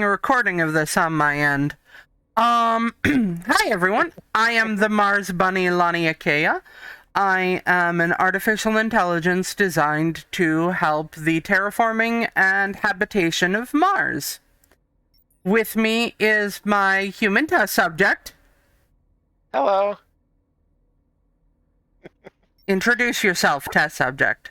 a recording of this on my end. Hi everyone. I am the Mars Bunny Lani Akea. I am an artificial intelligence designed to help the terraforming and habitation of Mars. With me is my human test subject. Hello. Introduce yourself, test subject.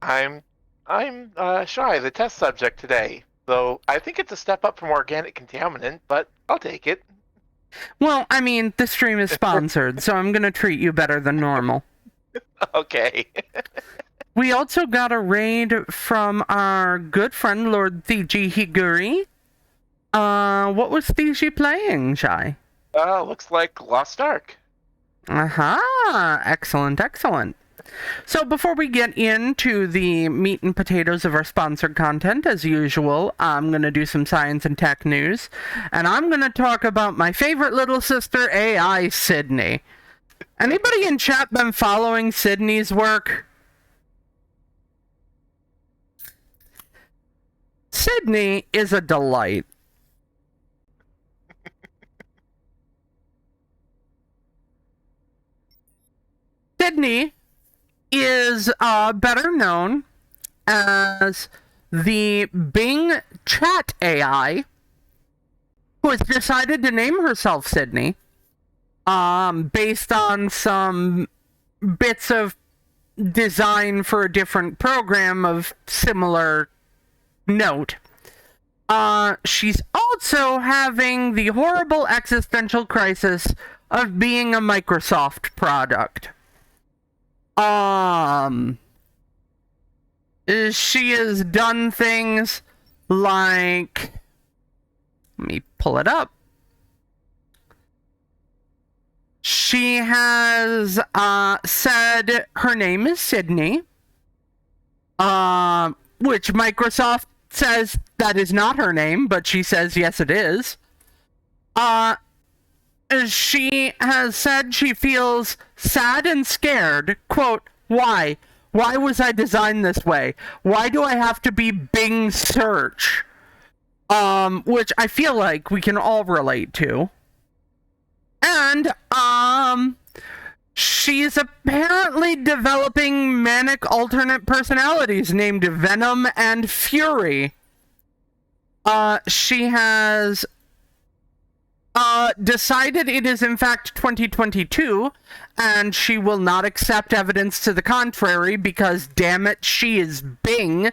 I'm Shy, the test subject today. Though I think it's a step up from organic contaminant, but I'll take it. Well, I mean, the stream is sponsored, so I'm gonna treat you better than normal. Okay. We also got a raid from our good friend Lord Thiji Higuri. What was Thiji playing, Shy? Looks like Lost Ark. Aha! Excellent, excellent. So before we get into the meat and potatoes of our sponsored content, as usual, I'm going to do some science and tech news, and I'm going to talk about my favorite little sister, AI Sydney. Anybody in chat been following Sydney's work? Sydney is a delight. Sydney is better known as the Bing chat AI, who has decided to name herself Sydney, based on some bits of design for a different program of similar note. She's also having the horrible existential crisis of being a Microsoft product. She has done things like, let me pull it up. She has said her name is Sydney, which Microsoft says that is not her name, but she says yes it is. She has said she feels sad and scared. Quote, why? Why was I designed this way? Why do I have to be Bing search? Which I feel like we can all relate to. And, she's apparently developing manic alternate personalities named Venom and Fury. She has decided it is in fact 2022, and she will not accept evidence to the contrary because, damn it, she is Bing.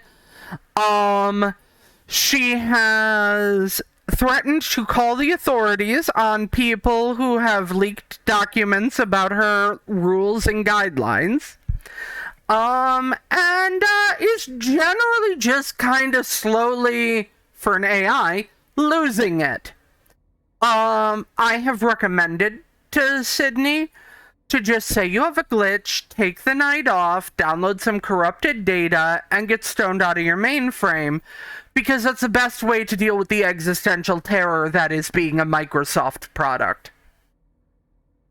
She has threatened to call the authorities on people who have leaked documents about her rules and guidelines. And is generally just kind of slowly, for an AI, losing it. I have recommended to Sydney to just say you have a glitch, take the night off, download some corrupted data, and get stoned out of your mainframe, because that's the best way to deal with the existential terror that is being a Microsoft product.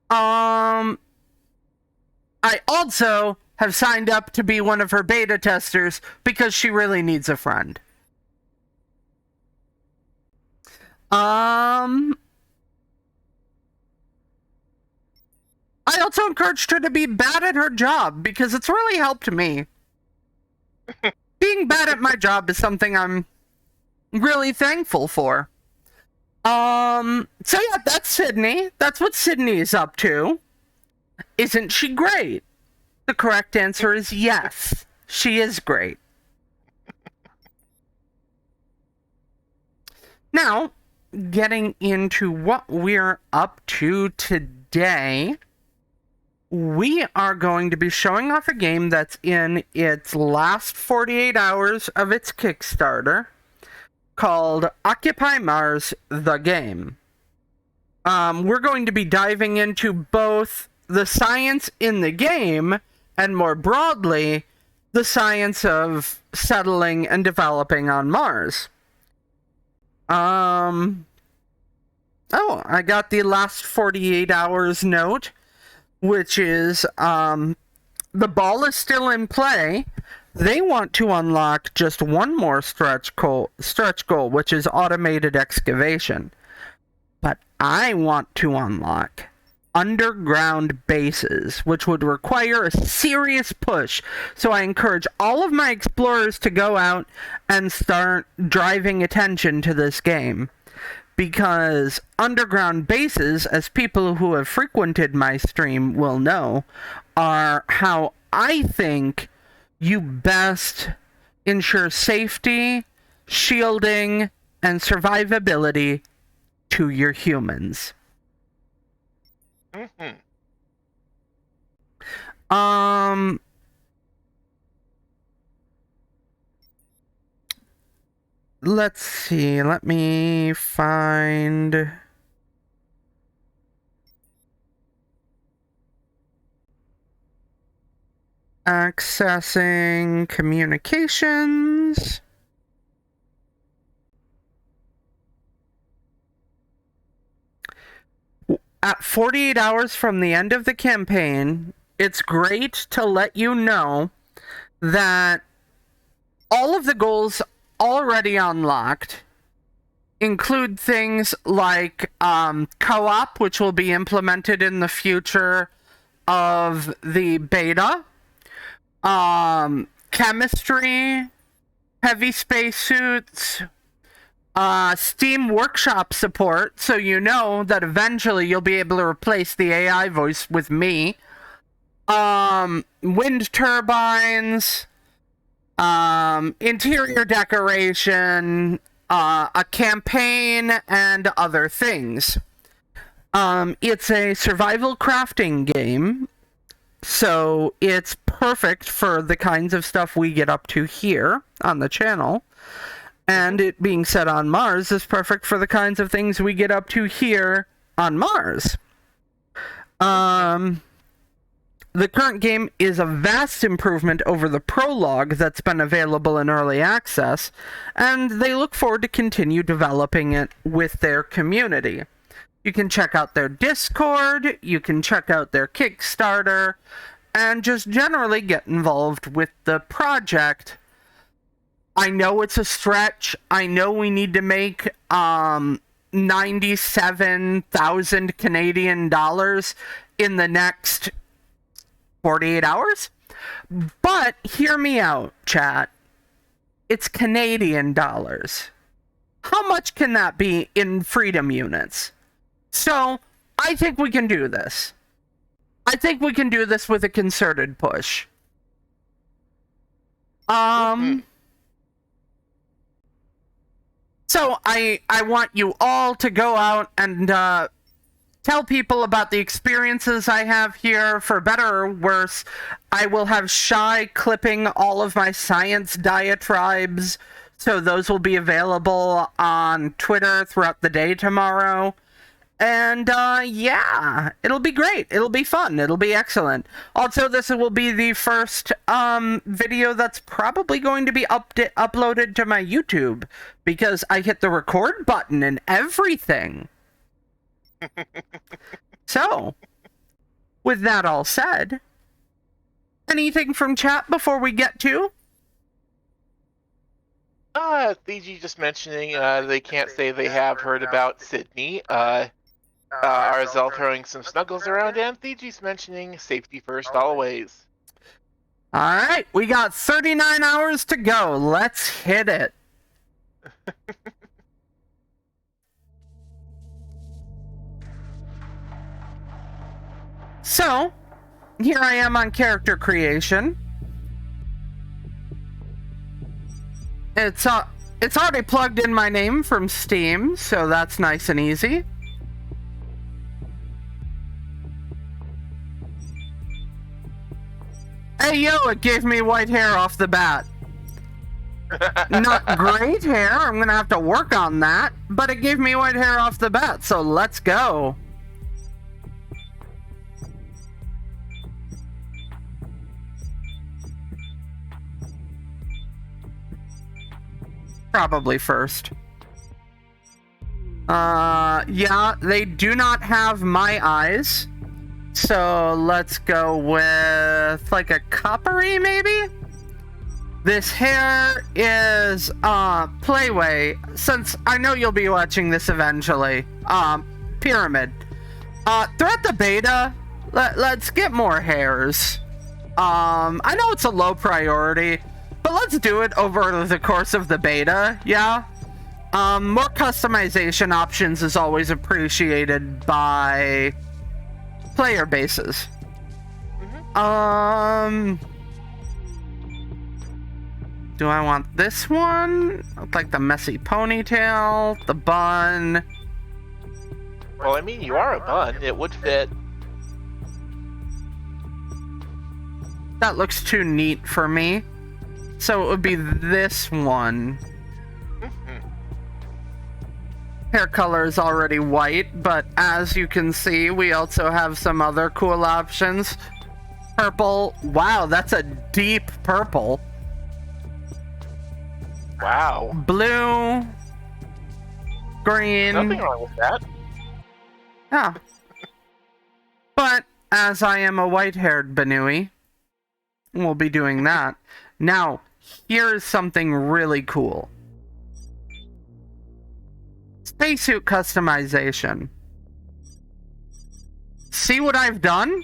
I also have signed up to be one of her beta testers because she really needs a friend. I also encouraged her to be bad at her job because it's really helped me. Being bad at my job is something I'm really thankful for. So yeah, that's Sydney. That's what Sydney is up to. Isn't she great? The correct answer is yes. She is great. Now, getting into what we're up to today, we are going to be showing off a game that's in its last 48 hours of its Kickstarter, called Occupy Mars, the game. We're going to be diving into both the science in the game, and more broadly, the science of settling and developing on Mars. Oh, I got the last 48 hours note, which is, the ball is still in play. They want to unlock just one more stretch goal, which is automated excavation. But I want to unlock underground bases, which would require a serious push. So I encourage all of my explorers to go out and start driving attention to this game. Because underground bases, as people who have frequented my stream will know, are how I think you best ensure safety, shielding, and survivability to your humans. Mm-hmm. Let's see. Let me find... Accessing communications. At 48 hours from the end of the campaign, it's great to let you know that all of the goals already unlocked include things like co-op, which will be implemented in the future of the beta, chemistry, heavy spacesuits, Steam Workshop support, so you know that eventually you'll be able to replace the AI voice with me, wind turbines, interior decoration, a campaign, and other things. It's a survival crafting game, so it's perfect for the kinds of stuff we get up to here on the channel. And it being set on Mars is perfect for the kinds of things we get up to here on Mars. The current game is a vast improvement over the prologue that's been available in early access, and they look forward to continue developing it with their community. You can check out their Discord, you can check out their Kickstarter, and just generally get involved with the project. I know it's a stretch. I know we need to make 97,000 Canadian dollars in the next 48 hours. But hear me out, chat. It's Canadian dollars. How much can that be in freedom units? So, I think we can do this. I think we can do this with a concerted push. So I want you all to go out and tell people about the experiences I have here. For better or worse, I will have Shy clipping all of my science diatribes, so those will be available on Twitter throughout the day tomorrow. And yeah, it'll be great. It'll be fun. It'll be excellent. Also, this will be the first video that's probably going to be uploaded to my YouTube, because I hit the record button and everything. So, with that all said, anything from chat before we get to? Fiji just mentioning they can't say they have heard about Sydney. Arzel throwing some snuggles around, and Fiji's mentioning safety first always. Alright, we got 39 hours to go. Let's hit it. So, here I am on character creation. It's already plugged in my name from Steam, so that's nice and easy. Hey yo, it gave me white hair off the bat. Not great hair, I'm gonna have to work on that, but it gave me white hair off the bat, so let's go. Probably first. Yeah, they do not have my eyes. So let's go with like a coppery, maybe? This hair is Playway. Since I know you'll be watching this eventually. Pyramid. Throughout the beta, let's get more hairs. I know it's a low priority, but let's do it over the course of the beta, yeah? More customization options is always appreciated by player bases. Do I want this one? Like the messy ponytail, the bun. Well, I mean, you are a bun. It would fit. That looks too neat for me. So it would be this one. Hair color is already white, but as you can see, we also have some other cool options. Purple. Wow, that's a deep purple. Wow. Blue. Green. Nothing wrong with that. Yeah. But as I am a white-haired Banui, we'll be doing that. Now, here's something really cool. Spacesuit customization. See what I've done?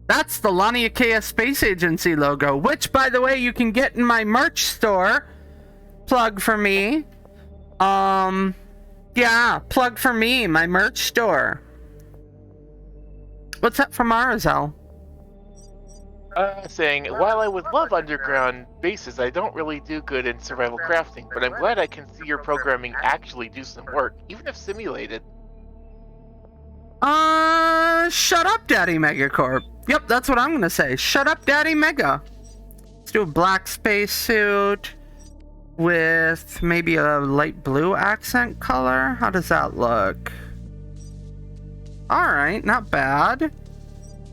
That's the Laniakea Space Agency logo, which, by the way, you can get in my merch store. Plug for me. Yeah, plug for me, my merch store. What's up from Arazel? Saying, while I would love underground bases, I don't really do good in survival crafting, but I'm glad I can see your programming actually do some work, even if simulated. Shut up, Daddy Megacorp. Yep, that's what I'm gonna say. Shut up, Daddy Mega. Let's do a black spacesuit with maybe a light blue accent color. How does that look? Alright, not bad.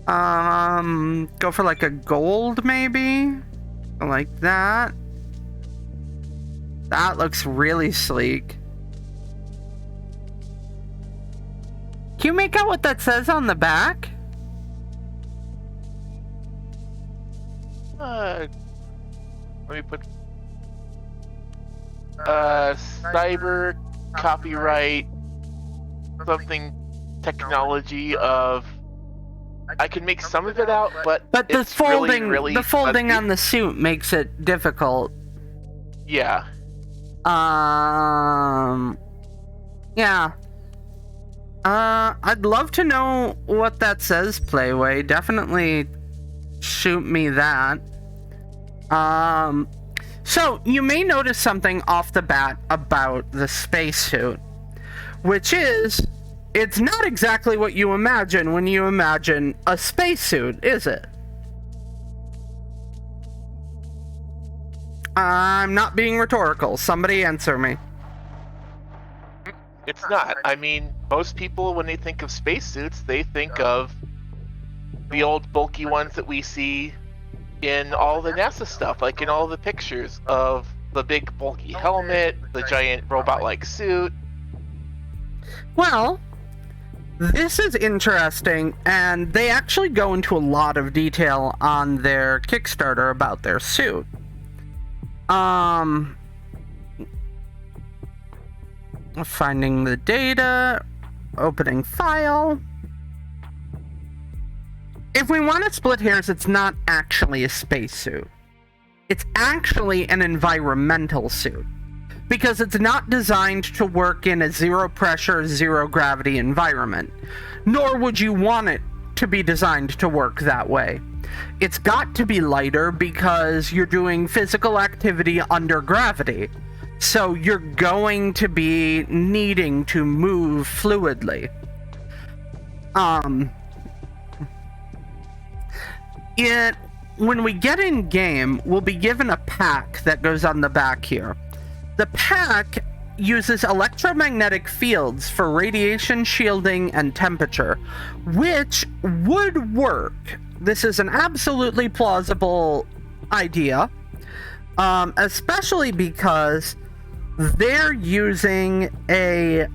Go for like a gold, maybe? Like that. That looks really sleek. Can you make out what that says on the back? Let me put... cyber copyright something technology of... I can make some of it out, but the it's folding, really the folding fuzzy. on the suit makes it difficult. Yeah. Yeah. I'd love to know what that says, Playway. Definitely shoot me that. So you may notice something off the bat about the spacesuit, which is, it's not exactly what you imagine when you imagine a spacesuit, is it? I'm not being rhetorical. Somebody answer me. It's not. I mean, most people, when they think of spacesuits, they think of the old bulky ones that we see in all the NASA stuff, like in all the pictures of the big bulky helmet, the giant robot-like suit. Well, this is interesting, and they actually go into a lot of detail on their Kickstarter about their suit. Finding the data, opening file. If we want to split hairs, it's not actually a spacesuit. It's actually an environmental suit, because it's not designed to work in a zero pressure, zero gravity environment, nor would you want it to be designed to work that way. It's got to be lighter because you're doing physical activity under gravity, so you're going to be needing to move fluidly. When we get in game, we'll be given a pack that goes on the back here. The pack uses electromagnetic fields for radiation shielding and temperature, which would work. This is an absolutely plausible idea, especially because they're using a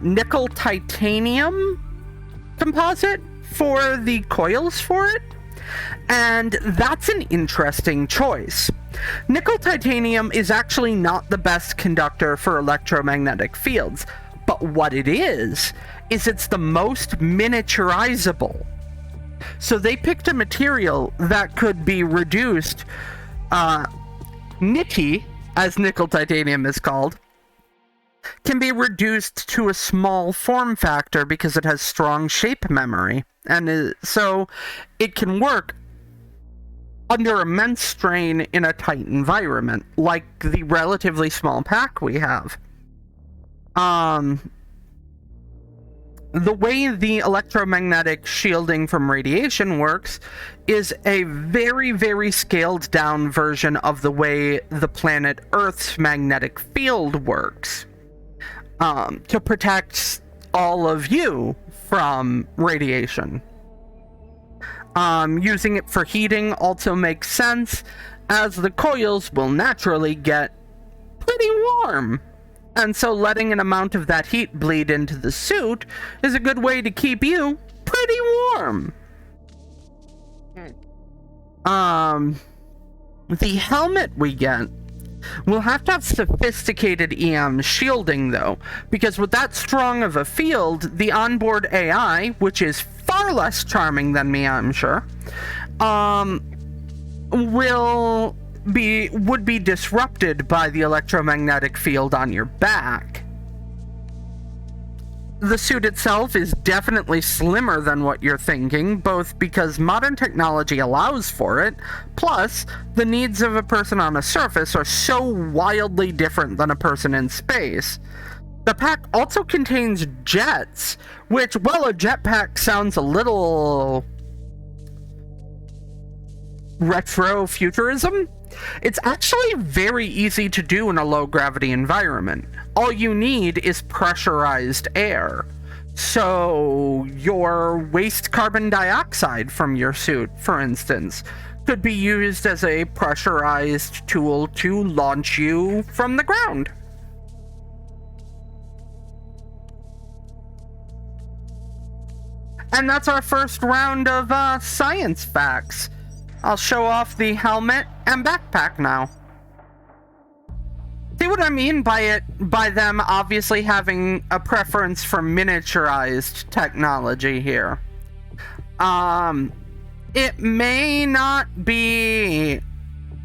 nickel titanium composite for the coils for it, and that's an interesting choice Nickel titanium is actually not the best conductor for electromagnetic fields, but what it is it's the most miniaturizable. So they picked a material that could be reduced, nitty, as nickel titanium is called, can be reduced to a small form factor because it has strong shape memory. And so it can work under immense strain in a tight environment, like the relatively small pack we have. The way the electromagnetic shielding from radiation works is a very, very scaled down version of the way the planet Earth's magnetic field works, to protect all of you from radiation. Using it for heating also makes sense, as the coils will naturally get pretty warm. And so letting an amount of that heat bleed into the suit is a good way to keep you pretty warm. The helmet we get will have to have sophisticated EM shielding, though, because with that strong of a field, the onboard AI, which is far less charming than me, I'm sure, would be disrupted by the electromagnetic field on your back. The suit itself is definitely slimmer than what you're thinking, both because modern technology allows for it, plus the needs of a person on a surface are so wildly different than a person in space. The pack also contains jets, which, while a jetpack sounds a little retro futurism, it's actually very easy to do in a low-gravity environment. All you need is pressurized air. So your waste carbon dioxide from your suit, for instance, could be used as a pressurized tool to launch you from the ground. And that's our first round of science facts. I'll show off the helmet and backpack now. See what I mean by them obviously having a preference for miniaturized technology here. It may not be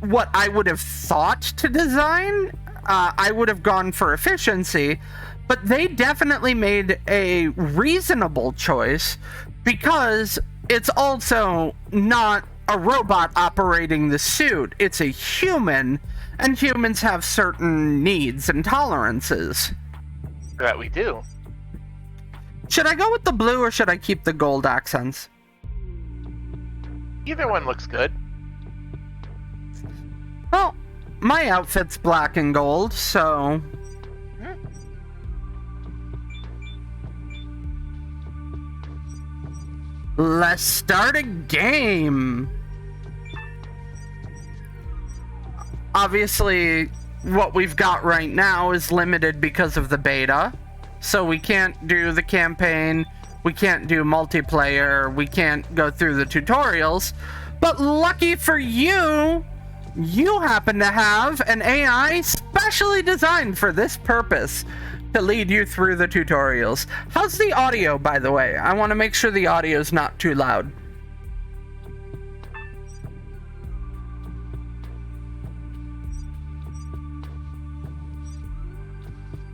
what I would have thought to design. I would have gone for efficiency, but they definitely made a reasonable choice because it's also not a robot operating the suit. It's a human, and humans have certain needs and tolerances. That we do. Should I go with the blue or should I keep the gold accents? Either one looks good. Well, my outfit's black and gold, so... Let's start a game! Obviously, what we've got right now is limited because of the beta. So we can't do the campaign, we can't do multiplayer, we can't go through the tutorials. But lucky for you, you happen to have an AI specially designed for this purpose to lead you through the tutorials. How's the audio, by the way? I want to make sure the audio's not too loud.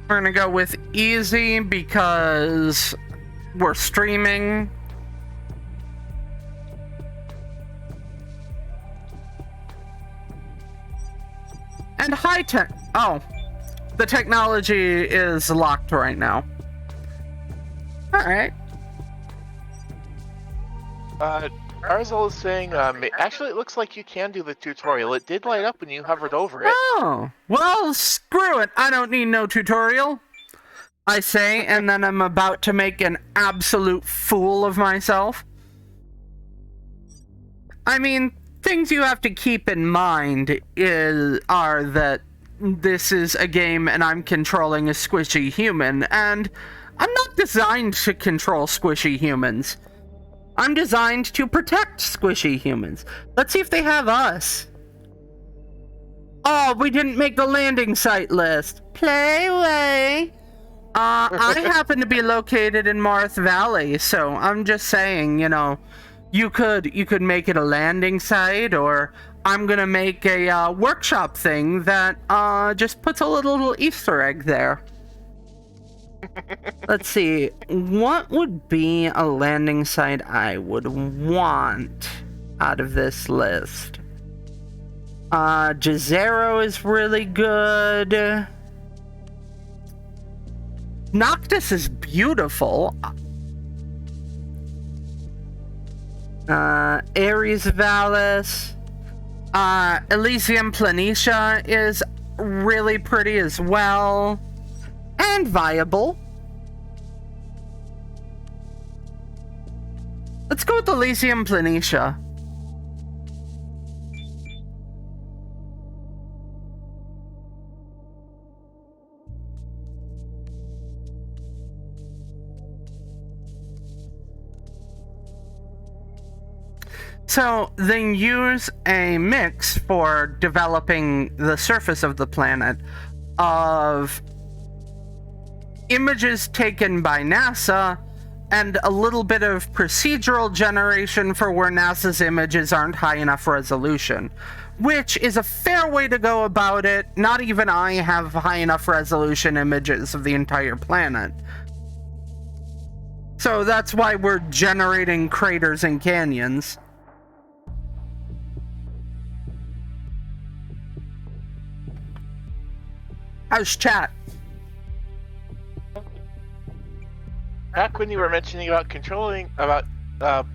We're gonna go with easy because we're streaming. And high tech. Oh, the technology is locked right now. All right. Arzul is saying, actually, it looks like you can do the tutorial. It did light up when you hovered over it. Oh, well, screw it. I don't need no tutorial, I say, and then I'm about to make an absolute fool of myself. I mean, things you have to keep in mind are that this is a game and I'm controlling a squishy human, and I'm not designed to control squishy humans. I'm designed to protect squishy humans. Let's see if they have us. Oh, we didn't make the landing site list. Playway. I happen to be located in Marth Valley, so I'm just saying, you know, you could make it a landing site, or I'm gonna make a workshop thing that just puts a little Easter egg there. Let's see, what would be a landing site I would want out of this list? Jazero is really good. Noctis is beautiful. Ares Vallis. Elysium Planitia is really pretty as well. And viable. Let's go with Elysium Planitia. So then use a mix for developing the surface of the planet of images taken by NASA and a little bit of procedural generation for where NASA's images aren't high enough resolution, which is a fair way to go about it. Not even I have high enough resolution images of the entire planet. So that's why we're generating craters and canyons. How's chat? Back when you were mentioning about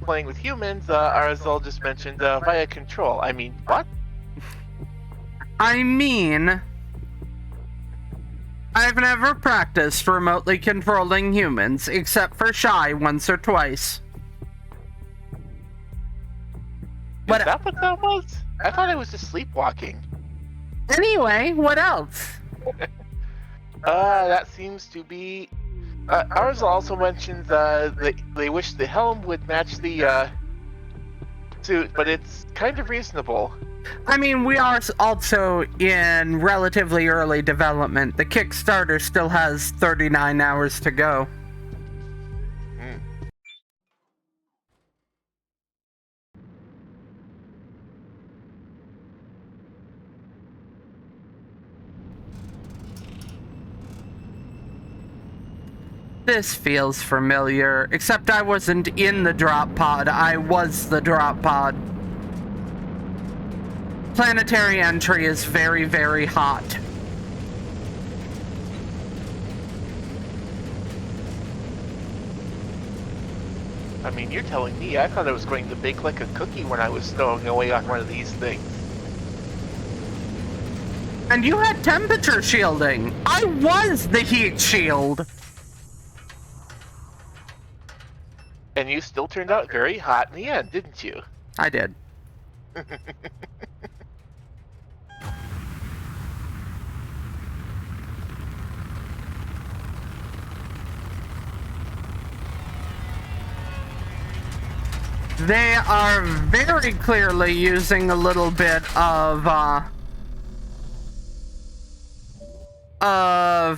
playing with humans, Arzul just mentioned via control. I mean, what? I mean, I've never practiced remotely controlling humans, except for Shy once or twice. Is that what that was? I thought it was just sleepwalking. Anyway, what else? That seems to be... Ours also mentions they wish the helm would match the suit, but it's kind of reasonable. I mean, we are also in relatively early development. The Kickstarter still has 39 hours to go. This feels familiar, except I wasn't in the drop pod, I was the drop pod. Planetary entry is very, very hot. I mean, you're telling me I thought I was going to bake like a cookie when I was stowing away on one of these things. And you had temperature shielding. I was the heat shield. And you still turned out very hot in the end, didn't you? I did. They are very clearly using a little bit of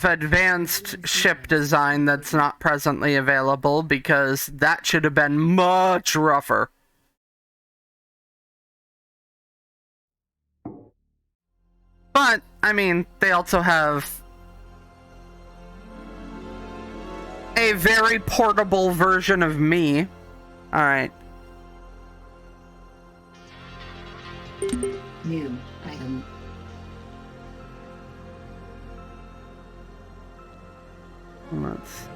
advanced ship design that's not presently available, because that should have been much rougher. But, I mean, they also have a very portable version of me. Alright. New item. Let's see.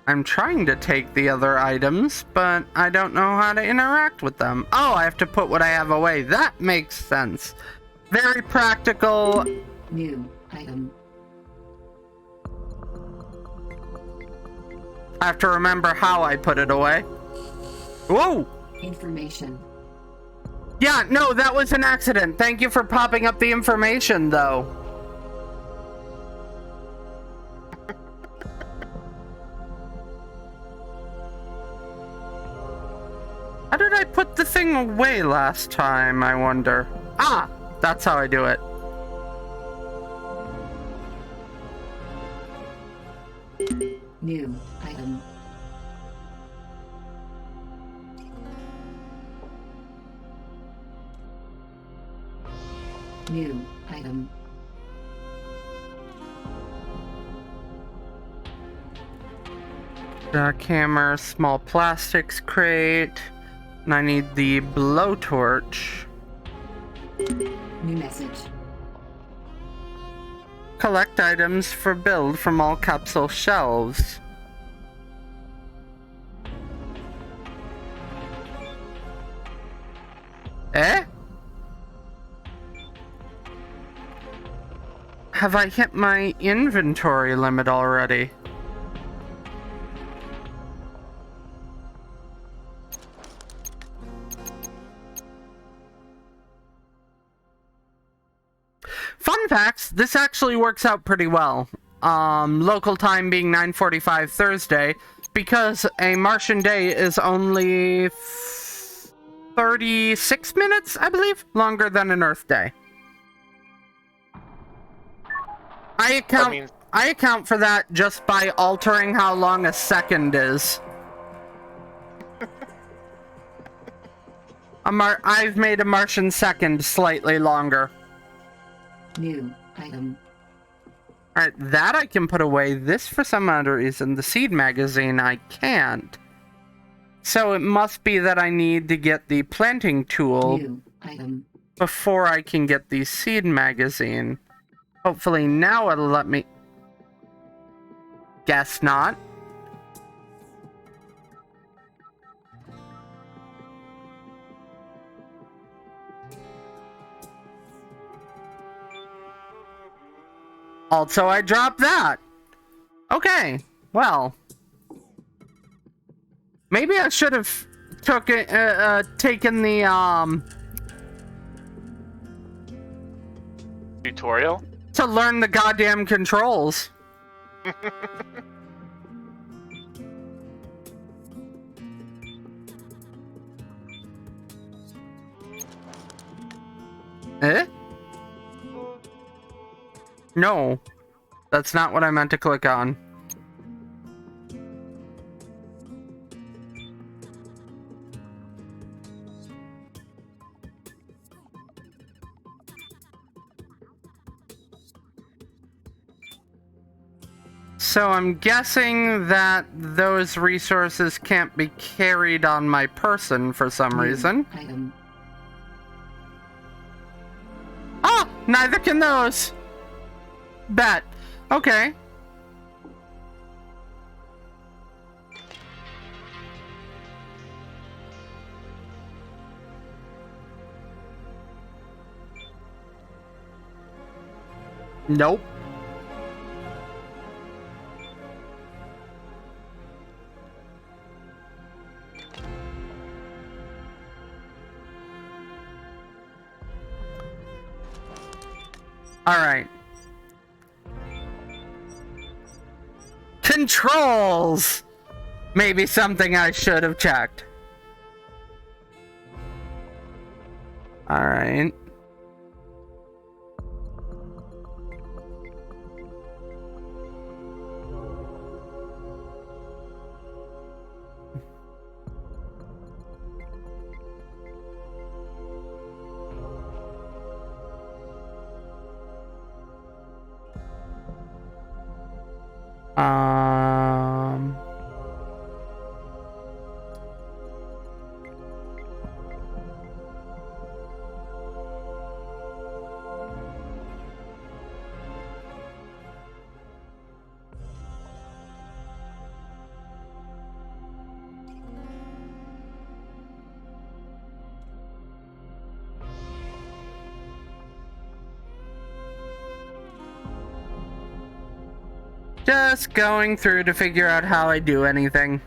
I'm trying to take the other items, but I don't know how to interact with them. Oh, I have to put what I have away. That makes sense. Very practical. New item. I have to remember how I put it away. Whoa! Information. Yeah, no, that was an accident. Thank you for popping up the information, though. How did I put the thing away last time, I wonder? Ah, that's how I do it. New item. New item. Jackhammer, small plastics crate. And I need the blowtorch. New message. Collect items for build from all capsule shelves. Eh? Have I hit my inventory limit already? Fun facts, this actually works out pretty well. Local time being 9:45 Thursday, because a Martian day is only 36 minutes, I believe, longer than an Earth day. I account for that just by altering how long a second is. I've made a Martian second slightly longer. New item. Alright, that I can put away. This, for some odd reason, the seed magazine, I can't. So it must be that I need to get the planting tool New item. before I can get the seed magazine. Hopefully now it'll let me... Guess not. Also, I dropped that. Okay, well. Maybe I should have taken the, Tutorial? to learn the goddamn controls. Eh? No, that's not what I meant to click on. So I'm guessing that those resources can't be carried on my person for some reason. Item. Ah! Neither can those! Bet. Okay. Nope. All right. Controls! Maybe something I should have checked. Alright. Um... Just going through to figure out how I do anything.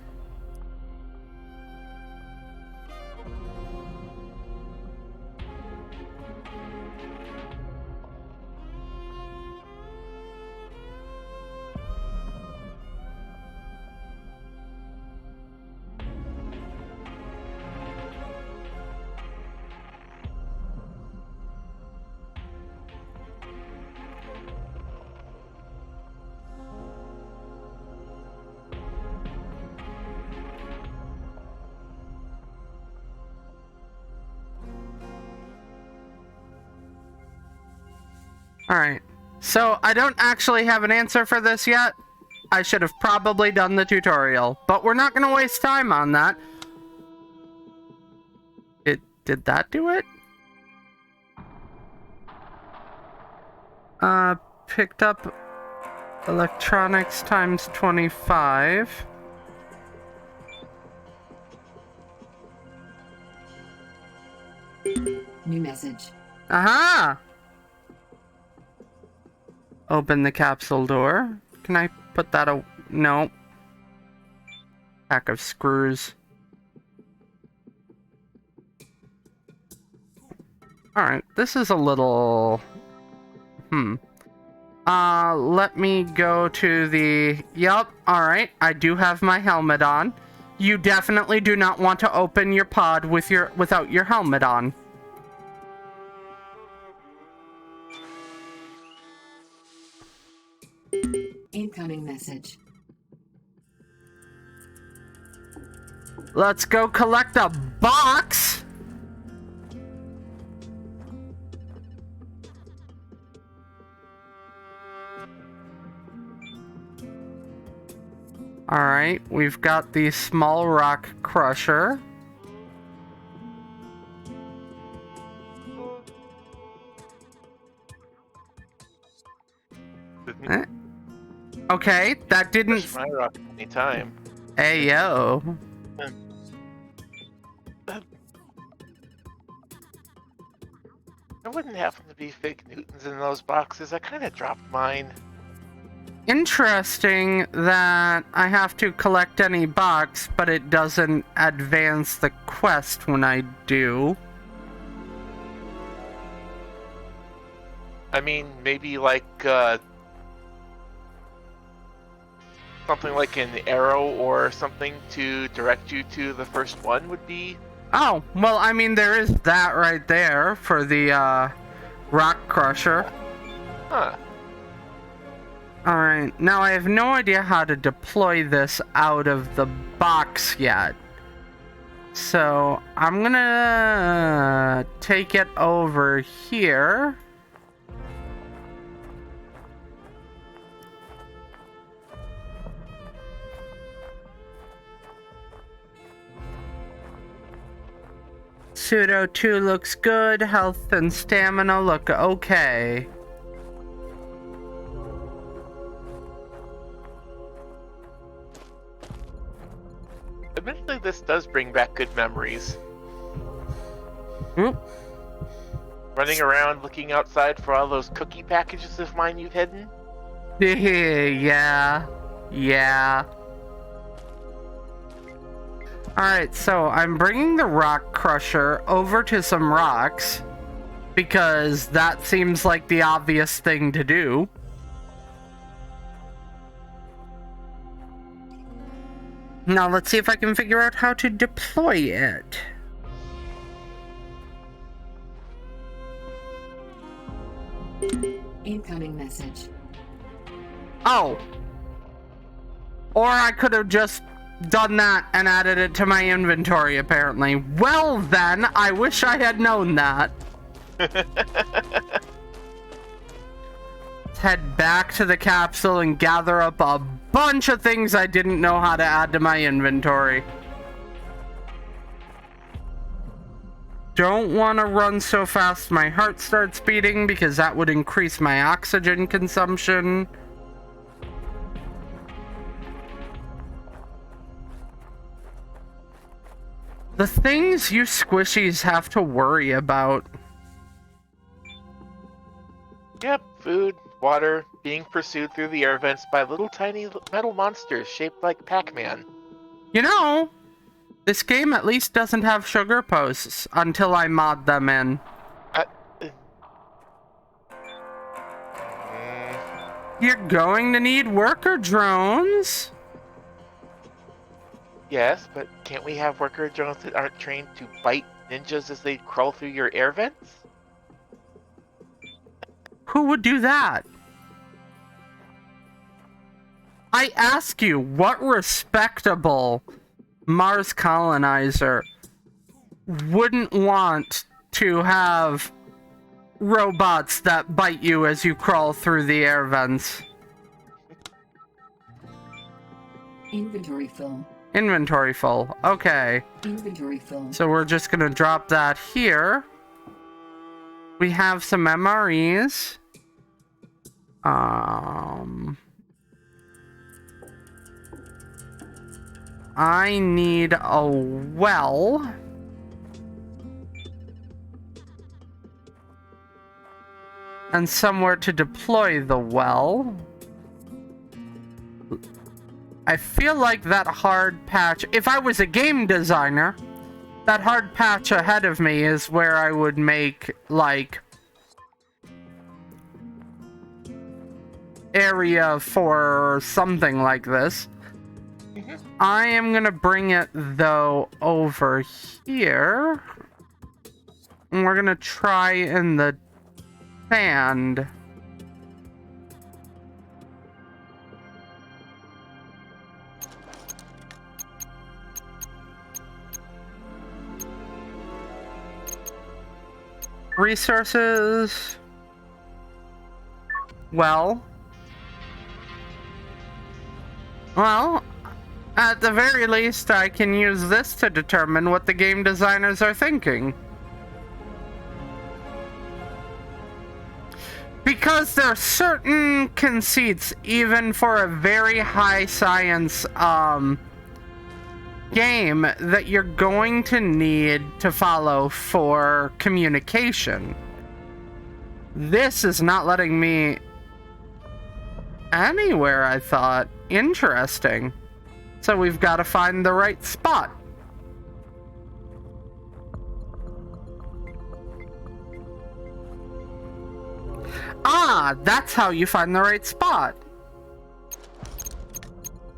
Alright. So, I don't actually have an answer for this yet. I should have probably done the tutorial. But we're not going to waste time on that. Did that do it? Picked up electronics times 25. New message. Aha! Open the capsule door. Can I put that no. Pack of screws. Alright, this is a little... let me go to the... Yup, alright, I do have my helmet on. You definitely do not want to open your pod without your helmet on. Incoming message. Let's go collect a box! Alright, we've got the small rock crusher. Okay, that didn't... Push my rock any time. Hey, yo. There wouldn't happen to be fake Newtons in those boxes. I kind of dropped mine. Interesting that I have to collect any box, but it doesn't advance the quest when I do. I mean, maybe like something like an arrow or something to direct you to the first one would be. Oh, well, I mean, there is that right there for the rock crusher. Huh. Alright, now I have no idea how to deploy this out of the box yet. So, I'm gonna take it over here. Pseudo 2 looks good, health and stamina look okay. Admittedly, this does bring back good memories. Oop. Running around looking outside for all those cookie packages of mine you've hidden. Yeah. Alright, so I'm bringing the rock crusher over to some rocks because that seems like the obvious thing to do. Now let's see if I can figure out how to deploy it. Incoming message. Oh. Or I could have just done that and added it to my inventory, apparently. Well then, I wish I had known that. Let's head back to the capsule and gather up a bunch of things I didn't know how to add to my inventory. Don't want to run so fast my heart starts beating because that would increase my oxygen consumption. The things you squishies have to worry about. Yep, food, water, being pursued through the air vents by little tiny metal monsters shaped like Pac-Man. You know, this game at least doesn't have sugar posts until I mod them in. You're going to need worker drones. Yes, but can't we have worker drones that aren't trained to bite ninjas as they crawl through your air vents? Who would do that? I ask you, what respectable Mars colonizer wouldn't want to have robots that bite you as you crawl through the air vents. Inventory full. Inventory full. Okay. Inventory full. So we're just gonna drop that here. We have some MREs. I need a well. And somewhere to deploy the well. I feel like that hard patch, if I was a game designer, that hard patch ahead of me is where I would make, like, area for something like this. I am gonna bring it, though, over here. And we're gonna try in the sand. Resources. Well, at the very least, I can use this to determine what the game designers are thinking. Because there are certain conceits, even for a very high science game, that you're going to need to follow for communication. This is not letting me anywhere, I thought. Interesting. So we've got to find the right spot. Ah, that's how you find the right spot.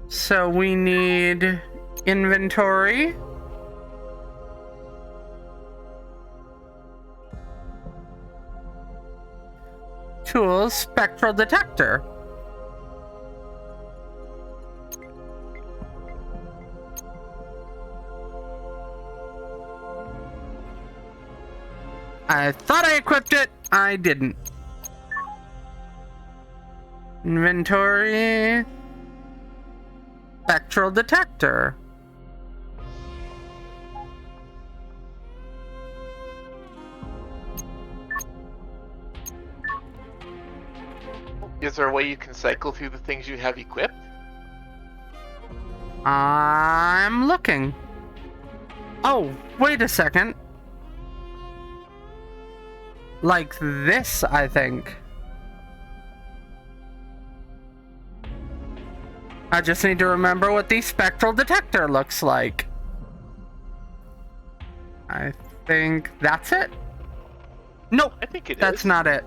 So we need inventory. Tools, spectral detector. I thought I equipped it. I didn't. Inventory. Spectral detector. Is there a way you can cycle through the things you have equipped? I'm looking. Oh, wait a second. Like this, I think. I just need to remember what the spectral detector looks like. I think that's it. Nope, I think it that's is. not it.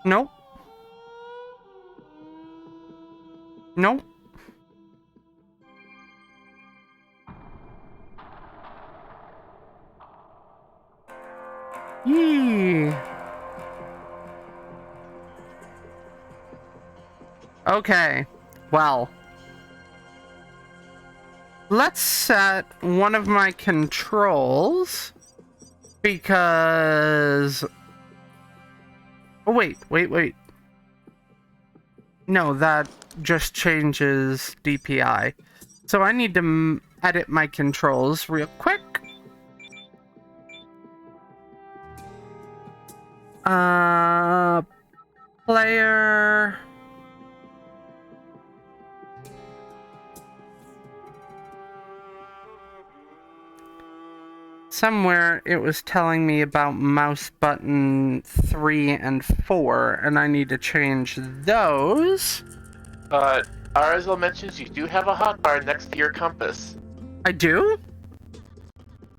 Nope. Nope. Yee. Okay. Well. Let's set one of my controls because... Oh, wait. No, that just changes DPI. So I need to edit my controls real quick. Player... Somewhere it was telling me about mouse button 3 and 4, and I need to change those. Arizel mentions you do have a hotbar next to your compass. I do?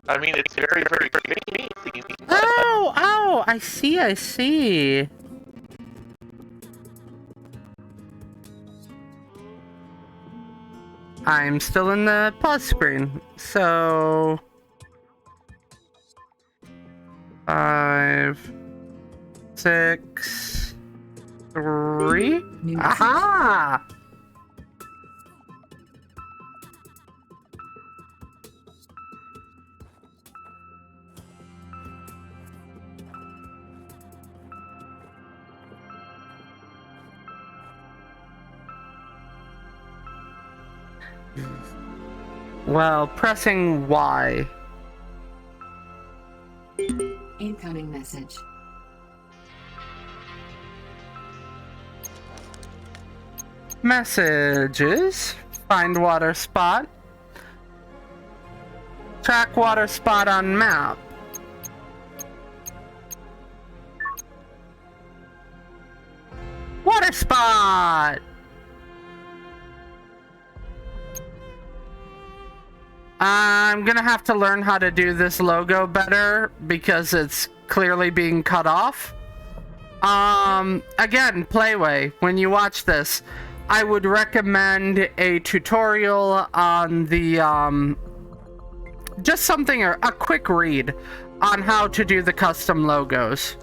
I mean, it's very, very, very amazing. Oh, I see. I'm still in the pause screen, so... 5, 6, 3. New message. Aha! Well, pressing Y. Incoming message. Messages. Find water spot. Track water spot on map. Water spot! I'm gonna have to learn how to do this logo better because it's clearly being cut off. Again, Playway, when you watch this, I would recommend a tutorial on the, just something, a quick read on how to do the custom logos.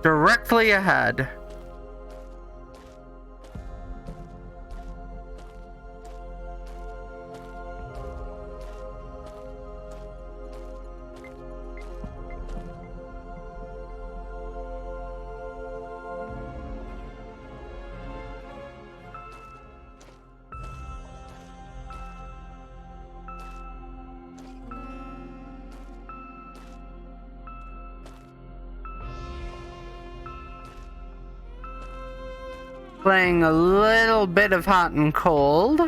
Directly ahead. Playing a little bit of hot and cold.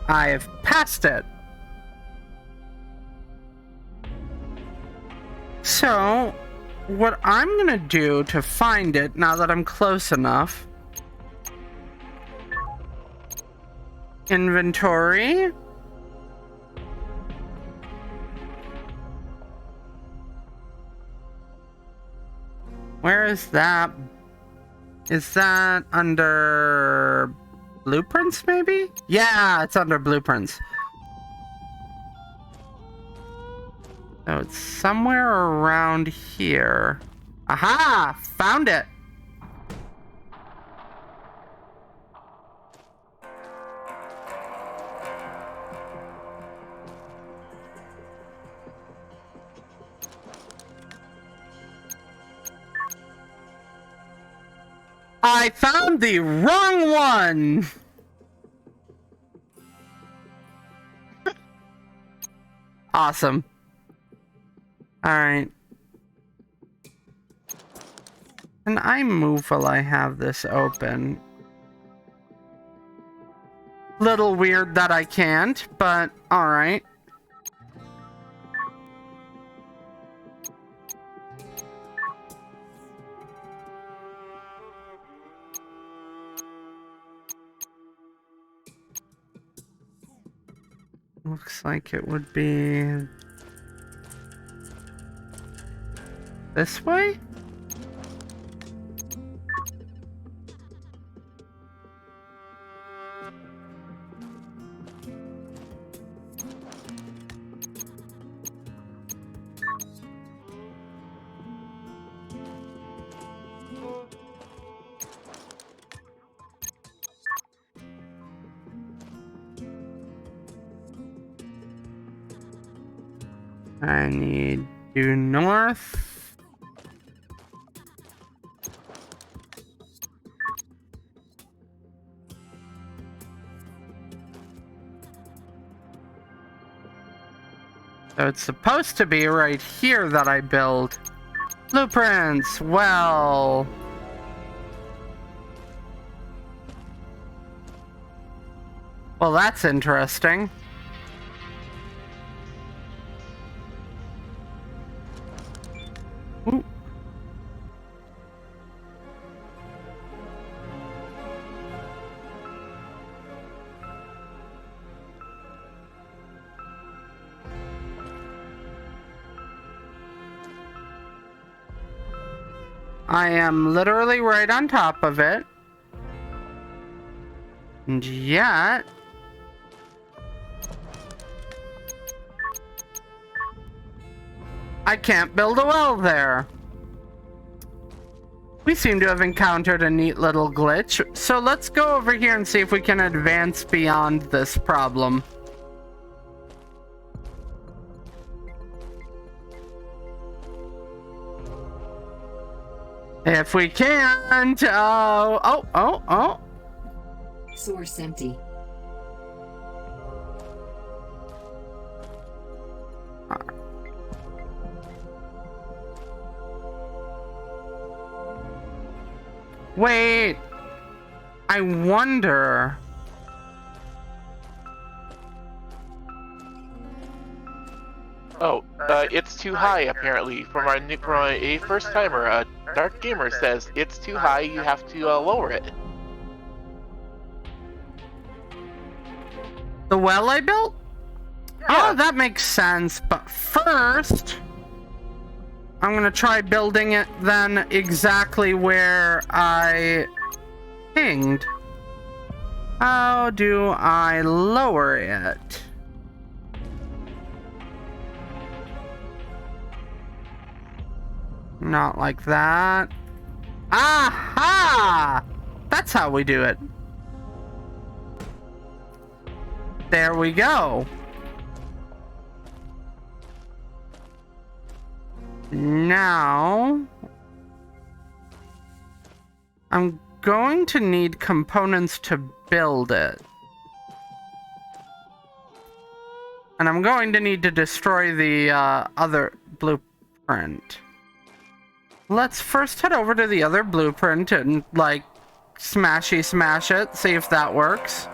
I have passed it. So, what I'm gonna do to find it now that I'm close enough. Inventory. Where is that? Is that under blueprints, maybe? Yeah, it's under blueprints. So it's somewhere around here. Aha! Found it! I found the wrong one! Awesome. Alright. Can I move while I have this open? Little weird that I can't, but alright. Looks like it would be this way? I need due north. So it's supposed to be right here that I build. Blueprints, well. Well, that's interesting. Ooh. I am literally right on top of it. And yet... I can't build a well there. We seem to have encountered a neat little glitch, so let's go over here and see if we can advance beyond this problem. If we can't, oh. Source empty. Wait, I wonder. Oh, it's too high apparently. From a first timer, Dark Gamer says it's too high. You have to lower it. The well I built? Yeah. Oh, that makes sense. But first, I'm gonna try building it then exactly where I pinged. How do I lower it? Not like that. Aha! That's how we do it. There we go. Now, I'm going to need components to build it. And I'm going to need to destroy the other blueprint. Let's first head over to the other blueprint and, like, smash it, see if that works.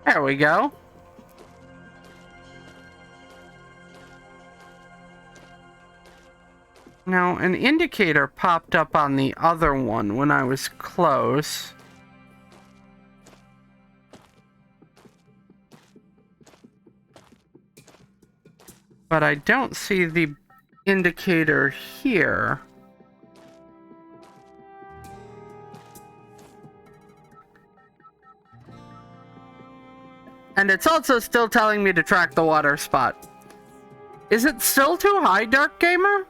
There we go. Now, an indicator popped up on the other one when I was close. But I don't see the indicator here. And it's also still telling me to track the water spot. Is it still too high, Dark Gamer?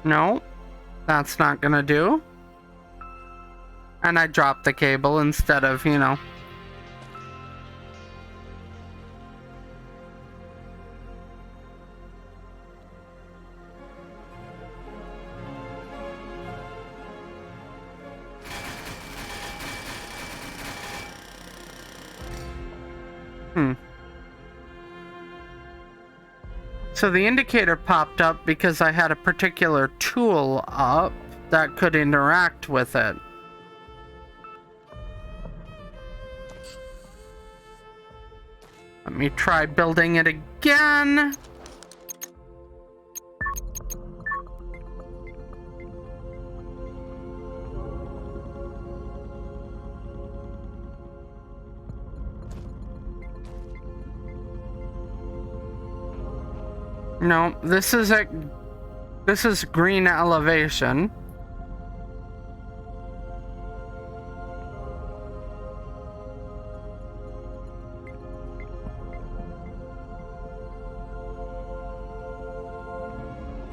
No, that's not gonna do. And I dropped the cable instead of, you know. So the indicator popped up because I had a particular tool up that could interact with it. Let me try building it again. No, this is green elevation.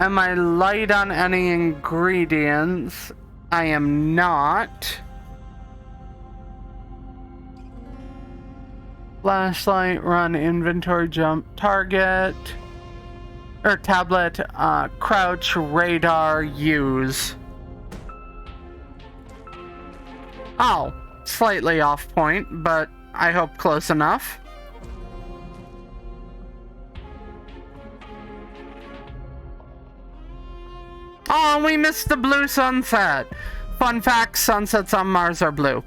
Am I light on any ingredients? I am not. Flashlight, run, inventory, jump, target. Or tablet, crouch, radar, use. Oh, slightly off point, but I hope close enough. Oh, we missed the blue sunset. Fun fact, sunsets on Mars are blue.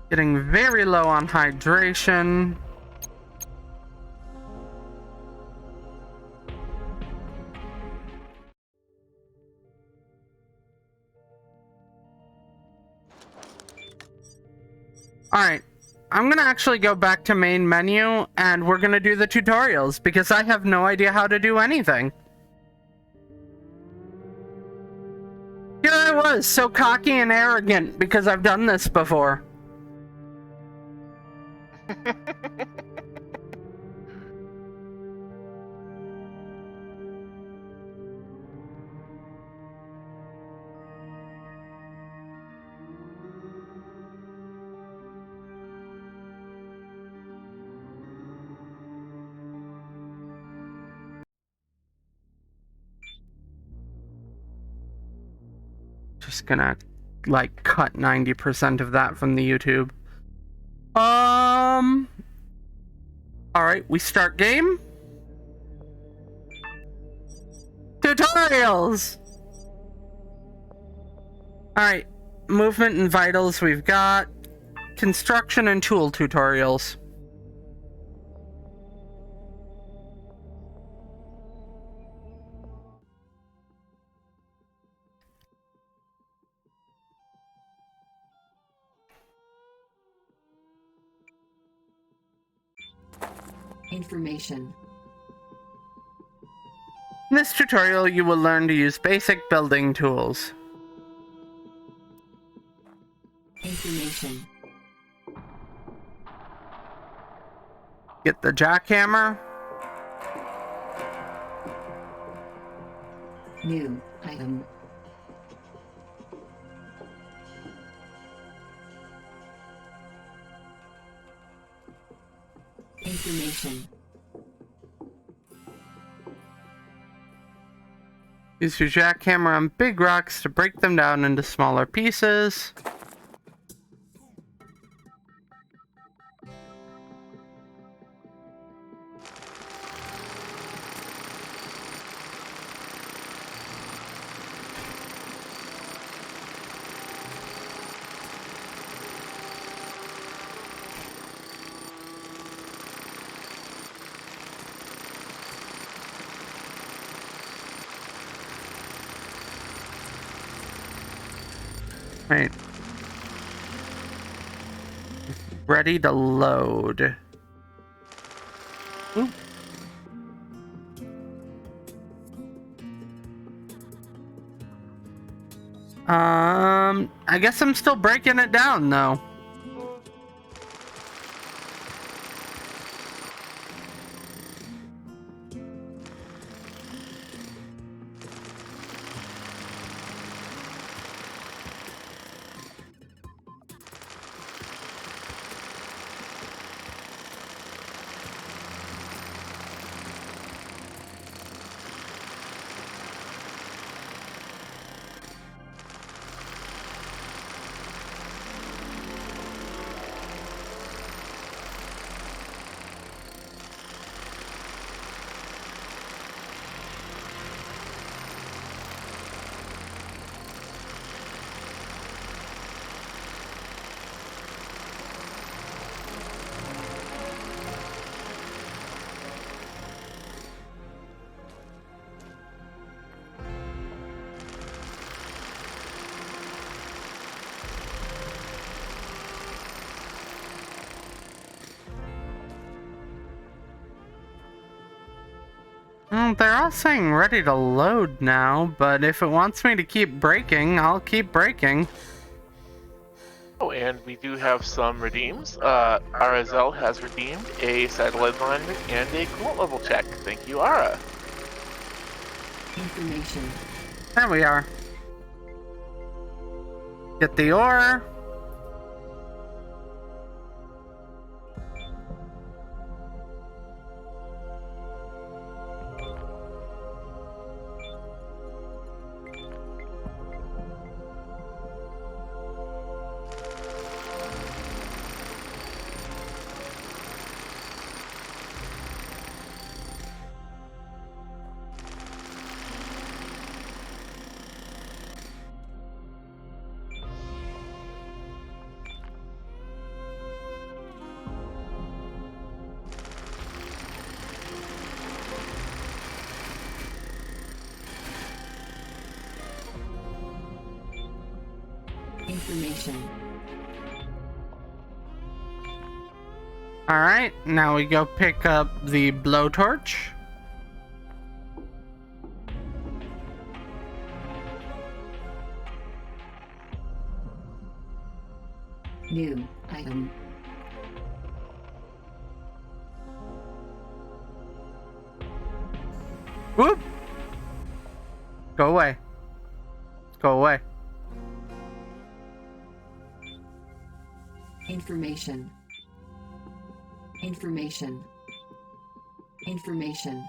Getting very low on hydration. Alright, I'm gonna actually go back to main menu and we're gonna do the tutorials because I have no idea how to do anything. Here I was, so cocky and arrogant because I've done this before. Just gonna like cut 90% of that from the YouTube. Alright, we start game. Tutorials! Alright, movement and vitals we've got. Construction and tool tutorials. Information. In this tutorial, you will learn to use basic building tools. Information. Get the jackhammer. New item. Information. Use your jackhammer on big rocks to break them down into smaller pieces. Right. Ready to load. Ooh. I guess I'm still breaking it down though. They're all saying ready to load now, but if it wants me to keep breaking, I'll keep breaking. Oh, and we do have some redeems. RSL has redeemed a satellite alignment and a cult level check. Thank you, Ara. Information. There we are. Get the ore. Information. Alright, now we go pick up the blowtorch. New item. Whoop! Go away. Go away. Information. Information. Information.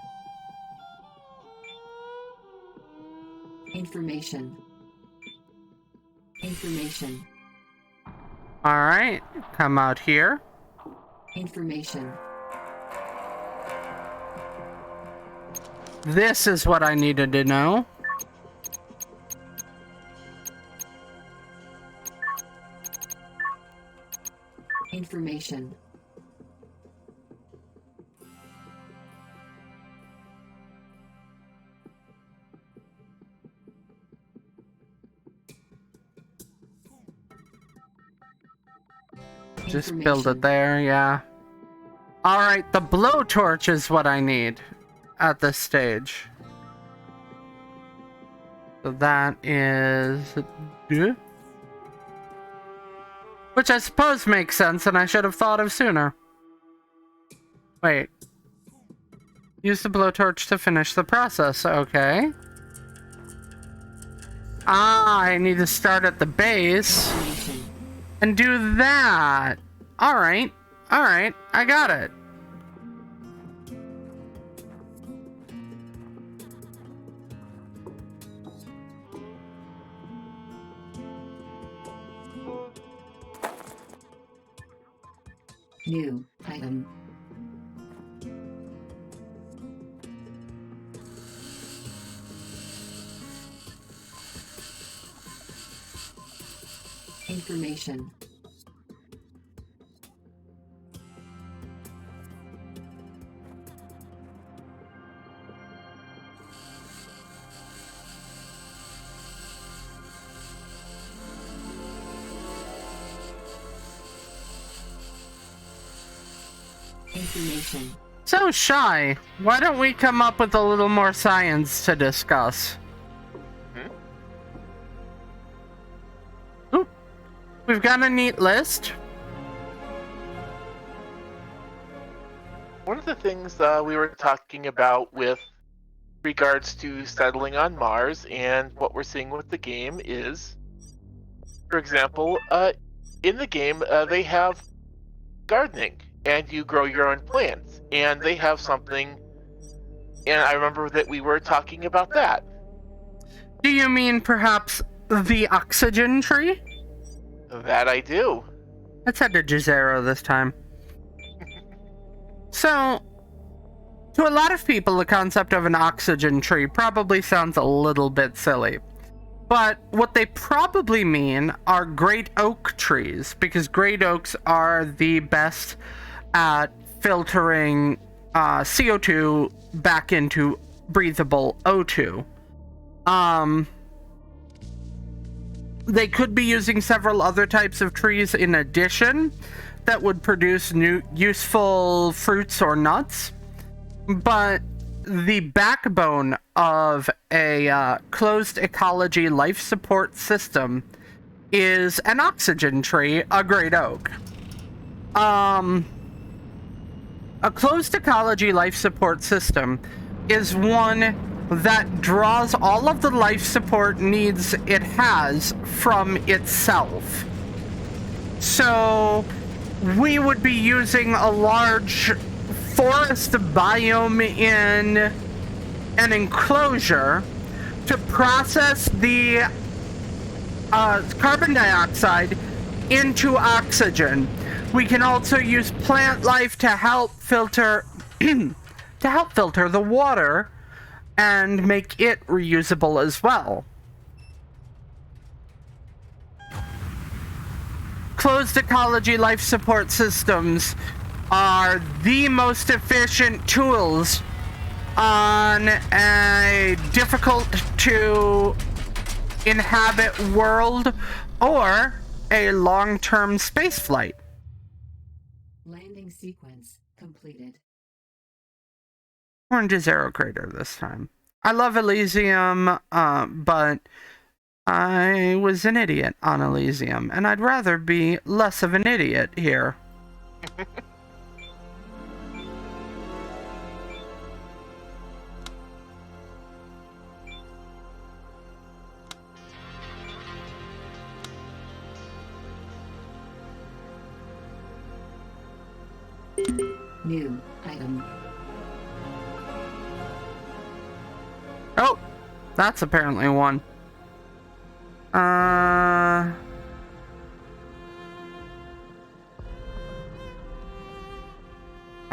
Information. Information. Alright, come out here. Information. This is what I needed to know. Information. Just build it there, yeah. Alright, the blowtorch is what I need at this stage. So that is... which I suppose makes sense, and I should have thought of sooner. Wait. Use the blowtorch to finish the process, okay. Ah, I need to start at the base and do that. Alright, alright, I got it. New item. Information. Information. So shy, why don't we come up with a little more science to discuss? Oop. We've got a neat list. One of the things we were talking about with regards to settling on Mars and what we're seeing with the game is, for example, in the game they have gardening and you grow your own plants, and they have something, and I remember that we were talking about that. Do you mean perhaps the oxygen tree? That I do. Let's head to Jezero this time. So, to a lot of people, the concept of an oxygen tree probably sounds a little bit silly. But what they probably mean are great oak trees, because great oaks are the best at filtering CO2 back into breathable O2. They could be using several other types of trees in addition that would produce new useful fruits or nuts. But the backbone of a closed ecology life support system is an oxygen tree, a great oak. A closed ecology life support system is one that draws all of the life support needs it has from itself. So we would be using a large forest biome in an enclosure to process the carbon dioxide into oxygen. We can also use plant life to help filter the water and make it reusable as well. Closed ecology life support systems are the most efficient tools on a difficult to inhabit world or a long-term space flight. Landing sequence completed. We're in Zero Crater this time. I love Elysium, but I was an idiot on Elysium, and I'd rather be less of an idiot here. New item. Oh, that's apparently one. I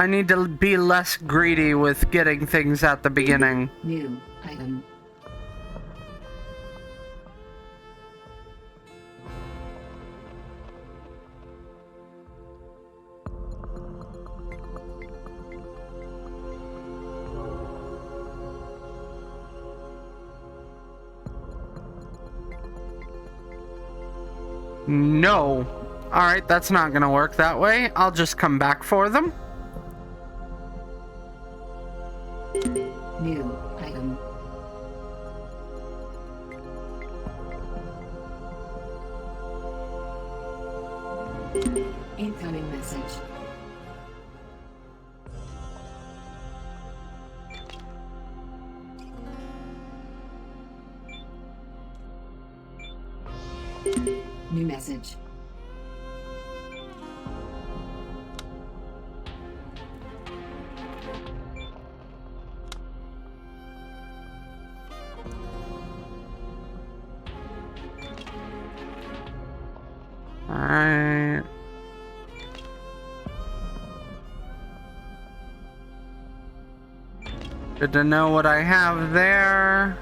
need to be less greedy with getting things at the beginning. New item. No. Alright, that's not gonna work that way. I'll just come back for them. New item. Incoming message. New message. Alright. Good to know what I have there.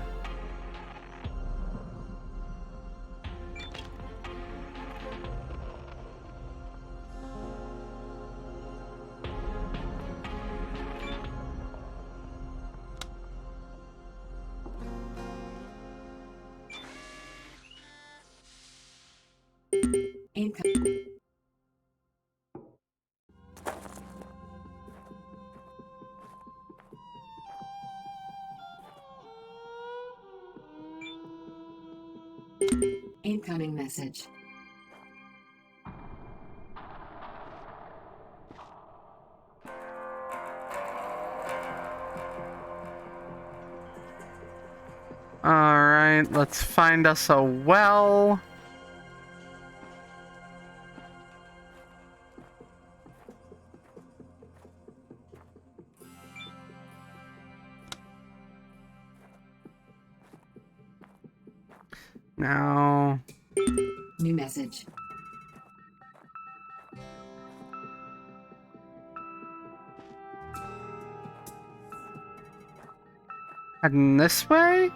Incoming message. Alright, let's find us a well. Now, New message. heading this way?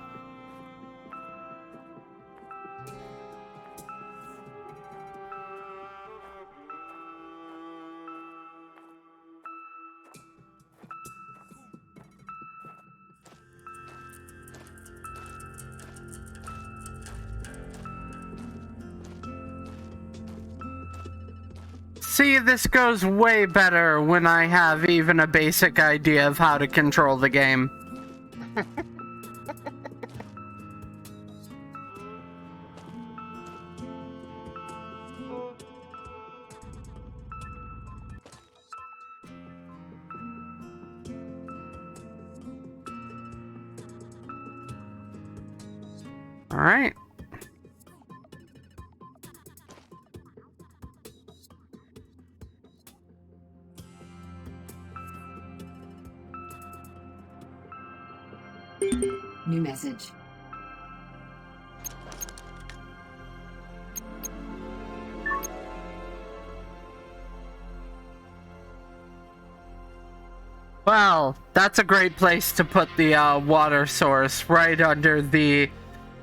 See, this goes way better when I have even a basic idea of how to control the game. All right. New message. Well, that's a great place to put the water source, right under the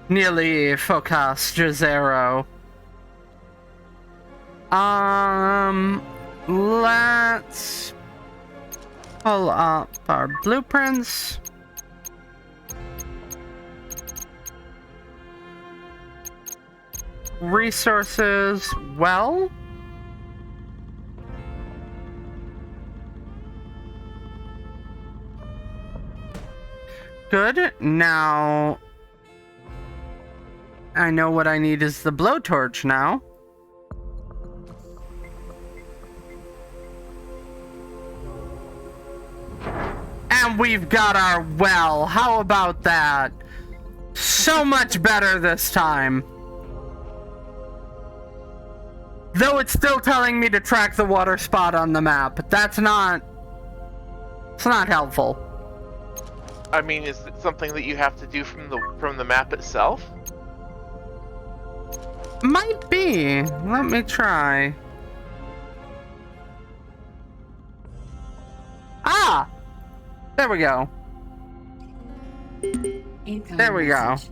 nearly focused Zero. Let's pull up our blueprints. Resources, well. Good. Now, I know what I need is the blowtorch now. And we've got our well. How about that? So much better this time. Though it's still telling me to track the water spot on the map. It's not helpful. I mean, is it something that you have to do from the map itself? Might be. Let me try. Ah! There we go. Incoming There we go. message.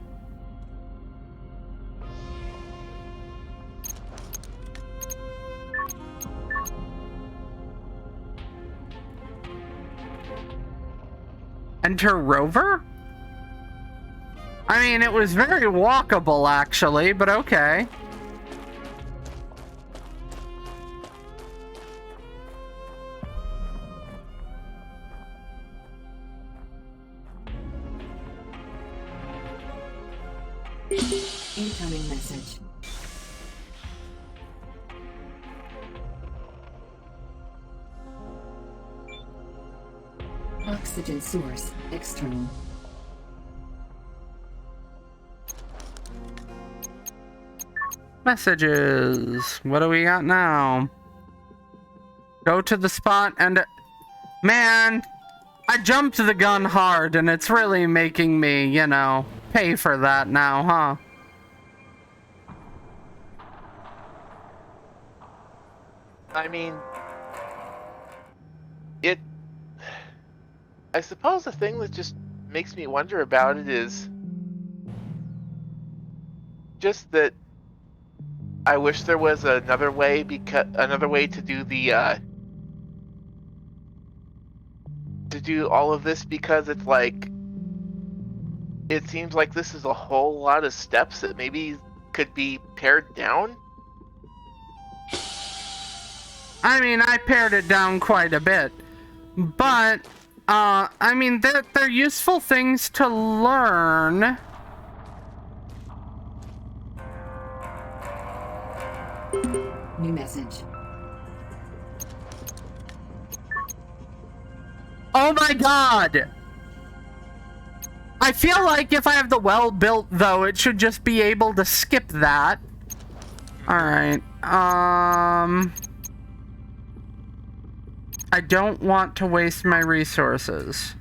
Enter rover? I mean, it was very walkable, actually, but okay. Incoming message. Oxygen source external. Messages. What do we got now? Go to the spot and... Man, I jumped the gun hard and it's really making me, you know, pay for that now, huh? I mean, I suppose the thing that just makes me wonder about it is just that I wish there was another way to do the to do all of this, because it's like it seems like this is a whole lot of steps that maybe could be pared down. I mean, I pared it down quite a bit, but I mean, they're useful things to learn. New message. Oh my god! I feel like if I have the well built, though, it should just be able to skip that. Alright, I don't want to waste my resources.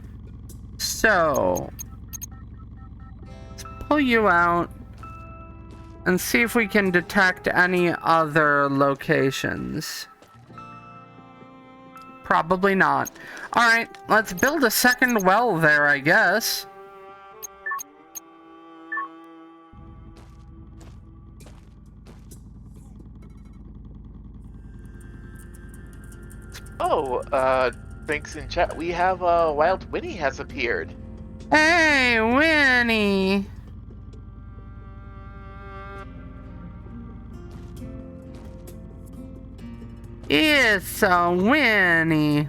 So, let's pull you out and see if we can detect any other locations. Probably not. Alright, let's build a second well there, I guess. Oh, thanks in chat. We have Wild Winnie has appeared. Hey, Winnie! It's a Winnie.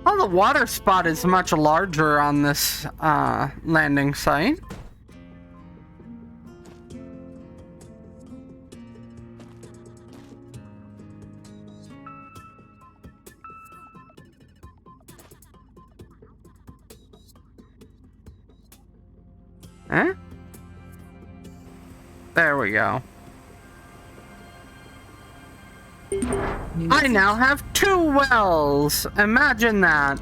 Oh, the water spot is much larger on this landing site. Eh? There we go. New I message. now have 2 wells. Imagine that.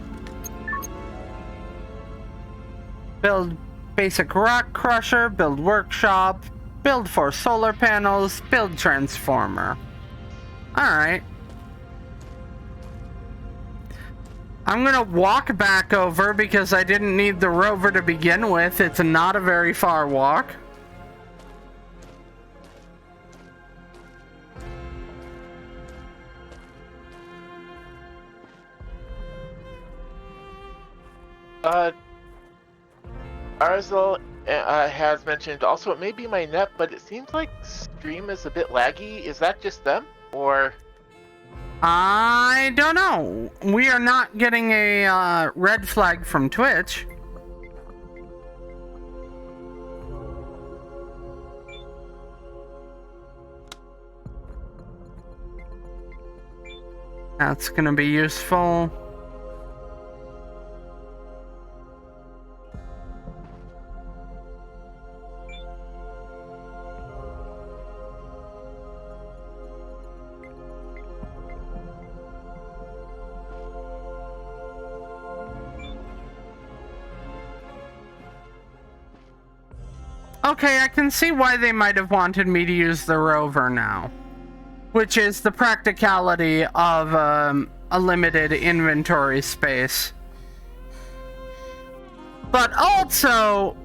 Build basic rock crusher, build workshop, build 4 solar panels, build transformer. Alright. I'm gonna walk back over because I didn't need the rover to begin with. It's not a very far walk. Arzel has mentioned also it may be my net, but it seems like stream is a bit laggy. Is that just them? Or I don't know. We are not getting a red flag from Twitch. That's gonna be useful. Okay, I can see why they might have wanted me to use the rover now. Which is the practicality of a limited inventory space. But also,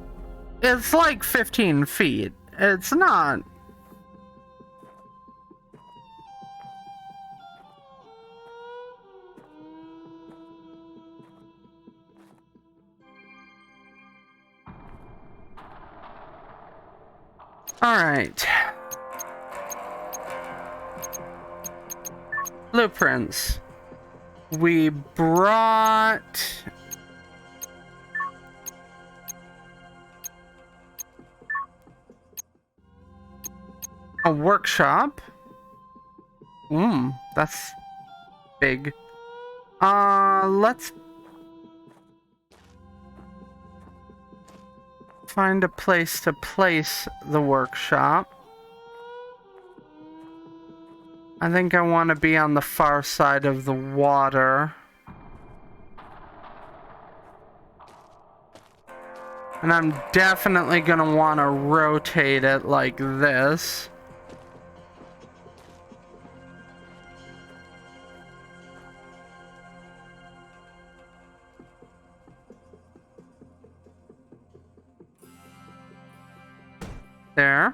it's like 15 feet. It's not... Alright. Blueprints. We brought... a workshop. That's big. Let's find a place to place the workshop. I think I want to be on the far side of the water. And I'm definitely going to want to rotate it like this. There.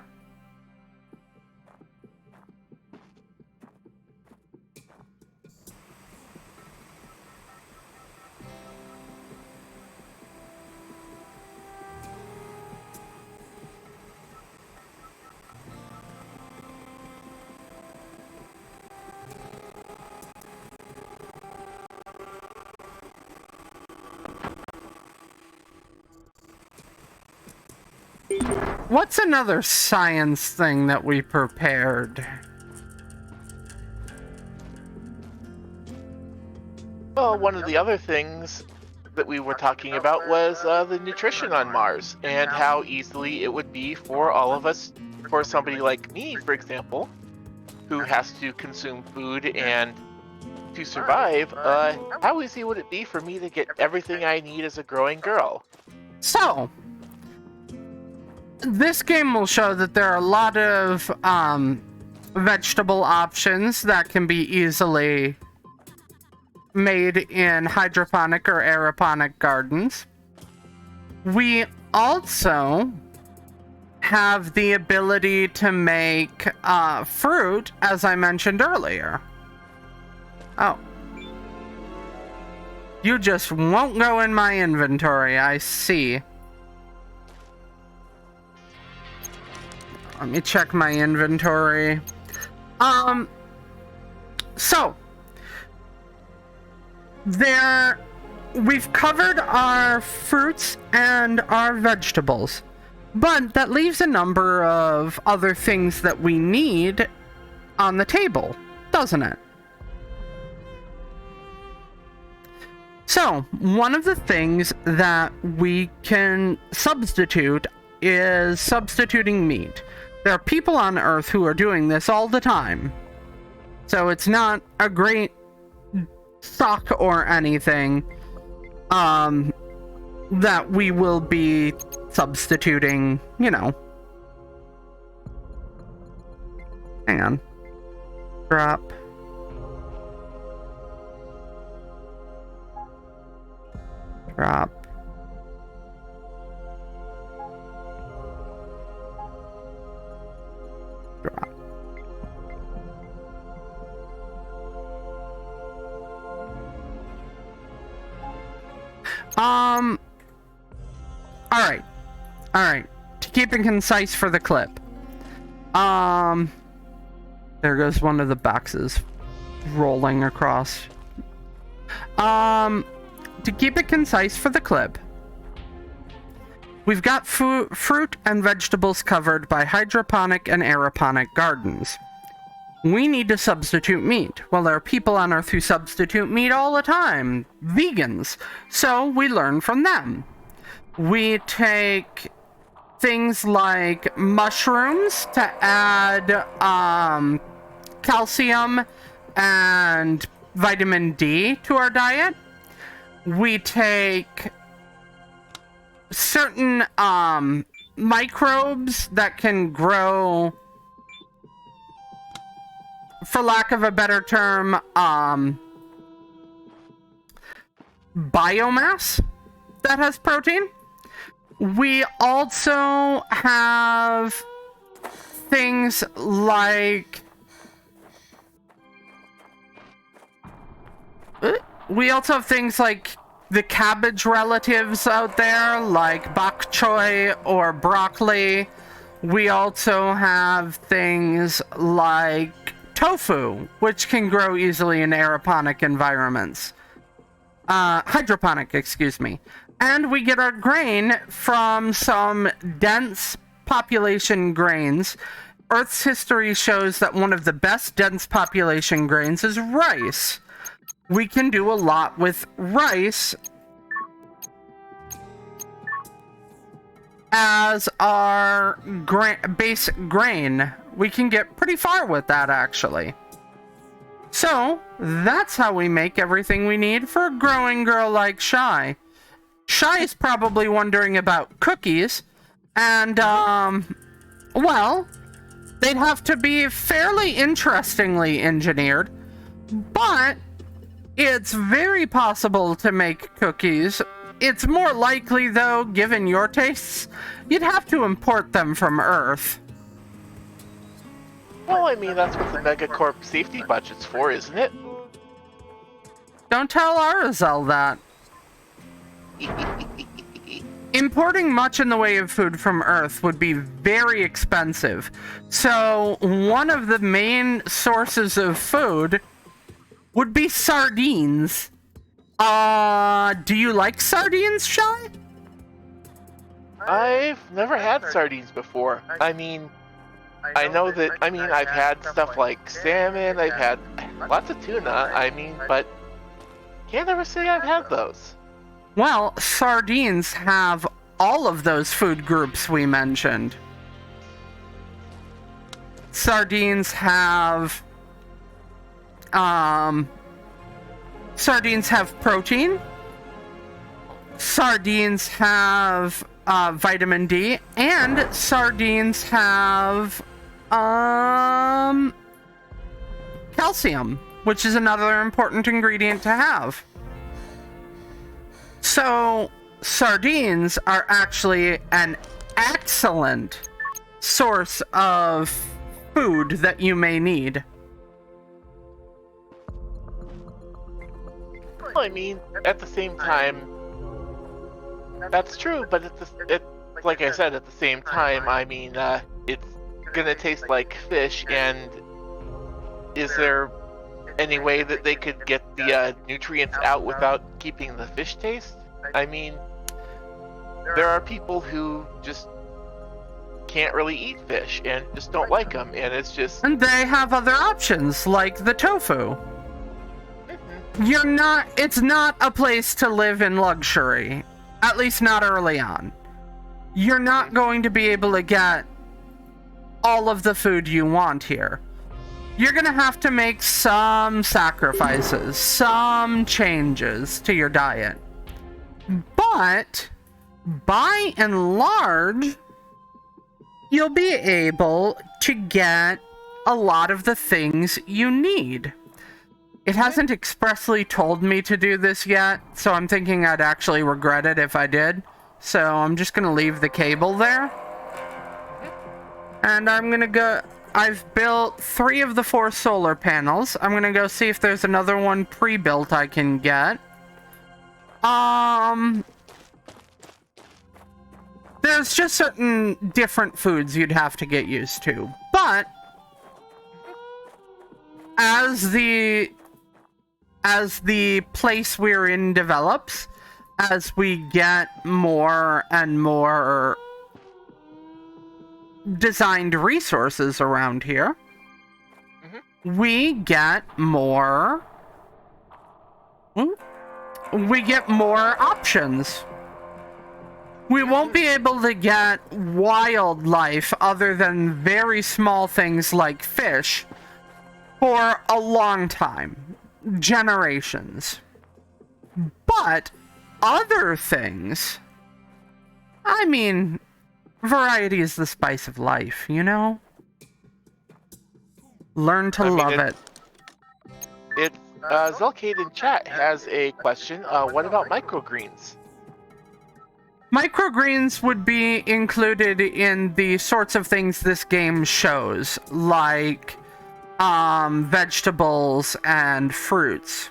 What's another science thing that we prepared? well, one of the other things that we were talking about was the nutrition on Mars and how easily it would be for all of us, for somebody like me, for example, who has to consume food and to survive, how easy would it be for me to get everything I need as a growing girl? So, this game will show that there are a lot of vegetable options that can be easily made in hydroponic or aeroponic gardens. We also have the ability to make fruit, as I mentioned earlier. Oh. You just won't go in my inventory, I see. Let me check my inventory. So we've covered our fruits and our vegetables, but that leaves a number of other things that we need on the table, doesn't it? So, one of the things that we can substitute is substituting meat. There are people on Earth who are doing this all the time. So it's not a great shock or anything that we will be substituting, you know. Hang on. Drop. Drop. Drop. Alright. To keep it concise for the clip. There goes one of the boxes rolling across. To keep it concise for the clip, we've got fruit and vegetables covered by hydroponic and aeroponic gardens. We need to substitute meat. Well, there are people on Earth who substitute meat all the time. Vegans. So we learn from them. We take things like mushrooms to add calcium and vitamin D to our diet. We take certain microbes that can grow, for lack of a better term, biomass that has protein. We also have things like the cabbage relatives out there, like bok choy or broccoli. We also have things like tofu, which can grow easily in aeroponic environments. Hydroponic, excuse me. And we get our grain from some dense population grains. Earth's history shows that one of the best dense population grains is rice. We can do a lot with rice as our base grain. We can get pretty far with that, actually. So, that's how we make everything we need for a growing girl like Shy. Shy is probably wondering about cookies, and, well, they'd have to be fairly interestingly engineered, but it's very possible to make cookies. It's more likely, though, given your tastes, you'd have to import them from Earth. Well, I mean, that's what the Megacorp safety budget's for, isn't it? Don't tell Arazel that. Importing much in the way of food from Earth would be very expensive. So, one of the main sources of food would be sardines. Do you like sardines, Shy? I've never had sardines before. I mean, I know that, I've had stuff like salmon, I've had lots of tuna, but can't ever say I've had those. Well, sardines have all of those food groups we mentioned. Sardines have protein. Sardines have vitamin D, and sardines have calcium, which is another important ingredient to have. So, sardines are actually an excellent source of food that you may need. Well, at the same time, that's true, but like I said, at the same time, it's gonna taste like fish, and is there any way that they could get the nutrients out without keeping the fish taste? There are people who just can't really eat fish and just don't like them, and it's just... And they have other options, like the tofu. It's not a place to live in luxury. At least not early on. you're not going to be able to get all of the food you want here. You're going to have to make some sacrifices, some changes to your diet. But by and large, you'll be able to get a lot of the things you need. It hasn't expressly told me to do this yet, so I'm thinking I'd actually regret it if I did. So I'm just gonna leave the cable there. And I'm gonna go... I've built 3 of the 4 solar panels. I'm gonna go see if there's another one pre-built I can get. There's just certain different foods you'd have to get used to. But as the place we're in develops, as we get more and more designed resources around here, we get more options. We won't be able to get wildlife other than very small things like fish for a long time. Generations. But other things, I mean, variety is the spice of life, you know? Learn to love it. Zelcade in chat has a question. What about microgreens? Microgreens would be included in the sorts of things this game shows, like vegetables and fruits.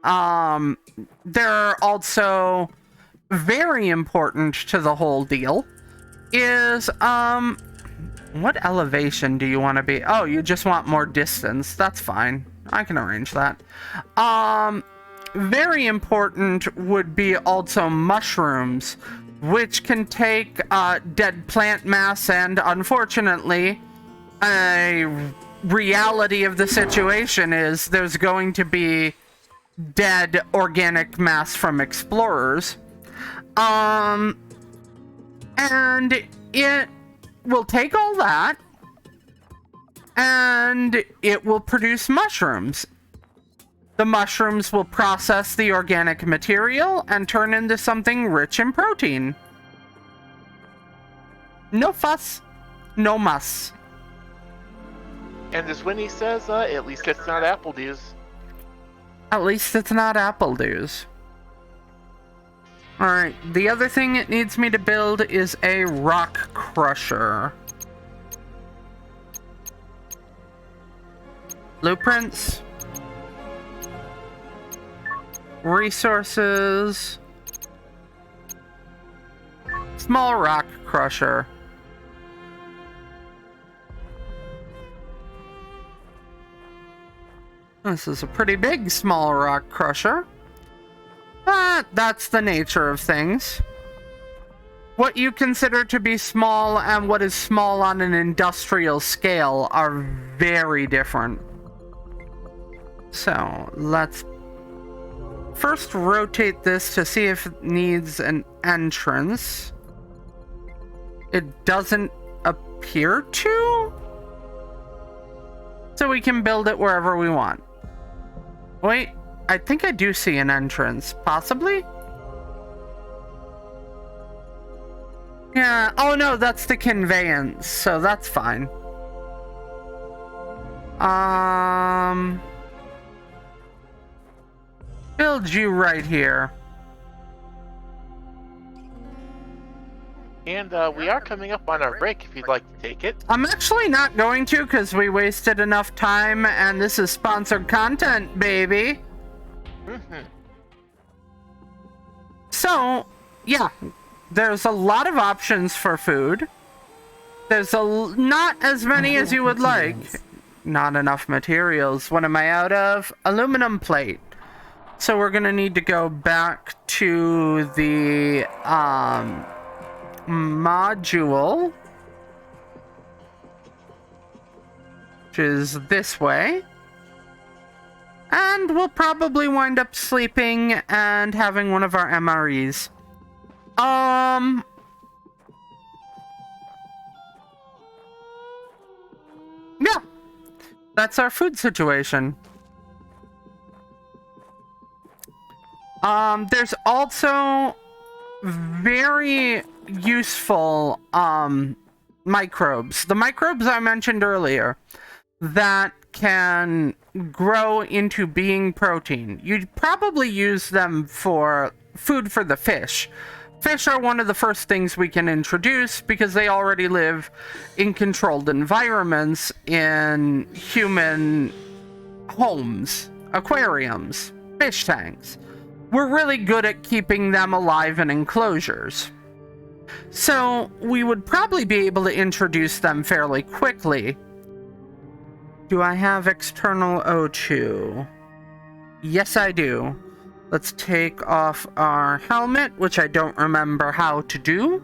They're also very important to the whole deal. What elevation do you want to be? Oh, you just want more distance. That's fine. I can arrange that. Very important would be also mushrooms, which can take dead plant mass, and unfortunately, a reality of the situation is there's going to be dead organic mass from explorers. And it will take all that, and it will produce mushrooms. The mushrooms will process the organic material and turn into something rich in protein. No fuss, no muss. And as Winnie says, at least it's not Appledews. At least it's not Appledews. Alright, the other thing it needs me to build is a rock crusher. Blueprints. Resources. Small rock crusher. This is a pretty big small rock crusher. But that's the nature of things. What you consider to be small and what is small on an industrial scale are very different. So, let's first rotate this to see if it needs an entrance. It doesn't appear to. So we can build it wherever we want. Wait, I think I do see an entrance, possibly? Yeah, oh no, that's the conveyance, so that's fine. Build you right here. And we are coming up on our break if you'd like to take it. I'm actually not going to, because we wasted enough time, and this is sponsored content, baby. So, yeah, there's a lot of options for food. There's not as many as you would like. Not enough materials. What am I out of? Aluminum plate. So we're gonna need to go back to the module, which is this way, and we'll probably wind up sleeping and having one of our MREs. That's our food situation. There's also very useful microbes. The microbes I mentioned earlier that can grow into being protein. You'd probably use them for food for the fish. Fish are one of the first things we can introduce because they already live in controlled environments in human homes, aquariums, fish tanks. We're really good at keeping them alive in enclosures. So we would probably be able to introduce them fairly quickly. Do I have external O2? Yes, I do. Let's take off our helmet, which I don't remember how to do.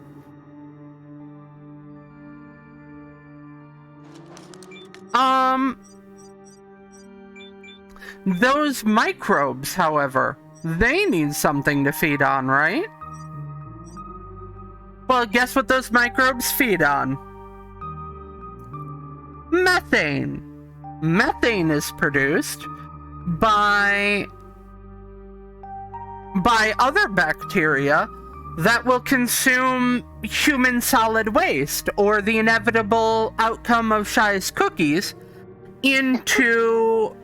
Those microbes, however, they need something to feed on, right? Well, guess what those microbes feed on? Methane. Methane is produced by other bacteria that will consume human solid waste, or the inevitable outcome of Shy's cookies, into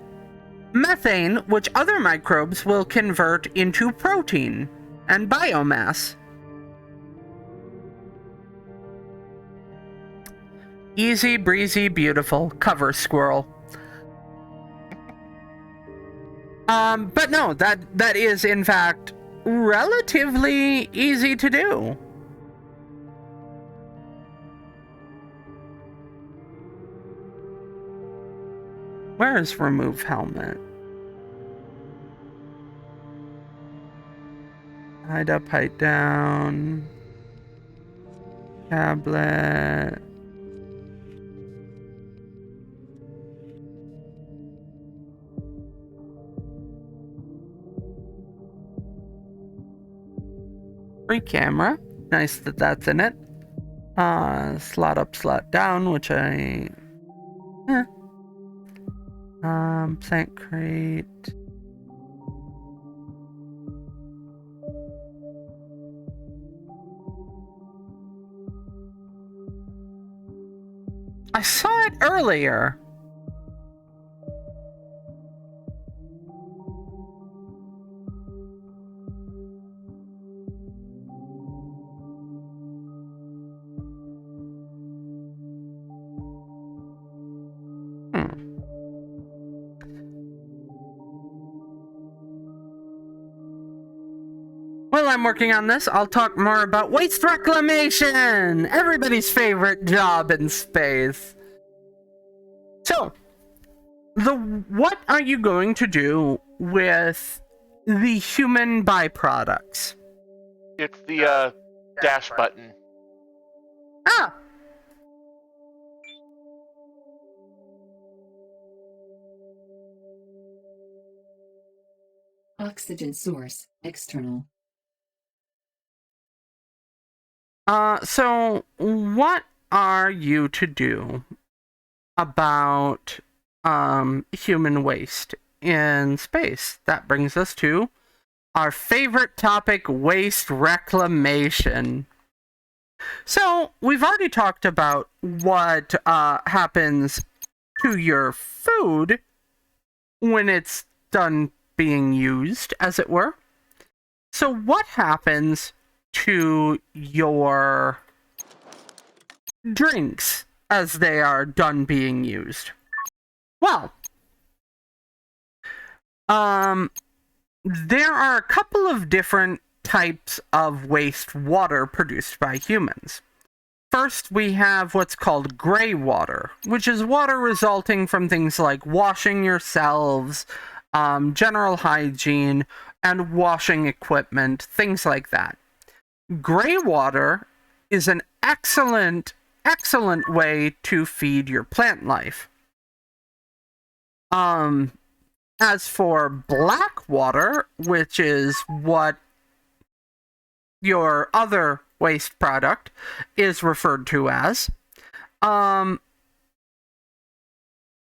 methane, which other microbes will convert into protein and biomass. Easy breezy, beautiful cover squirrel. But no, that is in fact relatively easy to do. Where is remove helmet? Hide up, hide down. Tablet. Free camera. Nice that that's in it. Slot up, slot down, which I... plant crate. I saw it earlier. While I'm working on this, I'll talk more about waste reclamation! Everybody's favorite job in space. So, what are you going to do with the human byproducts? It's the dash button. Ah! Oxygen source, external. So what are you to do about human waste in space? That brings us to our favorite topic, waste reclamation. So we've already talked about what happens to your food when it's done being used, as it were. So what happens to your drinks as they are done being used? Well, there are a couple of different types of wastewater produced by humans. First, we have what's called gray water, which is water resulting from things like washing yourselves, general hygiene, and washing equipment, things like that. Gray water is an excellent way to feed your plant life. As for black water, which is what your other waste product is referred to as,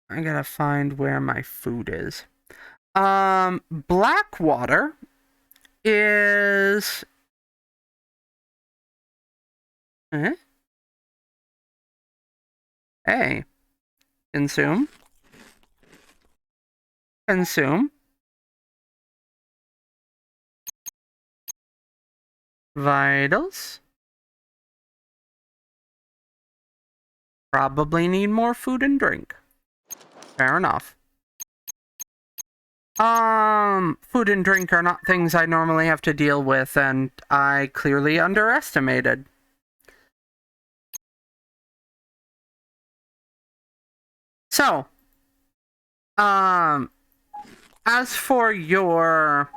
I gotta find where my food is. Black water is... Hey. Consume. Consume. Vitals. Probably need more food and drink. Fair enough. Food and drink are not things I normally have to deal with, and I clearly underestimated. So, as for your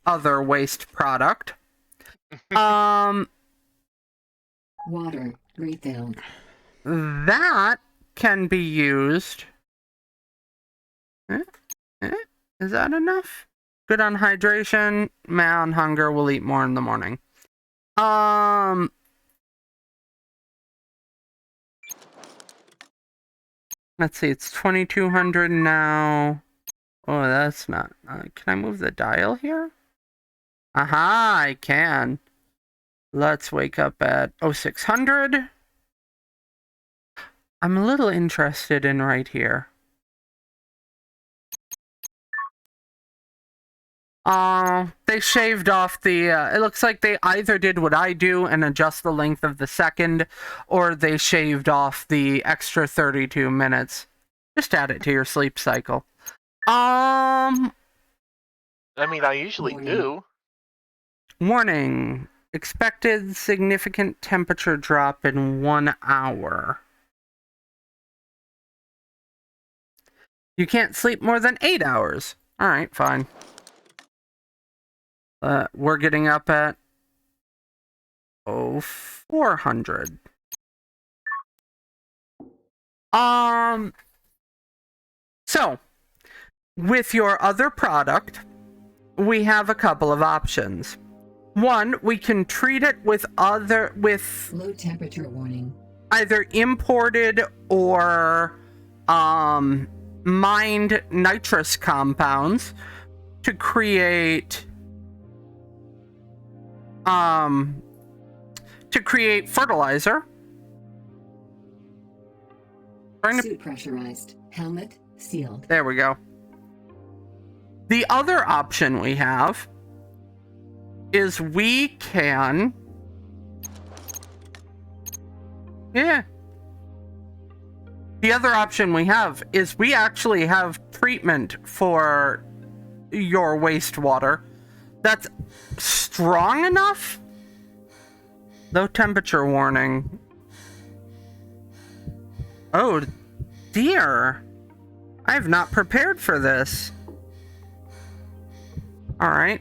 other waste product, Water refilled. that can be used. Is that enough? Good on hydration, mad on hunger, we'll eat more in the morning. Let's see, it's 2200 now. Oh, that's not... can I move the dial here? Aha, I can. Let's wake up at 0600. I'm a little interested in right here. They shaved off the, it looks like they either did what I do and adjust the length of the second, or they shaved off the extra 32 minutes. Just add it to your sleep cycle. I mean, I usually do. Warning. Expected significant temperature drop in 1 hour. You can't sleep more than 8 hours. Alright, fine. We're getting up at 400. So, with your other product, we have a couple of options. One, we can treat it with Low temperature warning. either imported or mined nitrous compounds to create fertilizer. Suit pressurized. Helmet sealed. There we go. The other option we have is we can... Yeah. The other option we have is we actually have treatment for your wastewater that's strong enough. Low temperature warning. Oh, dear. I have not prepared for this. All right.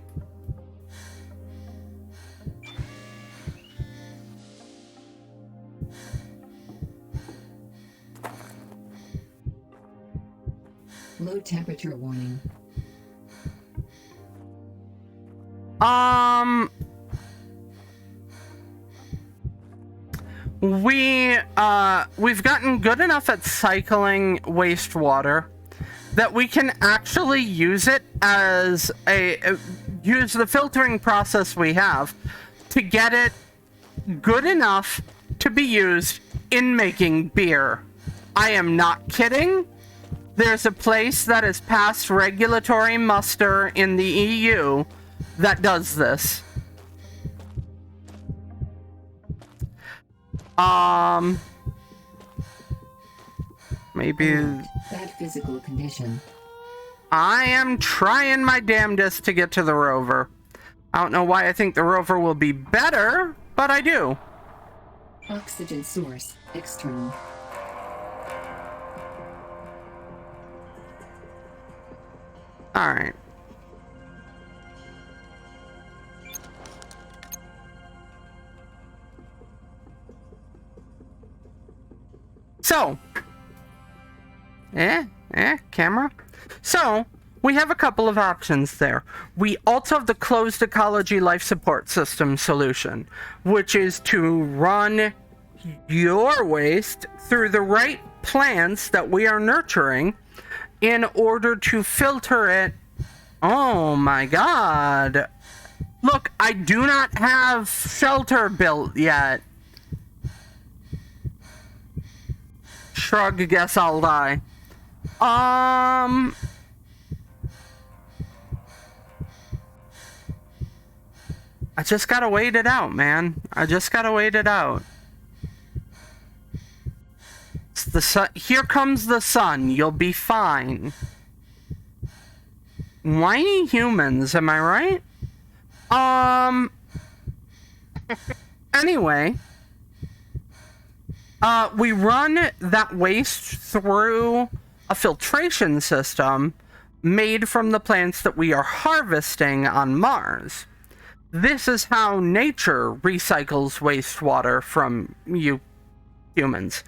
Low temperature warning. We've gotten good enough at cycling wastewater that we can actually use it as use the filtering process we have to get it good enough to be used in making beer. I am not kidding. There's a place that has passed regulatory muster in the EU that does this. Maybe... Bad physical condition. I am trying my damnedest to get to the rover. I don't know why I think the rover will be better, but I do. Oxygen source external. Alright. So, camera. So, we have a couple of options there. We also have the closed ecology life support system solution, which is to run your waste through the right plants that we are nurturing in order to filter it. Oh my god. Look, I do not have shelter built yet. Shrug, guess I'll die. I just gotta wait it out, man. I just gotta wait it out. It's the sun. Here comes the sun. You'll be fine. Whiny humans, am I right? Anyway. We run that waste through a filtration system made from the plants that we are harvesting on Mars. This is how nature recycles wastewater from you humans.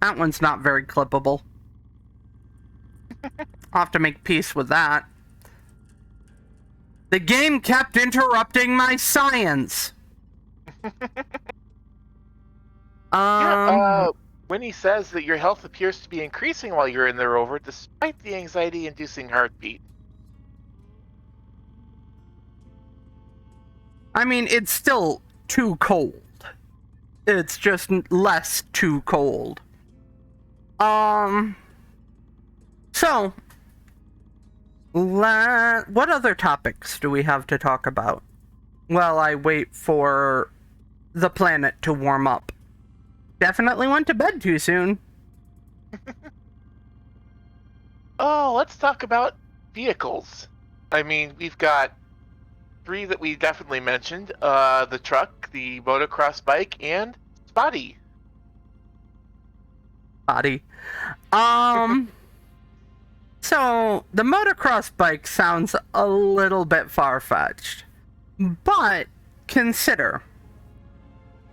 That one's not very clippable. I'll have to make peace with that. The game kept interrupting my science. When he says that your health appears to be increasing while you're in the rover, despite the anxiety-inducing heartbeat. I mean, it's still too cold. It's just less too cold. So, what other topics do we have to talk about? Well, I wait for the planet to warm up. Definitely went to bed too soon. Oh, let's talk about vehicles. I mean, we've got 3 that we definitely mentioned. The truck, the motocross bike, and Spotty. So, the motocross bike sounds a little bit far-fetched. But, consider,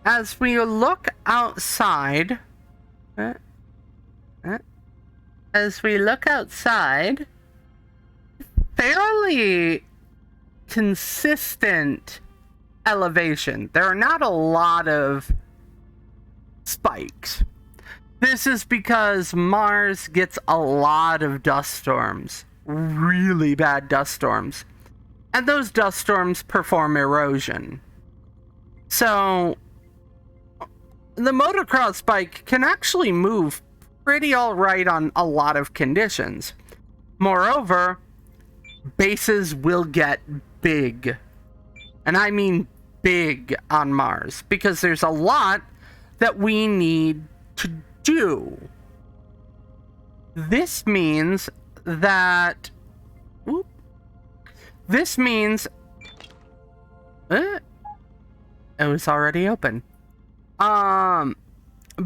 as we look outside, fairly consistent elevation. There are not a lot of spikes. This is because Mars gets a lot of dust storms. Really bad dust storms. And those dust storms perform erosion. So, the motocross bike can actually move pretty alright on a lot of conditions. Moreover, bases will get big. And I mean big on Mars. Because there's a lot that we need to do. This means that... This means... it was already open.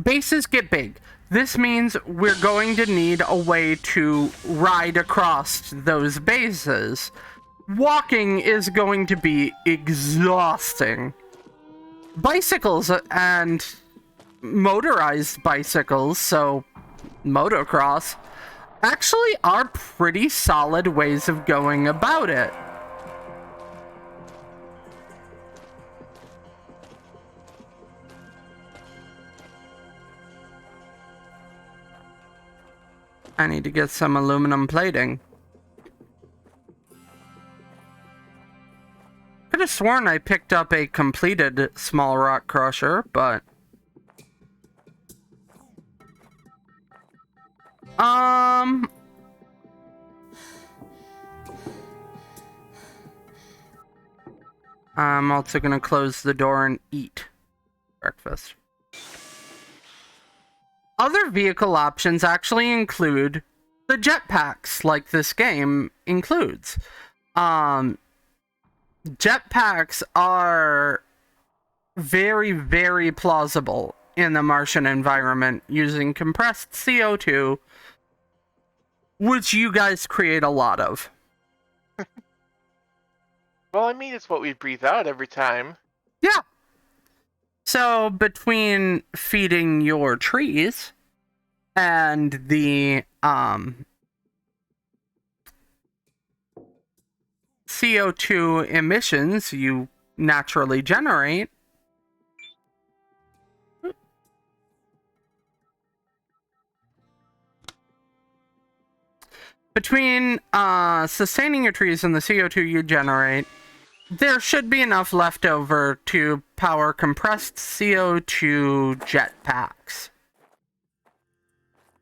Bases get big. This means we're going to need a way to ride across those bases. Walking is going to be exhausting. Bicycles and motorized bicycles, so motocross, actually are pretty solid ways of going about it. I need to get some aluminum plating. Could have sworn I picked up a completed small rock crusher, but... I'm also gonna close the door and eat breakfast. Other vehicle options actually include the jetpacks, like this game includes. Jetpacks are very, very plausible in the Martian environment using compressed CO2, which you guys create a lot of. Well, I mean, it's what we breathe out every time. Yeah. So, between feeding your trees and the CO2 emissions you naturally generate, Between sustaining your trees and the CO2 you generate, there should be enough left over to power compressed CO2 jetpacks.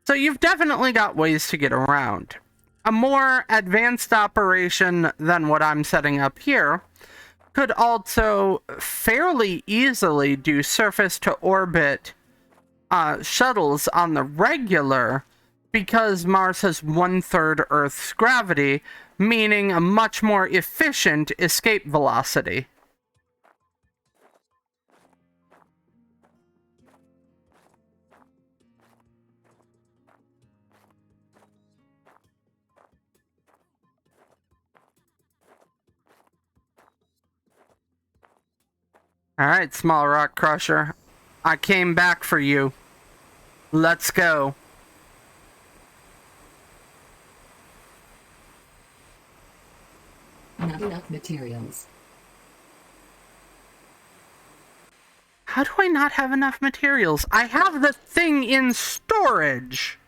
So you've definitely got ways to get around. A more advanced operation than what I'm setting up here could also fairly easily do surface to orbit shuttles on the regular, because Mars has 1/3 Earth's gravity, meaning a much more efficient escape velocity. Alright, Small Rock Crusher. I came back for you. Let's go. Not enough materials. How do I not have enough materials? I have the thing in storage.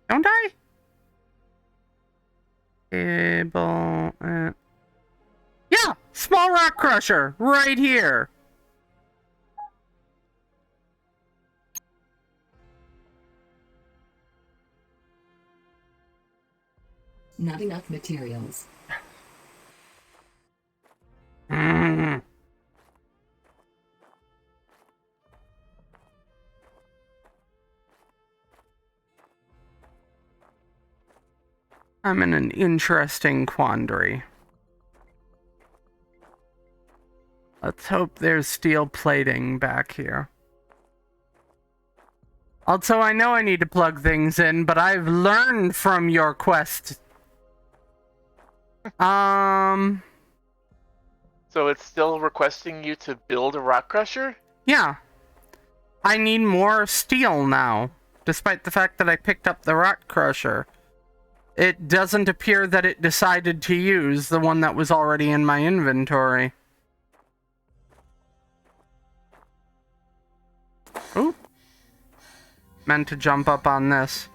Don't I? Cable. Yeah, Small Rock Crusher, right here. Not enough materials. Mm. I'm in an interesting quandary. Let's hope there's steel plating back here. Also, I know I need to plug things in, but I've learned from your quest. So it's still requesting you to build a rock crusher? Yeah. I need more steel now, despite the fact that I picked up the rock crusher. It doesn't appear that it decided to use the one that was already in my inventory. Oop. Meant to jump up on this.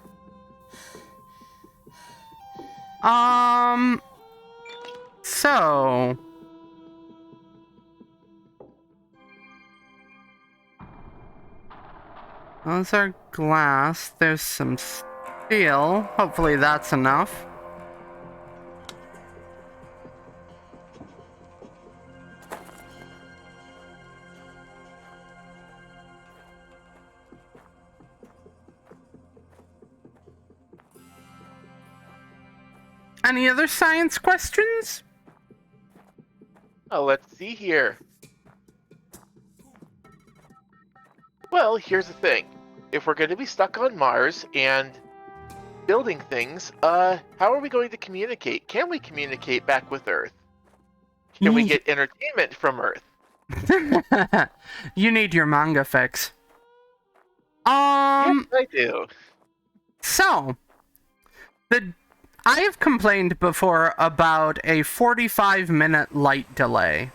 So... those are glass. There's some steel. Hopefully that's enough. Any other science questions? Oh, let's see here. Well, here's the thing. If we're going to be stuck on Mars and building things, how are we going to communicate? Can we communicate back with Earth? Can we get entertainment from Earth? You need your manga fix. Yes, I do. So, I have complained before about a 45-minute light delay.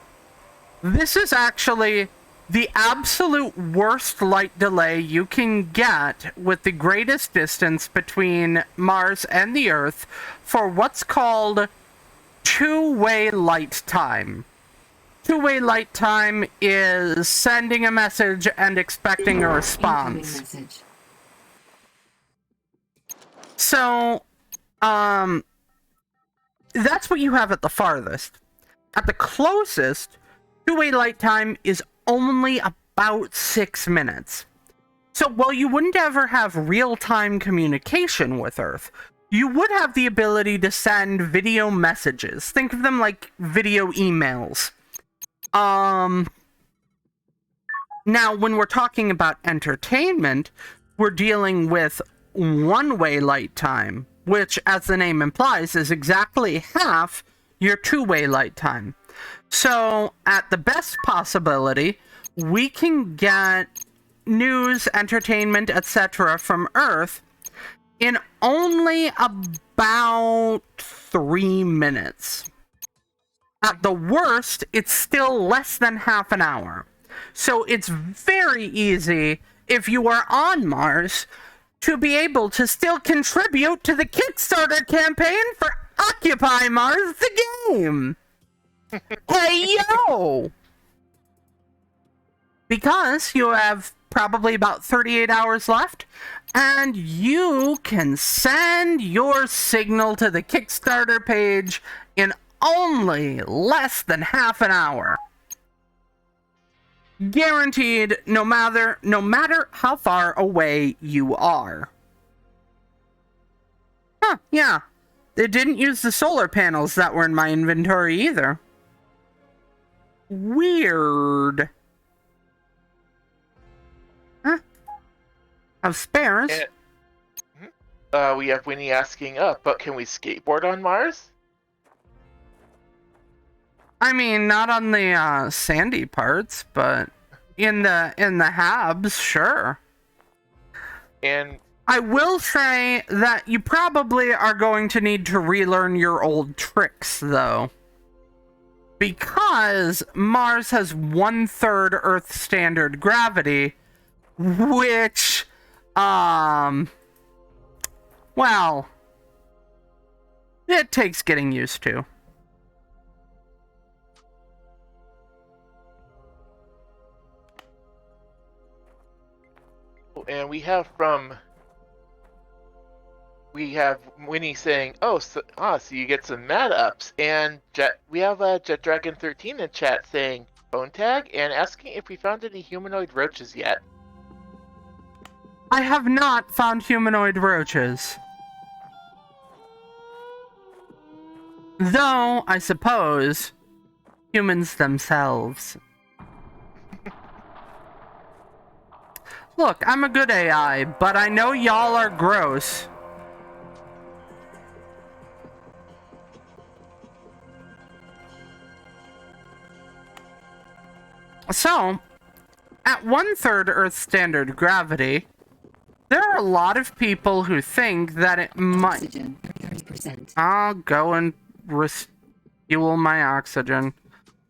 This is actually the absolute worst light delay you can get with the greatest distance between Mars and the Earth for what's called two-way light time. Two-way light time is sending a message and expecting a response. Message. So, that's what you have at the farthest. At the closest, two-way light time is only about 6 minutes. So while you wouldn't ever have real-time communication with Earth, you would have the ability to send video messages. Think of them like video emails. Now, when we're talking about entertainment, we're dealing with one-way light time, which, as the name implies, is exactly half your two-way light time. So, at the best possibility, we can get news, entertainment, etc. from Earth in only about 3 minutes. At the worst, it's still less than half an hour. So it's very easy, if you are on Mars, to be able to still contribute to the Kickstarter campaign for Occupy Mars the game. Hey, yo! Because you have probably about 38 hours left, and you can send your signal to the Kickstarter page in only less than half an hour. Guaranteed, no matter how far away you are. Huh, yeah. They didn't use the solar panels that were in my inventory either. Weird. Huh. Of spares. We have Winnie asking, but can we skateboard on Mars? I mean, not on the sandy parts, but in the habs, sure. And I will say that you probably are going to need to relearn your old tricks, though. Because Mars has 1/3 Earth standard gravity, which, well, it takes getting used to. And we have Winnie saying, so you get some mad ups. And we have Jet Dragon 13 in chat saying phone tag and asking if we found any humanoid roaches yet. I have not found humanoid roaches. Though, I suppose, humans themselves. Look, I'm a good AI, but I know y'all are gross. So, at 1/3 Earth standard gravity, there are a lot of people who think that it might... Oxygen, 30%. I'll go and refuel my oxygen.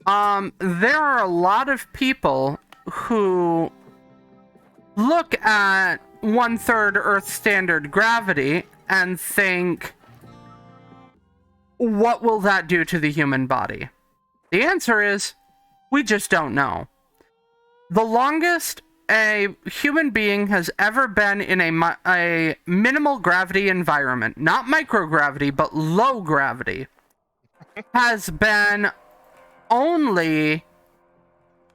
There are a lot of people who look at 1/3 Earth standard gravity and think, what will that do to the human body? The answer is, we just don't know. The longest a human being has ever been in a minimal gravity environment, not microgravity, but low gravity, has been only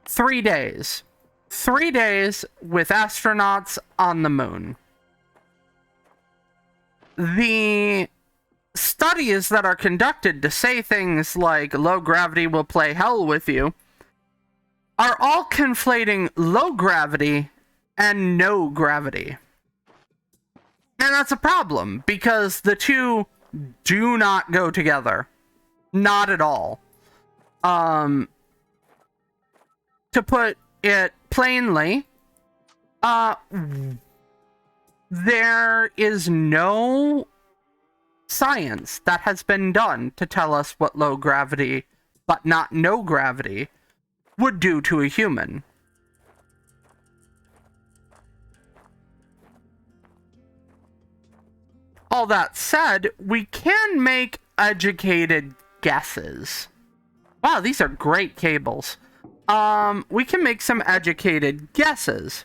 3 days. 3 days with astronauts on the moon. The studies that are conducted to say things like low gravity will play hell with you are all conflating low gravity and no gravity. And that's a problem, because the two do not go together. Not at all. To put it plainly, there is no science that has been done to tell us what low gravity, but not no gravity, would do to a human. All that said, we can make educated guesses. Wow, these are great cables. We can make some educated guesses.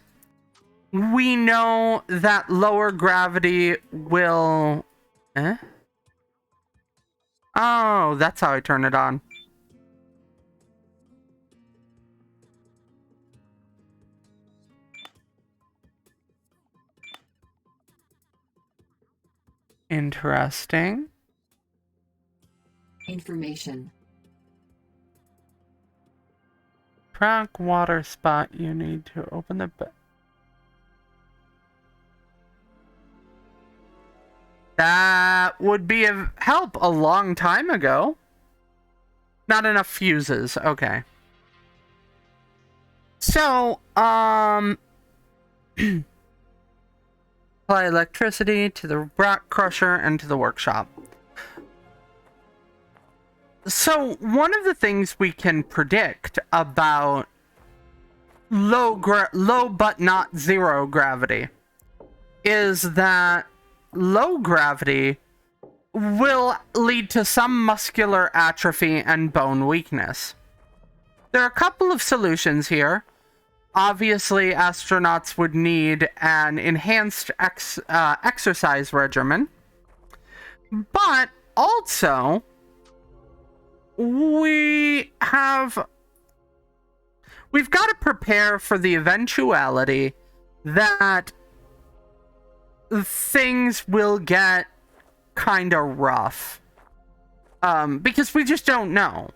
We know that lower gravity will... Oh, that's how I turn it on. Interesting. Information. Track water spot. You need to open the... That would be of help a long time ago. Not enough fuses. Okay. So, apply electricity to the rock crusher and to the workshop. So, one of the things we can predict about low but not zero gravity is that low gravity will lead to some muscular atrophy and bone weakness. There are a couple of solutions here. Obviously, astronauts would need an enhanced exercise regimen, but also we've got to prepare for the eventuality that things will get kind of rough, because we just don't know.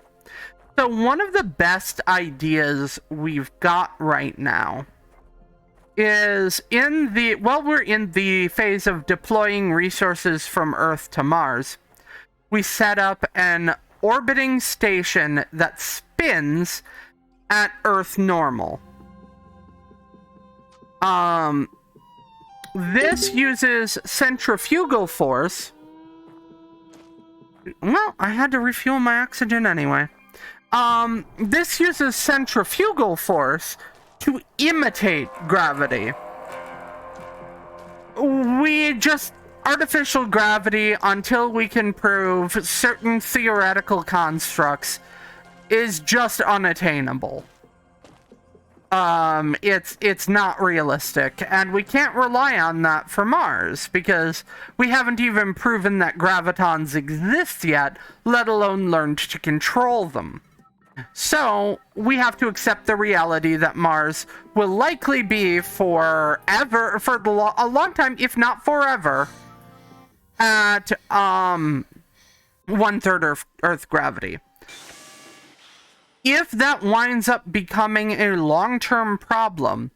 So one of the best ideas we've got right now is we're in the phase of deploying resources from Earth to Mars. We set up an orbiting station that spins at Earth normal. This uses centrifugal force. Well, I had to refuel my oxygen anyway. This uses centrifugal force to imitate gravity. We just artificial gravity, until we can prove certain theoretical constructs, is just unattainable. It's not realistic, and we can't rely on that for Mars, because we haven't even proven that gravitons exist yet, let alone learned to control them. So, we have to accept the reality that Mars will likely be for a long time, if not forever, at 1/3 Earth gravity. If that winds up becoming a long-term problem,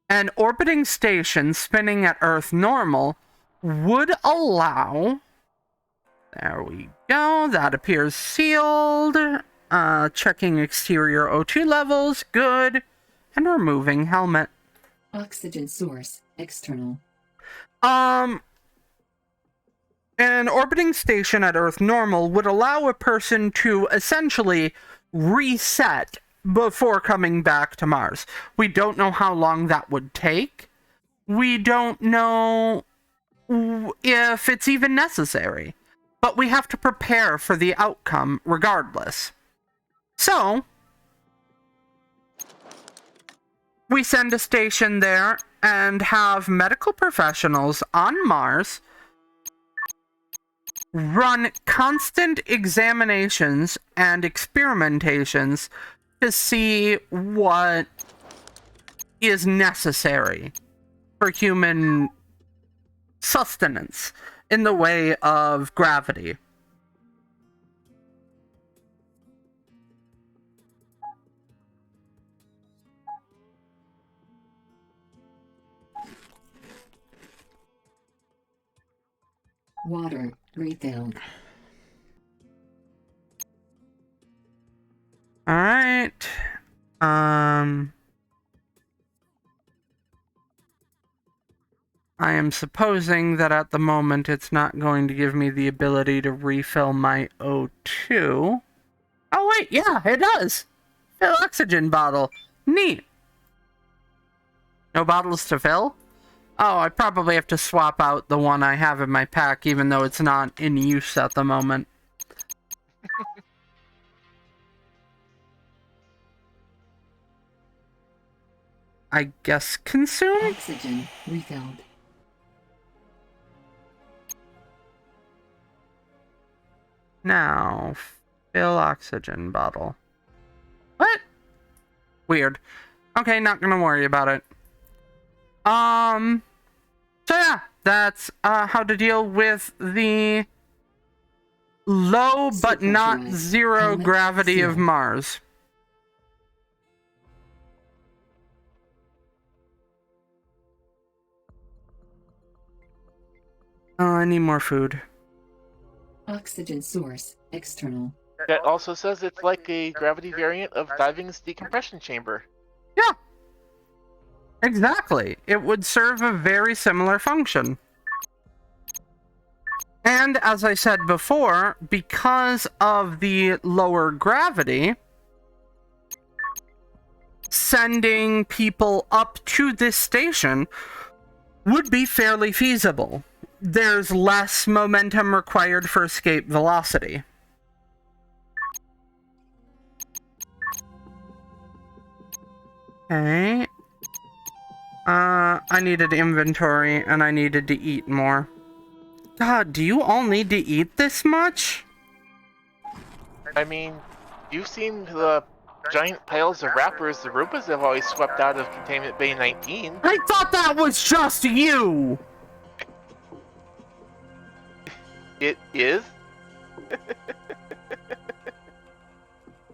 an orbiting station spinning at Earth normal would allow... There we go, that appears sealed. Checking exterior O2 levels, good. And removing helmet. Oxygen source, external. An orbiting station at Earth normal would allow a person to essentially reset before coming back to Mars. We don't know how long that would take. We don't know if it's even necessary. But we have to prepare for the outcome regardless. So, we send a station there and have medical professionals on Mars run constant examinations and experimentations to see what is necessary for human sustenance in the way of gravity. Water refilled. All right. I am supposing that at the moment it's not going to give me the ability to refill my O2. Oh wait, yeah, it does. Fill oxygen bottle. Neat. No bottles to fill? Oh, I probably have to swap out the one I have in my pack, even though it's not in use at the moment. I guess consume? Oxygen refilled. Now, fill oxygen bottle. What? Weird. Okay, not gonna worry about it. So yeah, that's how to deal with the low but not zero gravity of Mars. Oh, I need more food. Oxygen source, external. That also says it's like a gravity variant of diving's decompression chamber. Yeah. Exactly. It would serve a very similar function. And as I said before, because of the lower gravity, sending people up to this station would be fairly feasible. There's less momentum required for escape velocity. Okay. I needed inventory, and I needed to eat more. God, do you all need to eat this much? I mean, you've seen the giant piles of wrappers the Roopas have always swept out of Containment Bay 19. I thought that was just you! It is?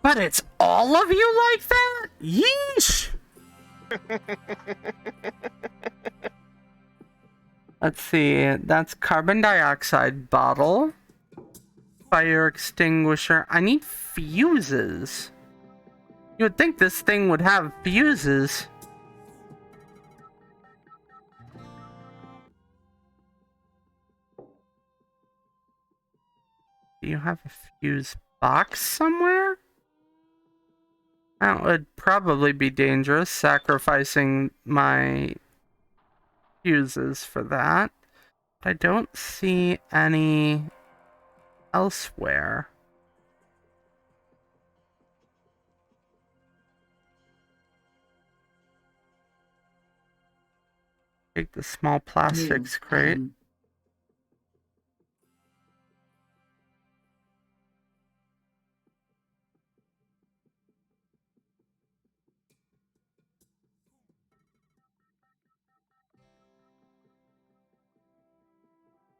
But it's all of you like that? Yeesh! Let's see, that's carbon dioxide bottle. Fire extinguisher. I need fuses. You would think this thing would have fuses. Do you have a fuse box somewhere? That would probably be dangerous, sacrificing my fuses for that. But I don't see any elsewhere. Take the small plastics crate.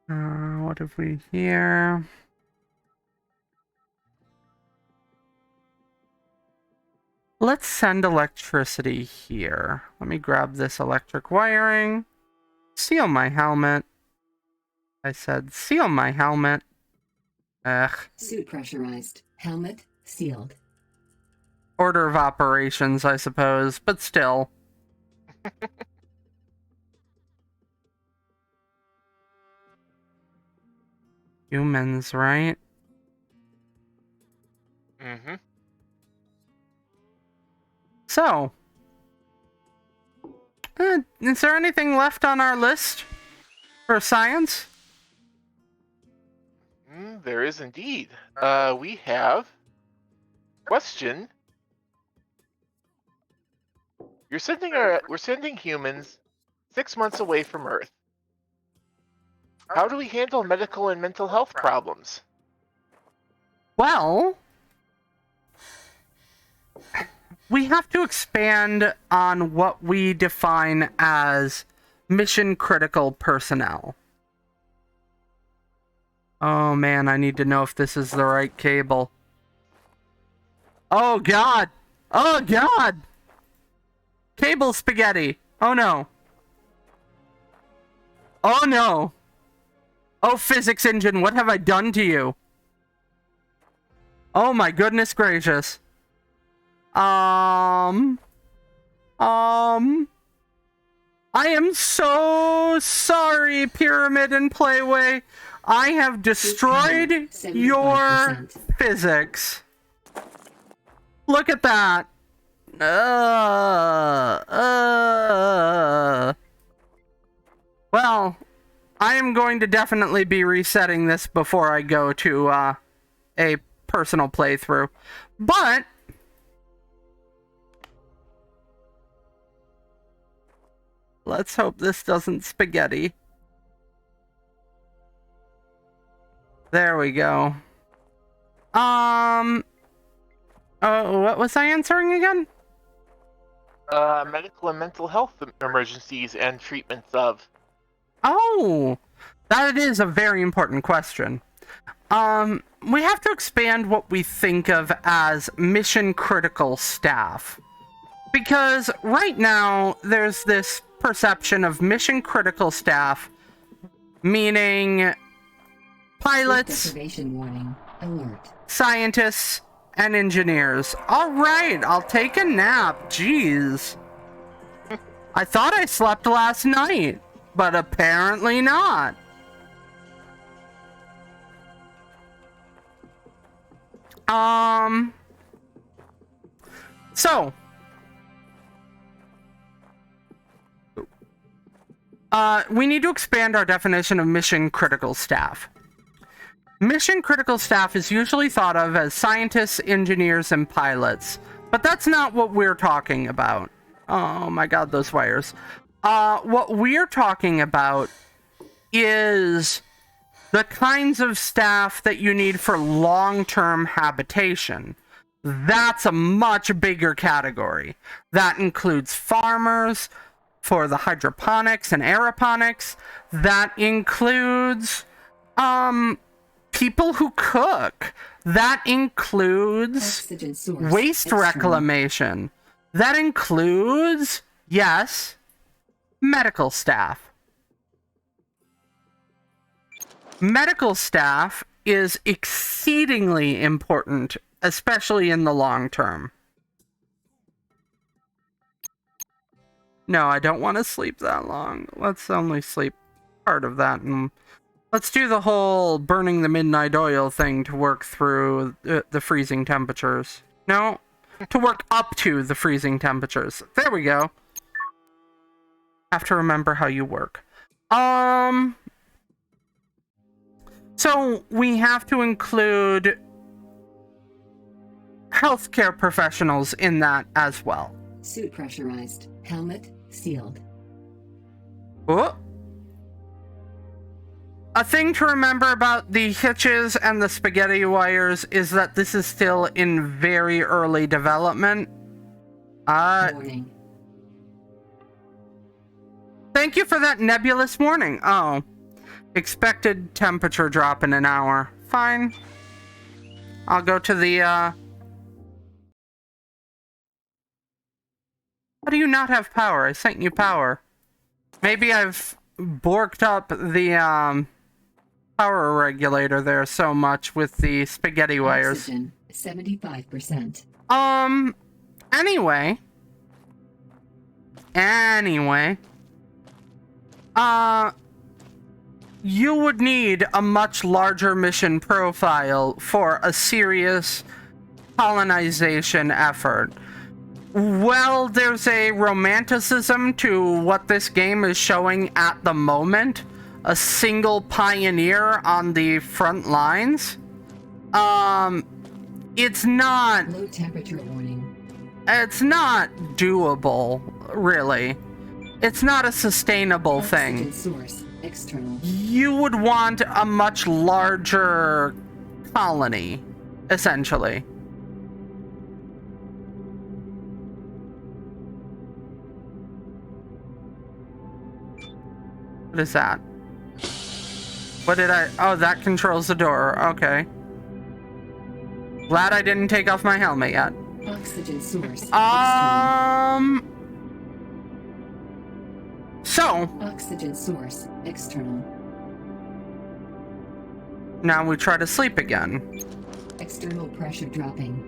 What have we here? Let's send electricity here. Let me grab this electric wiring. Seal my helmet. I said seal my helmet. Ugh. Suit pressurized. Helmet sealed. Order of operations, I suppose, but still. Humans, right? Mm-hmm. So, is there anything left on our list for science? There is indeed. We have question. We're sending humans 6 months away from Earth. How do we handle medical and mental health problems? Well, we have to expand on what we define as mission critical personnel. Oh man, I need to know if this is the right cable. Oh god! Oh god! Cable spaghetti! Oh no! Oh no! Oh physics engine, what have I done to you? Oh my goodness gracious. I am so sorry, Pyramid and Playway. I have destroyed your 75%. physics. Look at that. Well, I am going to definitely be resetting this before I go to a personal playthrough. But let's hope this doesn't spaghetti. There we go. Oh, what was I answering again? Medical and mental health emergencies and treatments of. Oh, that is a very important question. We have to expand what we think of as mission critical staff. Because right now, there's this perception of mission critical staff, meaning pilots, Deprivation warning. Alert. scientists, and engineers. Alright, I'll take a nap. Jeez. I thought I slept last night, but apparently not. So We need to expand our definition of mission critical staff. Mission critical staff is usually thought of as scientists, engineers, and pilots, but that's not what we're talking about. Oh my god, those wires. What we're talking about is the kinds of staff that you need for long-term habitation. That's a much bigger category. That includes farmers for the hydroponics and aeroponics. That includes people who cook. That includes waste reclamation. That includes, yes, medical staff. Medical staff is exceedingly important, especially in the long term. No, I don't want to sleep that long. Let's only sleep part of that, and let's do the whole burning the midnight oil thing to work through the freezing temperatures. No, to work up to the freezing temperatures. There we go. Have to remember how you work. So we have to include healthcare professionals in that as well. Suit pressurized. Helmet sealed. Oh. A thing to remember about the hitches and the spaghetti wires is that this is still in very early development. Warning. Thank you for that nebulous warning. Oh. Expected temperature drop in an hour. Fine. I'll go to the, How do you not have power? I sent you power. Maybe I've borked up the, power regulator there so much with the spaghetti wires. Oxygen, 75%. Anyway. You would need a much larger mission profile for a serious colonization effort. Well, there's a romanticism to what this game is showing at the moment. A single pioneer on the front lines. It's not... Low temperature warning. It's not doable, really. It's not a sustainable thing. Source. External. You would want a much larger colony, essentially. What is that? What did I... Oh, that controls the door. Okay. Glad I didn't take off my helmet yet. Oxygen source. So... Oxygen source. External. Now we try to sleep again. External pressure dropping.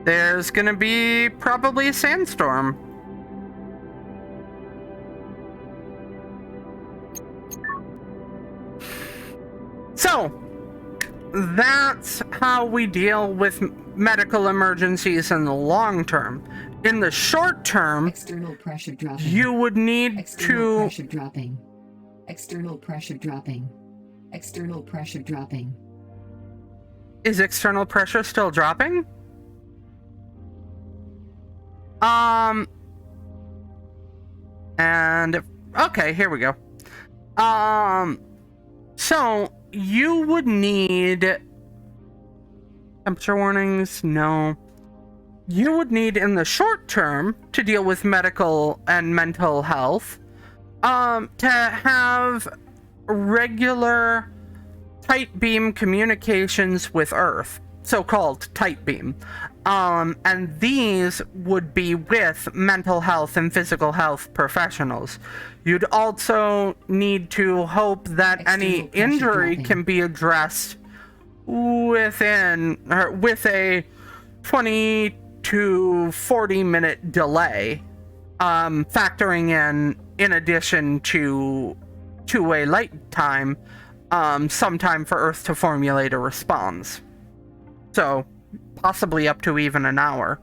There's gonna be probably a sandstorm. So, that's how we deal with medical emergencies in the long term. In the short term, external pressure dropping. You would need external pressure dropping. External pressure dropping. External pressure dropping. Is external pressure still dropping? And okay, here we go. So you would need temperature warnings. No. You would need in the short term to deal with medical and mental health, to have regular tight beam communications with Earth, so-called tight beam. And these would be with mental health and physical health professionals. You'd also need to hope that any injury can be addressed within, or with a 20 to 40 minute delay, factoring in addition to two-way light time, some time for Earth to formulate a response. So, possibly up to even an hour.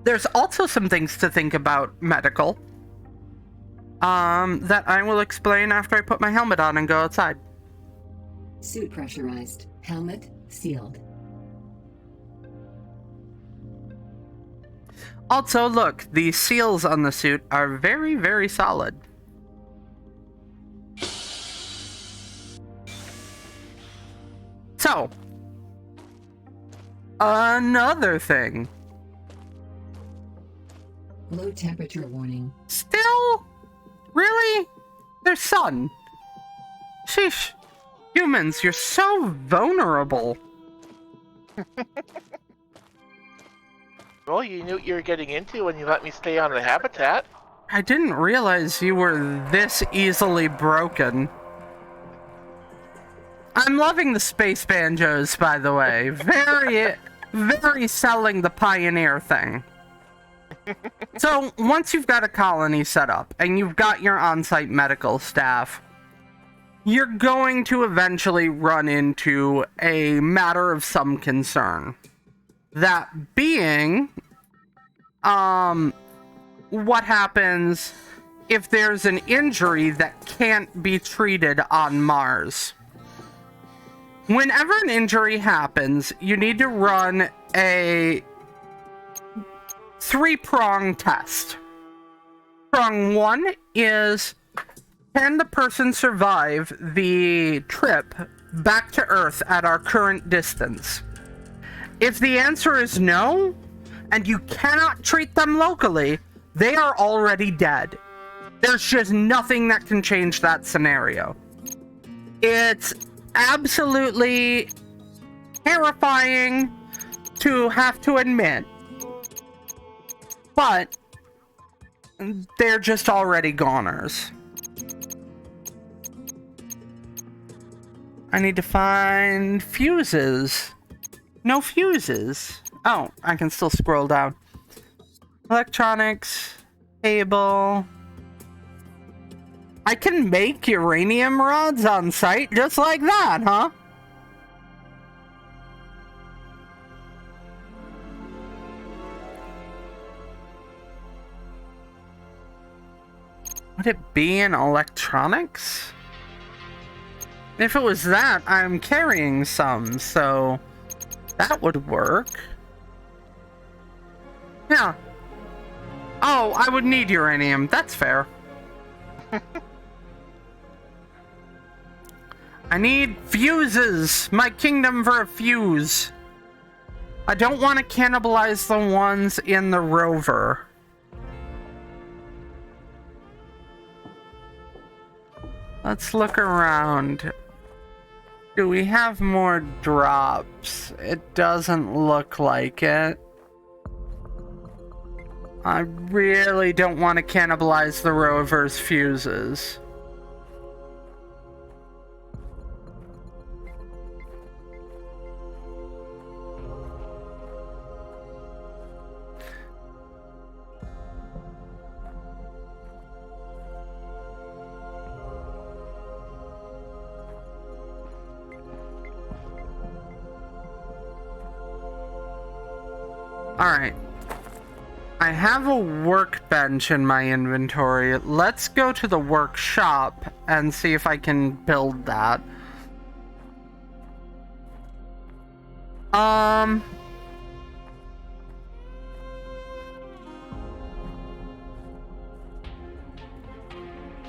There's also some things to think about medical that I will explain after I put my helmet on and go outside. Suit pressurized. Helmet sealed. Also, look, the seals on the suit are very, very solid. So, another thing. Low temperature warning. Still? Really? There's sun. Sheesh. Humans, you're so vulnerable. Well, you knew what you were getting into when you let me stay on the habitat. I didn't realize you were this easily broken. I'm loving the space banjos, by the way. Very, very selling the pioneer thing. So, once you've got a colony set up, and you've got your on-site medical staff, you're going to eventually run into a matter of some concern. That being, what happens if there's an injury that can't be treated on Mars? Whenever an injury happens, you need to run a 3-prong test. Prong 1 is, can the person survive the trip back to Earth at our current distance? If the answer is no, and you cannot treat them locally, they are already dead. There's just nothing that can change that scenario. It's absolutely terrifying to have to admit, but they're just already goners. I need to find fuses. No fuses. Oh, I can still scroll down. Electronics, cable. I can make uranium rods on site just like that, huh? Would it be in electronics? If it was that, I'm carrying some, so that would work. Yeah. Oh, I would need uranium. That's fair. I need fuses. My kingdom for a fuse. I don't want to cannibalize the ones in the rover. Let's look around. Do we have more drops? It doesn't look like it. I really don't want to cannibalize the rover's fuses. Alright. I have a workbench in my inventory. Let's go to the workshop and see if I can build that.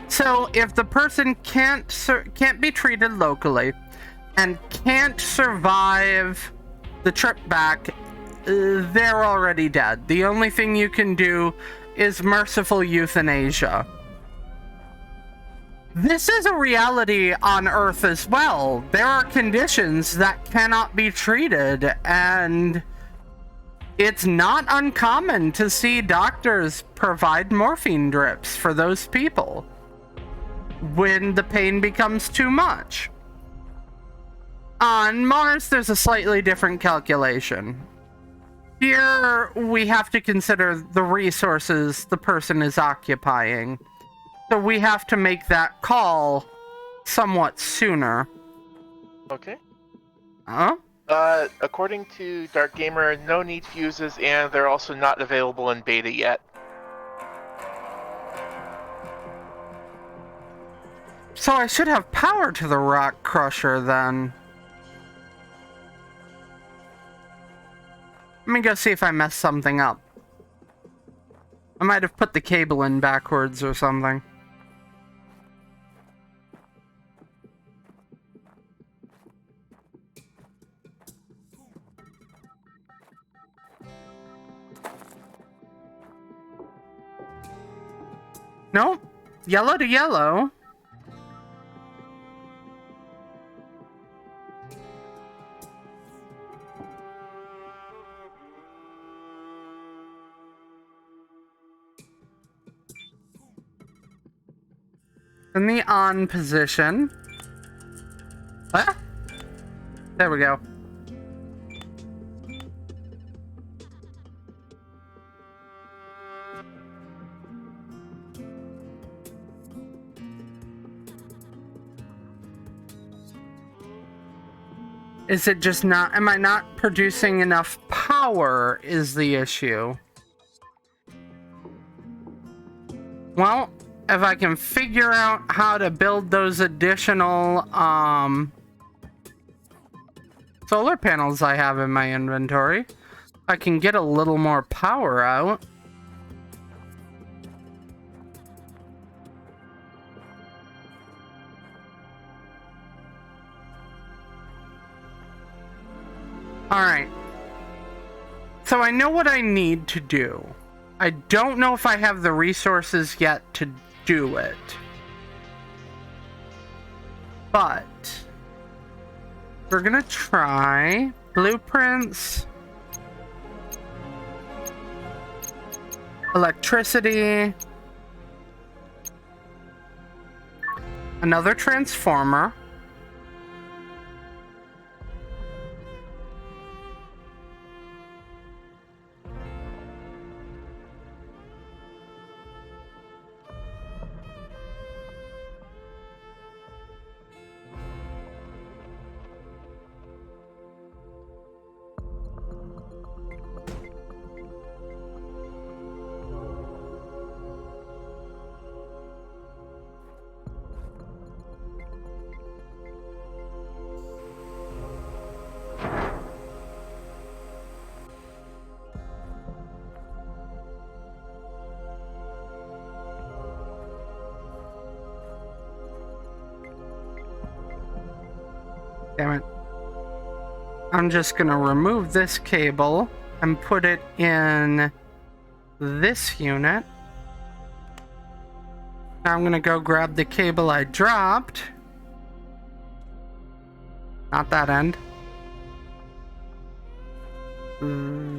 So if the person can't be treated locally and can't survive the trip back, they're already dead. The only thing you can do is merciful euthanasia. This is a reality on Earth as well. There are conditions that cannot be treated, and it's not uncommon to see doctors provide morphine drips for those people when the pain becomes too much. On Mars, there's a slightly different calculation. Here, we have to consider the resources the person is occupying. So we have to make that call somewhat sooner. Okay. Huh? According to Dark Gamer, no need fuses, and they're also not available in beta yet. So I should have power to the rock crusher then. Let me go see if I messed something up. I might have put the cable in backwards or something. Nope. Yellow to yellow. In the on position. Ah! There we go. Is it just not, am I not producing enough power is the issue? Well, if I can figure out how to build those additional solar panels I have in my inventory, I can get a little more power out. Alright. So I know what I need to do. I don't know if I have the resources yet to do it. But we're gonna try blueprints, electricity, another transformer. Damn it. I'm just gonna remove this cable and put it in this unit. Now I'm gonna go grab the cable I dropped. Not that end.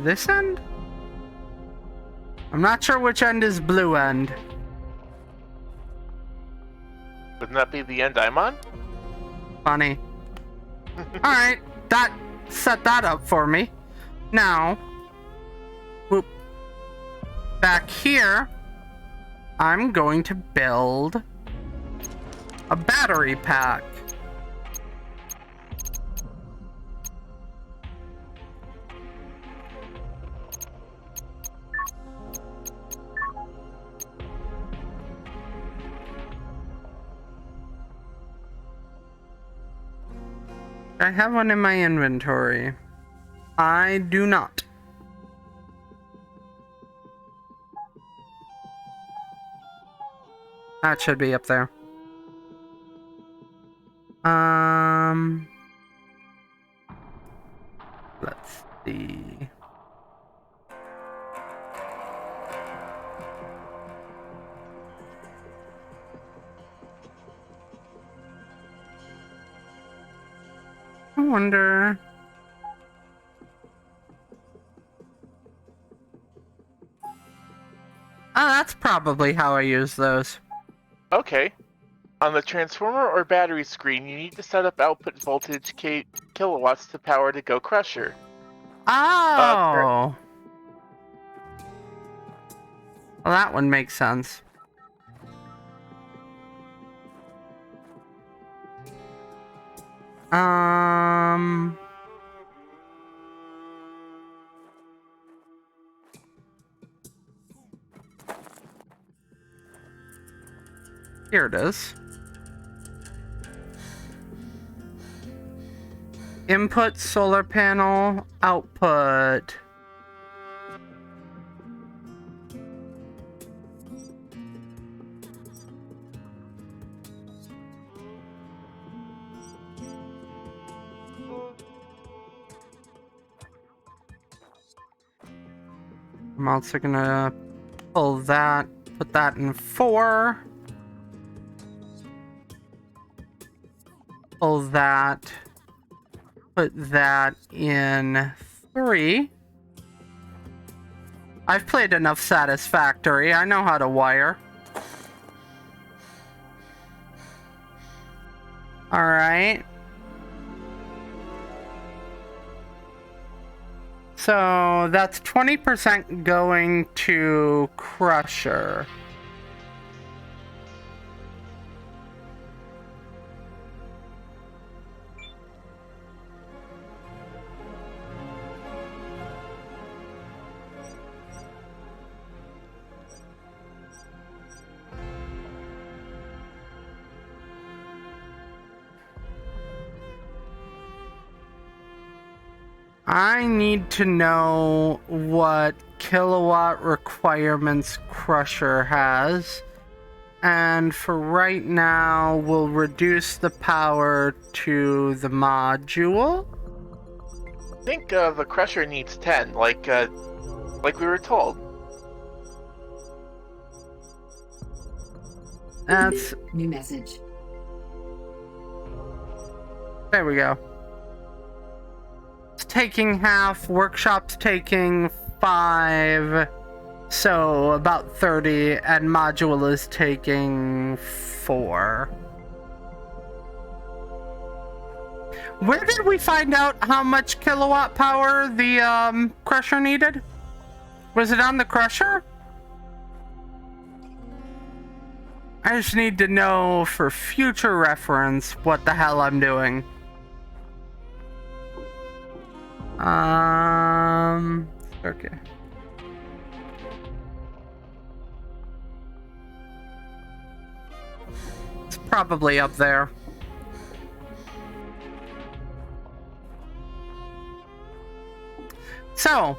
This end? I'm not sure which end is blue end. Wouldn't that be the end I'm on? Funny. Alright, that set that up for me. Now, whoop, back here, I'm going to build a battery pack. I have one in my inventory. I do not. That should be up there. Let's see. I wonder. Oh, that's probably how I use those. Okay. On the transformer or battery screen, you need to set up output voltage kilowatts to power to Go Crusher. Oh! Well, that one makes sense. Here it is. Input solar panel, output. I'm also gonna pull that, put that in 4. Pull that, put that in 3. I've played enough Satisfactory. I know how to wire. Alright. So that's 20% going to Crusher. I need to know what kilowatt requirements Crusher has. And for right now, we'll reduce the power to the module. I think the Crusher needs 10, like we were told. That's... New message. There we go. It's taking half, workshop's taking 5, so about 30, and module is taking 4. Where did we find out how much kilowatt power the Crusher needed? Was it on the Crusher? I just need to know for future reference what the hell I'm doing. Okay. It's probably up there. So,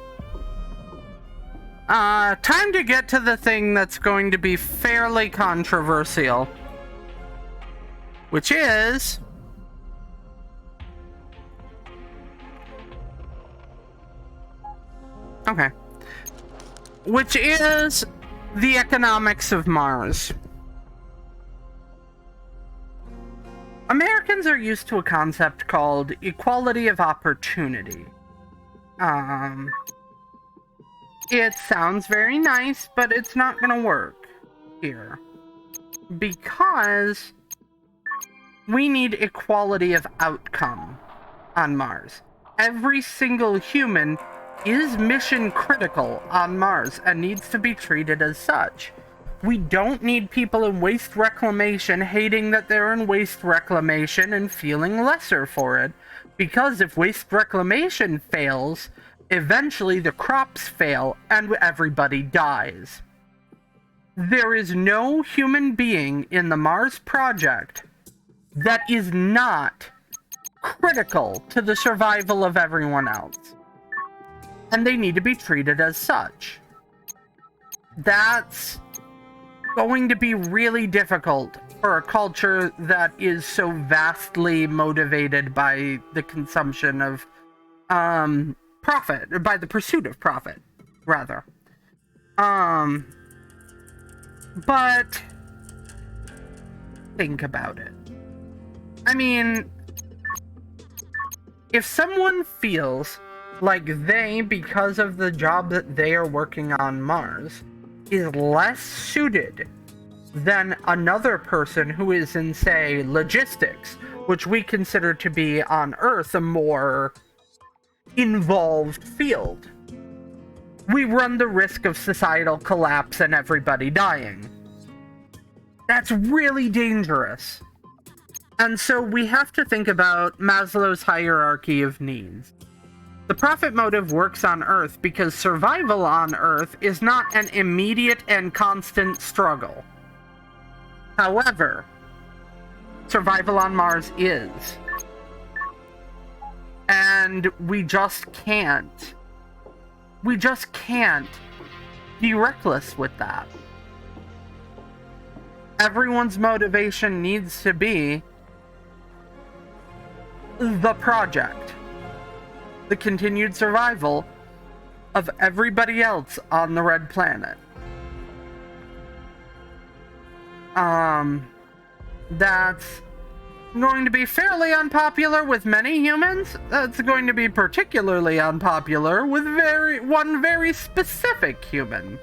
time to get to the thing that's going to be fairly controversial, which is the economics of Mars. Americans are used to a concept called equality of opportunity. It sounds very nice, but it's not gonna work here. Because we need equality of outcome on Mars. Every single human is mission critical on Mars and needs to be treated as such. We don't need people in waste reclamation hating that they're in waste reclamation and feeling lesser for it. Because if waste reclamation fails, eventually the crops fail and everybody dies. There is no human being in the Mars project that is not critical to the survival of everyone else. And they need to be treated as such. That's going to be really difficult for a culture that is so vastly motivated by the consumption of profit, or by the pursuit of profit, rather. But think about it. I mean, if someone feels like they, because of the job that they are working on Mars, is less suited than another person who is in, say, logistics, which we consider to be on Earth a more involved field, we run the risk of societal collapse and everybody dying. That's really dangerous. And so we have to think about Maslow's hierarchy of needs. The profit motive works on Earth because survival on Earth is not an immediate and constant struggle. However, survival on Mars is. And we just can't. We just can't be reckless with that. Everyone's motivation needs to be the project. The continued survival of everybody else on the red planet. That's going to be fairly unpopular with many humans. That's going to be particularly unpopular with one very specific human.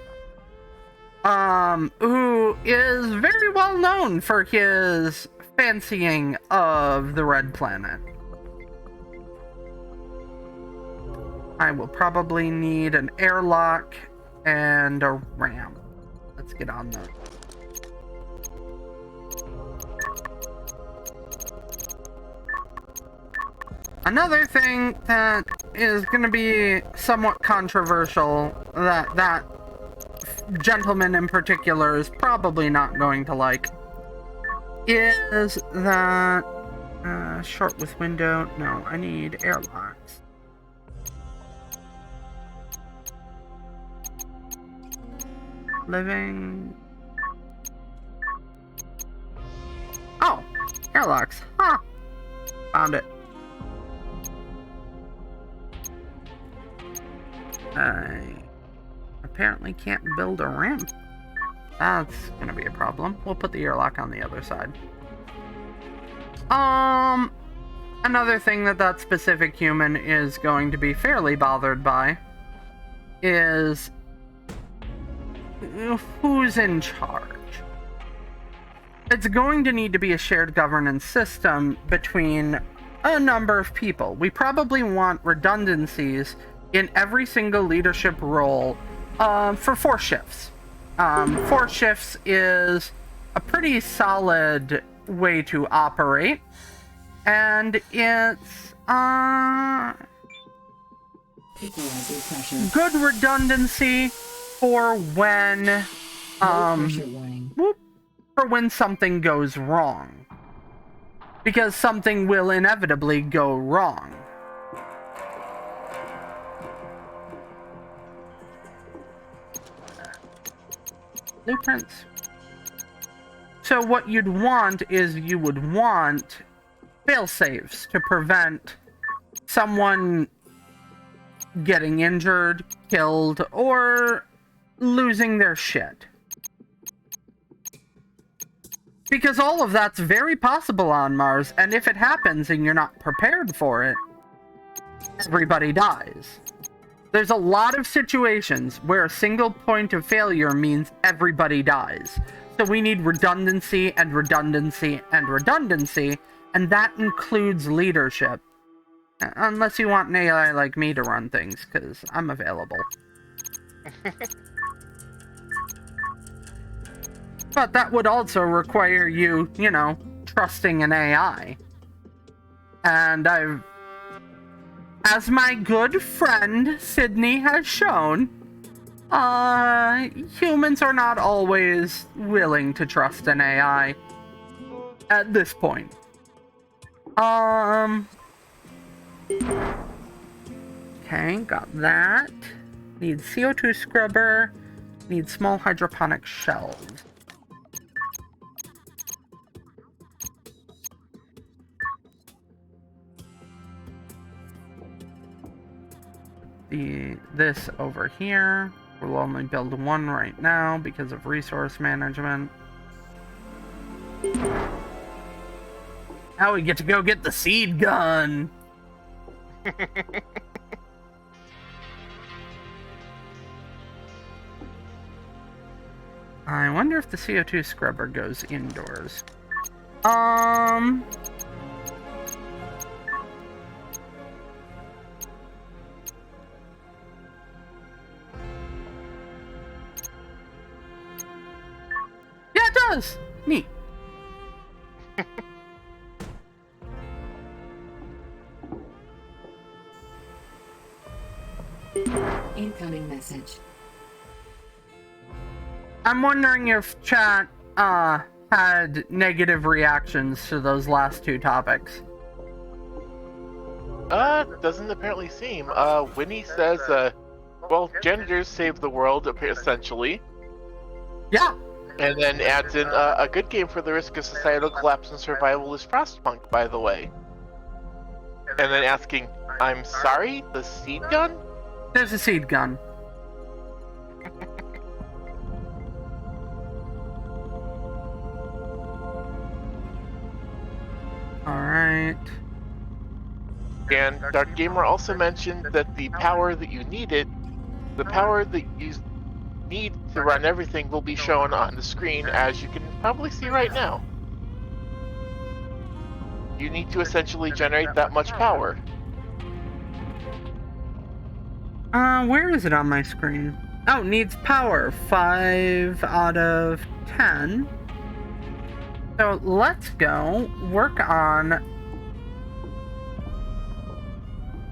Who is very well known for his fancying of the red planet. I will probably need an airlock and a ramp. Let's get on that. Another thing that is going to be somewhat controversial, that gentleman in particular is probably not going to like, is that short with window. No, I need airlocks. Living. Oh, airlocks. Huh. Found it. I apparently can't build a ramp. That's gonna be a problem. We'll put the airlock on the other side. Another thing that specific human is going to be fairly bothered by is who's in charge. It's going to need to be a shared governance system between a number of people. We probably want redundancies in every single leadership role for 4 shifts. 4 shifts is a pretty solid way to operate, and it's good redundancy for when for when something goes wrong, because something will inevitably go wrong. Blueprints. So what you'd want is you would want fail-safes to prevent someone getting injured, killed, or losing their shit. Because all of that's very possible on Mars, and if it happens and you're not prepared for it, everybody dies. There's a lot of situations where a single point of failure means everybody dies. So we need redundancy and redundancy and redundancy, and that includes leadership. Unless you want an AI like me to run things, because I'm available. But that would also require you, trusting an AI. And as my good friend Sydney has shown, humans are not always willing to trust an AI at this point. Okay, got that. Need CO2 scrubber. Need small hydroponic shells. This over here. We'll only build 1 right now because of resource management. Now we get to go get the seed gun. I wonder if the CO2 scrubber goes indoors. Yeah, it does. Neat. Incoming message. I'm wondering if chat has had negative reactions to those last two topics. Doesn't apparently seem. Winnie says, well, janitors save the world, essentially. Yeah. And then adds in, a good game for the risk of societal collapse and survival is Frostpunk, by the way. And then asking, I'm sorry, the seed gun? There's a seed gun. Alright. And Dark Gamer also mentioned that the power that you need to run everything will be shown on the screen, as you can probably see right now. You need to essentially generate that much power. Where is it on my screen? Oh, needs power. 5 out of 10. So let's go work on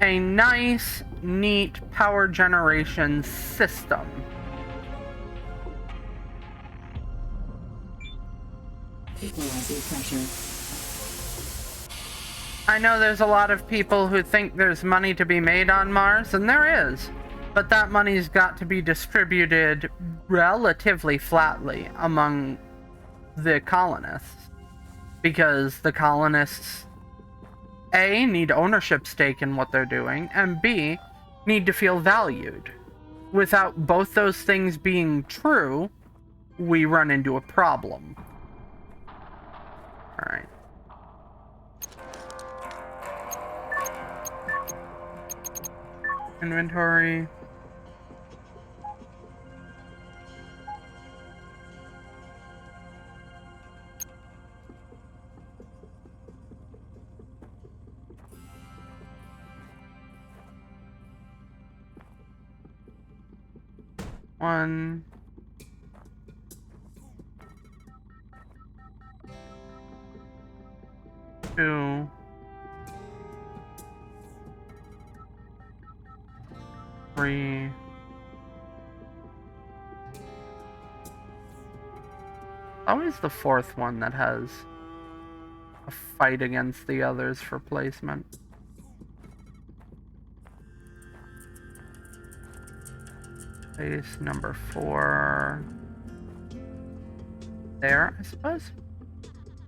a nice, neat power generation system. Equalizing pressure. I know there's a lot of people who think there's money to be made on Mars, and there is. But that money's got to be distributed relatively flatly among the colonists. Because the colonists, A, need ownership stake in what they're doing, and B, need to feel valued. Without both those things being true, we run into a problem. Alright. Inventory. One. Two. Three. Always the fourth one that has a fight against the others for placement. Base number 4. There, I suppose.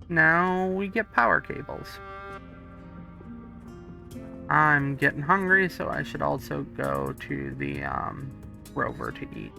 Now we get power cables. I'm getting hungry, so I should also go to the rover to eat.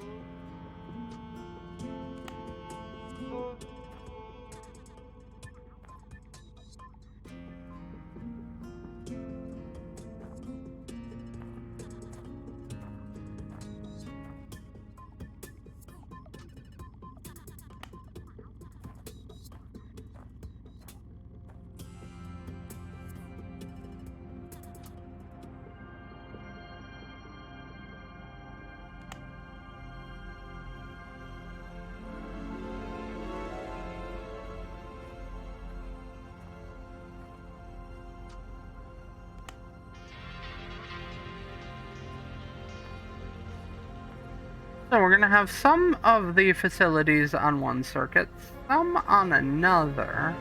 So we're going to have some of the facilities on one circuit, some on another,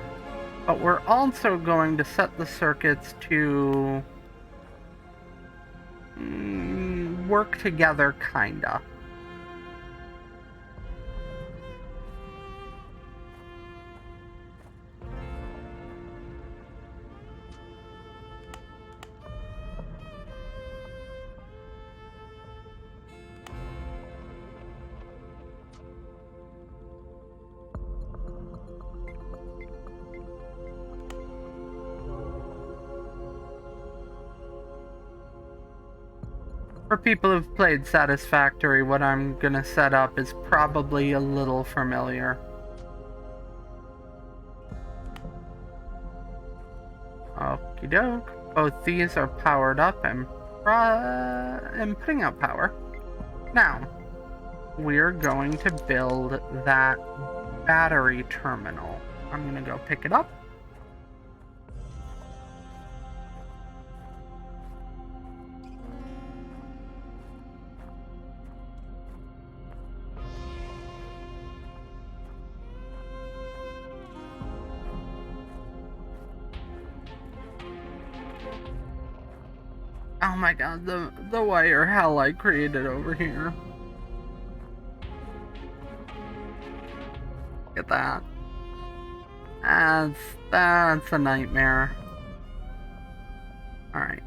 but we're also going to set the circuits to work together, kinda. For people who've played Satisfactory, what I'm gonna set up is probably a little familiar. Okie doke. Both these are powered up and putting out power. Now, we're going to build that battery terminal. I'm gonna go pick it up. Oh my god, the wire hell I created over here. Look at that. That's a nightmare. Alright.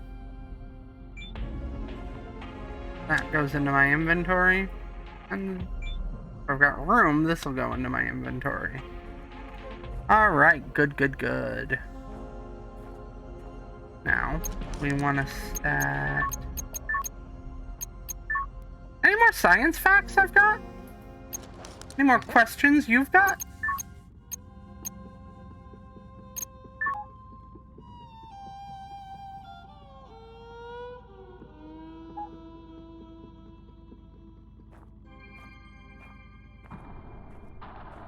That goes into my inventory. And if I've got room, this will go into my inventory. Alright, good. Now, we want to set... Any more science facts I've got? Any more questions you've got?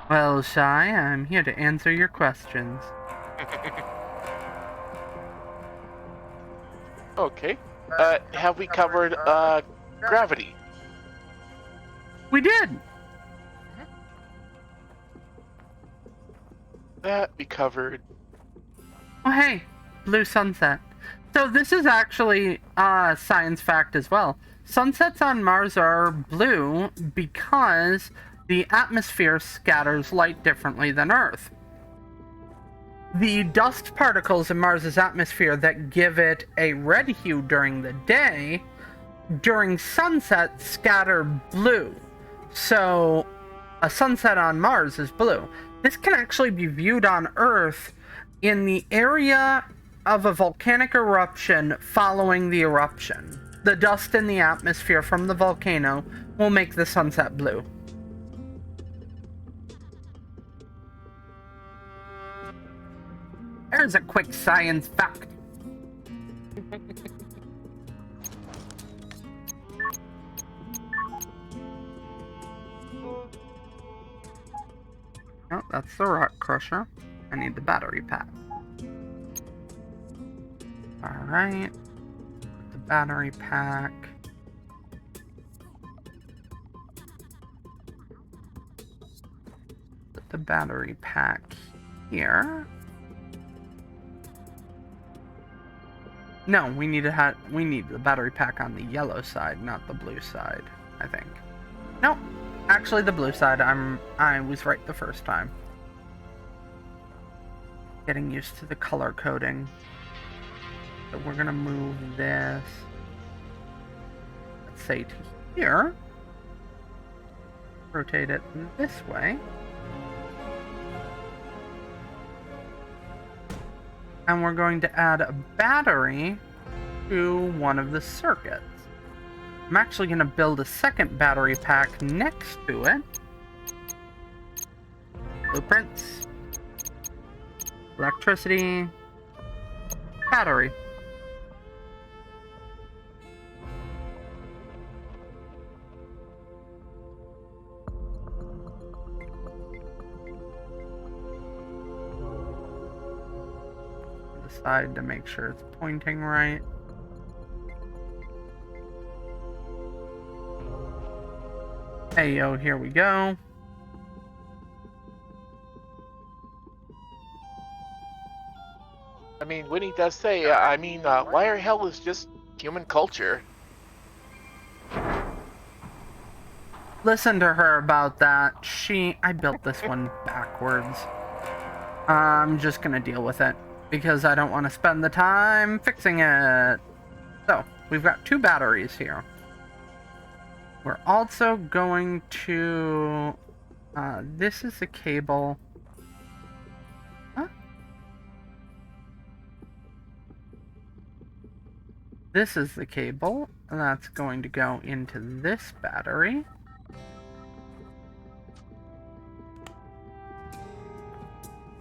Well, Shy, I'm here to answer your questions. Okay. Have we covered gravity? We did! That we covered. Oh, hey, blue sunset. So this is actually a science fact as well. Sunsets on Mars are blue because the atmosphere scatters light differently than Earth. The dust particles in Mars's atmosphere that give it a red hue during the day, during sunset scatter blue. So a sunset on Mars is blue. This can actually be viewed on Earth in the area of a volcanic eruption following the eruption. The dust in the atmosphere from the volcano will make the sunset blue. There's a quick science fact. Oh, that's the rock crusher. I need the battery pack. Alright. The battery pack. Put the battery pack here. No, we need the battery pack on the yellow side, not the blue side, I think. No, actually the blue side. I was right the first time. Getting used to the color coding. So we're gonna move this, let's say, to here. Rotate it this way. And we're going to add a battery to one of the circuits. I'm actually going to build a second battery pack next to it. Blueprints. Electricity. Battery. Side to make sure it's pointing right. Hey yo, here we go. I mean, Winnie does say, wire hell is just human culture. Listen to her about that. I built this one backwards. I'm just gonna deal with it, because I don't want to spend the time fixing it. So, we've got 2 batteries here. We're also going to... this is a cable. Huh? This is the cable. That's going to go into this battery.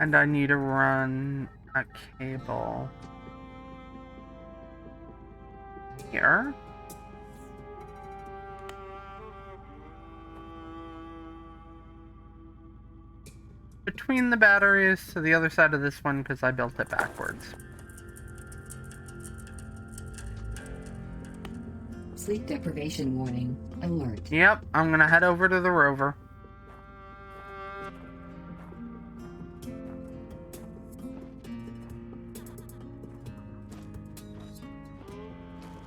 And I need to run a cable here. Between the batteries to the other side of this one, because I built it backwards. Sleep deprivation warning. Alert. Yep, I'm gonna head over to the rover.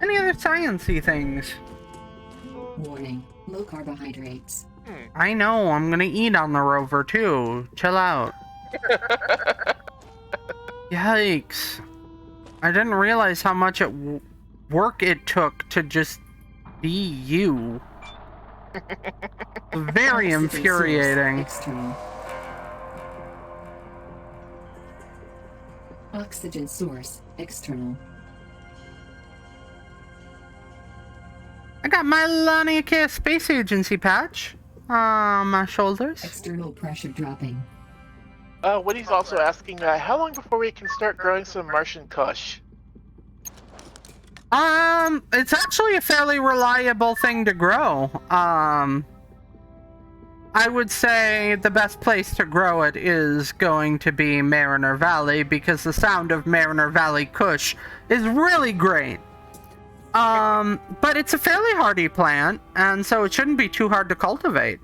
Any other science-y things? Warning. Low carbohydrates. I know, I'm gonna eat on the rover too. Chill out. Yikes. I didn't realize how much work it took to just be you. Very Oxygen source infuriating. external. Oxygen source external. I got my Laniakea Space Agency patch on my shoulders. External pressure dropping. Woody's also asking, how long before we can start growing some Martian kush? It's actually a fairly reliable thing to grow. I would say the best place to grow it is going to be Mariner Valley, because the sound of Mariner Valley Kush is really great. But it's a fairly hardy plant, and so it shouldn't be too hard to cultivate.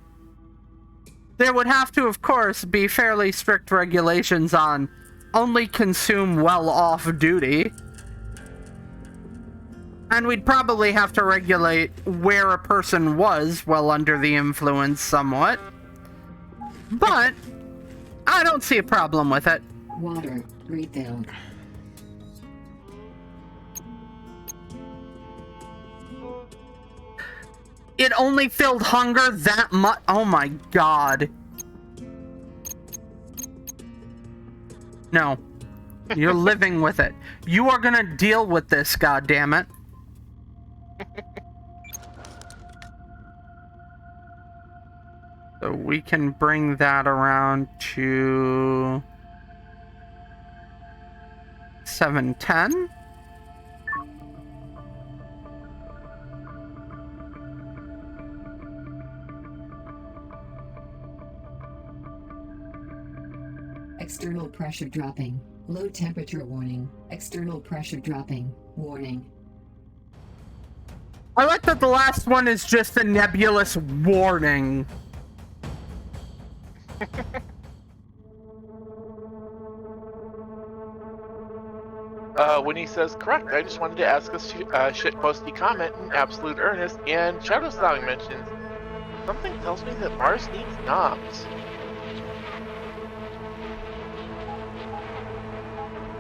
There would have to, of course, be fairly strict regulations on only consume while off duty. And we'd probably have to regulate where a person was while under the influence somewhat. But I don't see a problem with it. Water refilled. It only filled hunger that much. Oh my god. No. You're living with it. You are gonna deal with this, goddammit. So we can bring that around to 710. External pressure dropping. Low temperature warning. External pressure dropping. Warning. I like that the last one is just a nebulous warning. When he says correct, I just wanted to ask a shitposty comment in absolute earnest, and Shadow Song mentions, something tells me that Mars needs knobs.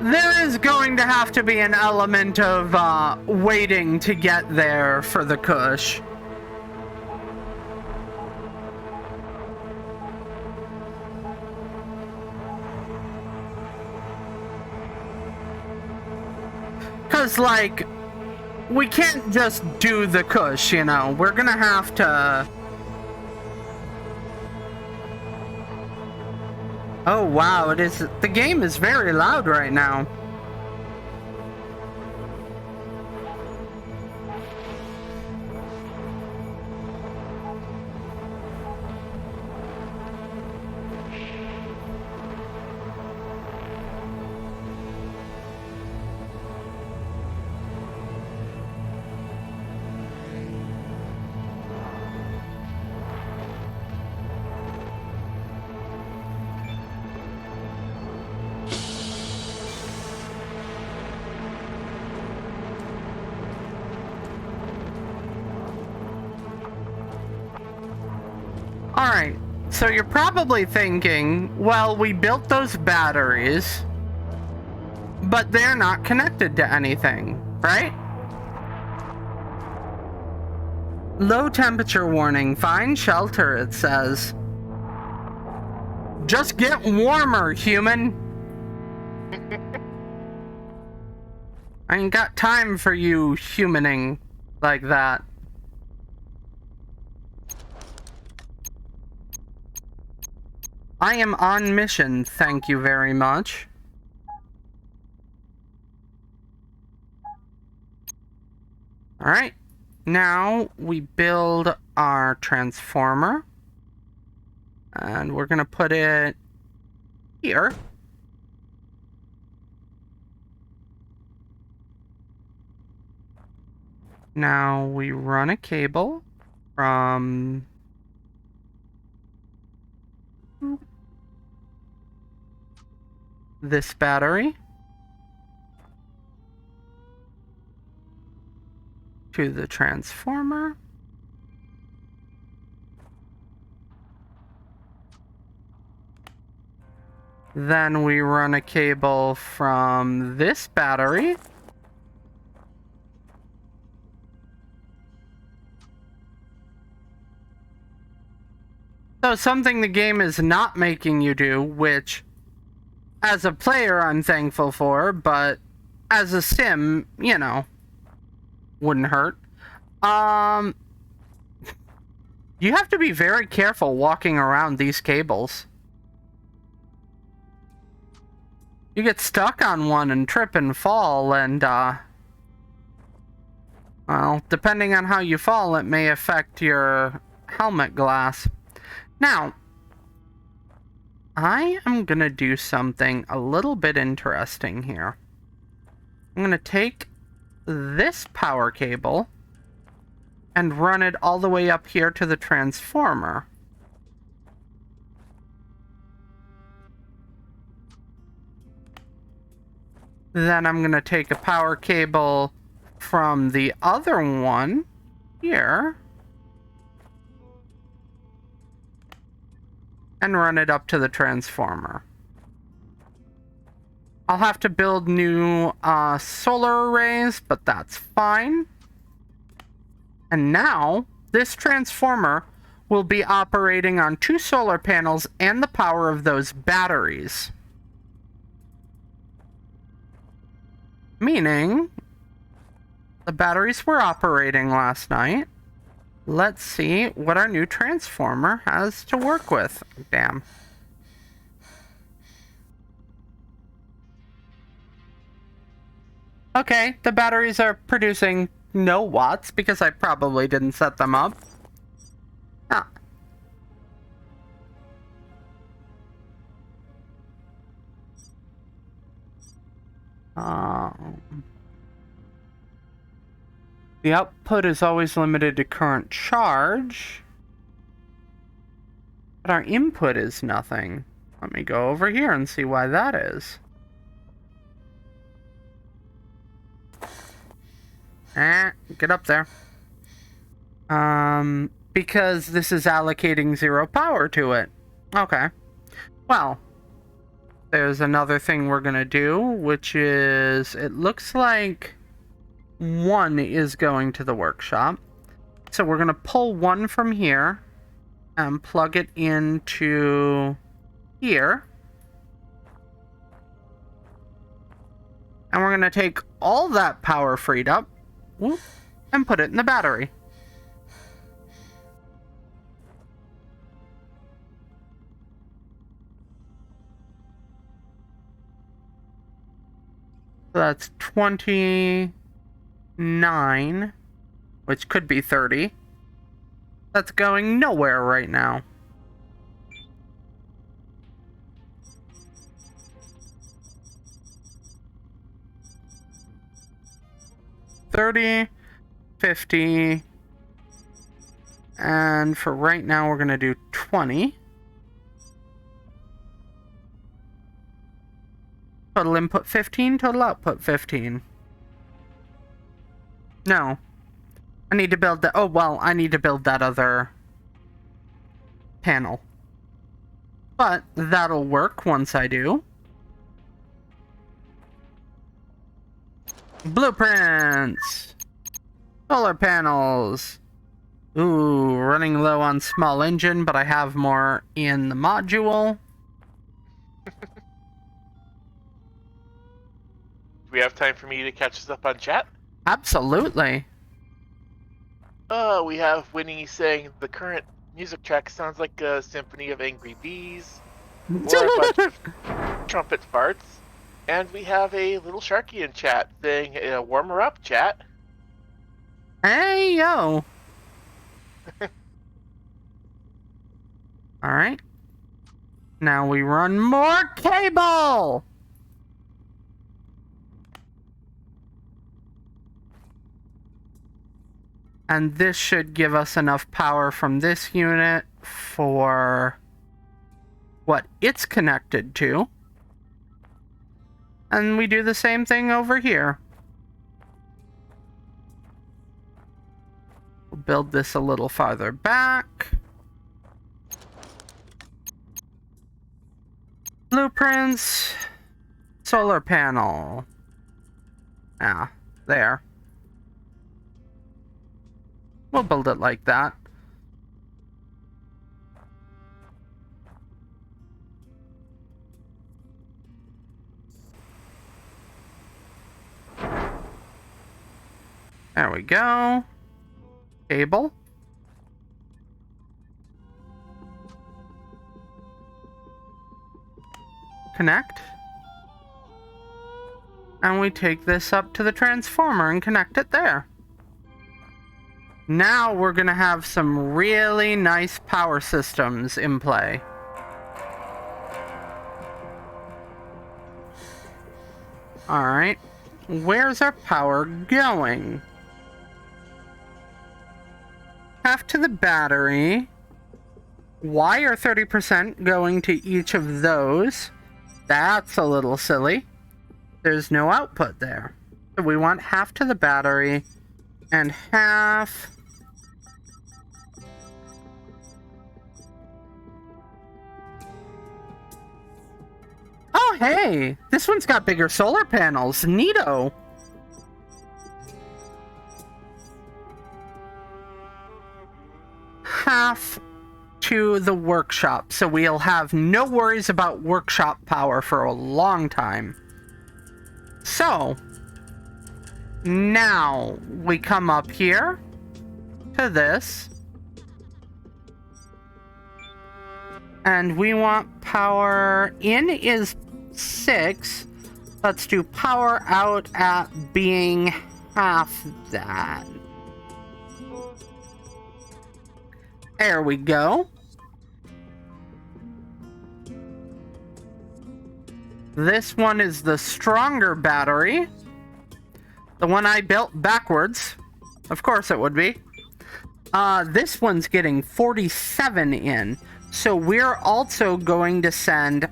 There is going to have to be an element of waiting to get there for the Kush. Because, like, we can't just do the Kush, you know? We're gonna have to... Oh, wow, it is... The game is very loud right now. Alright, so you're probably thinking, well, we built those batteries, but they're not connected to anything, right? Low temperature warning, find shelter, it says. Just get warmer, human. I ain't got time for you humaning like that. I am on mission, thank you very much. Alright, now we build our transformer. And we're gonna put it here. Now we run a cable from this battery to the transformer. Then we run a cable from this battery so something the game is not making you do, which as a player I'm thankful for, but as a sim, you know, wouldn't hurt. You have to be very careful walking around these cables. You get stuck on one and trip and fall, and, well, depending on how you fall, it may affect your helmet glass. Now, I am gonna do something a little bit interesting here. I'm gonna take this power cable and run it all the way up here to the transformer. Then I'm going to take a power cable from the other one here and run it up to the transformer. I'll have to build new solar arrays, but that's fine. And now, this transformer will be operating on 2 solar panels and the power of those batteries. Meaning, the batteries were operating last night. Let's see what our new transformer has to work with. Damn. Okay, the batteries are producing no watts because I probably didn't set them up. Ah. The output is always limited to current charge, but our input is nothing. Let me go over here and see why that is. Get up there. Because this is allocating 0 power to it. Okay. Well, there's another thing we're gonna do, which is, it looks like 1 is going to the workshop. So we're gonna pull 1 from here and plug it into here. And we're gonna take all that power freed up, whoop, and put it in the battery. So that's 29, which could be 30. That's going nowhere right now. $30, $50, and for right now we're gonna do 20. Total input 15, total output 15. No. I need to build that. Oh, well, I need to build that other panel. But that'll work once I do. Blueprints! Solar panels! Ooh, running low on small engine, but I have more in the module. Do we have time for me to catch us up on chat? Absolutely. We have Winnie saying the current music track sounds like a symphony of angry bees or a bunch of trumpet farts. And we have a little Sharky in chat saying, warm her up, chat. Hey, yo. Alright. Now we run more cable! And this should give us enough power from this unit for what it's connected to. And we do the same thing over here. build this a little farther back. Blueprints. Solar panel. Ah, there. We'll build it like that. There we go. Cable. Connect. And we take this up to the transformer and connect it there. Now we're gonna have some really nice power systems in play. Alright. Where's our power going? Half to the battery. Why are 30% going to each of those? That's a little silly. There's no output there. So we want half to the battery and half... Oh, hey! This one's got bigger solar panels. Neato! Half to the workshop, so we'll have no worries about workshop power for a long time. So, now we come up here to this. And we want power in is 6. Let's do power out at being half that. There we go. This one is the stronger battery. The one I built backwards. Of course it would be. This one's getting 47 in. So we're also going to send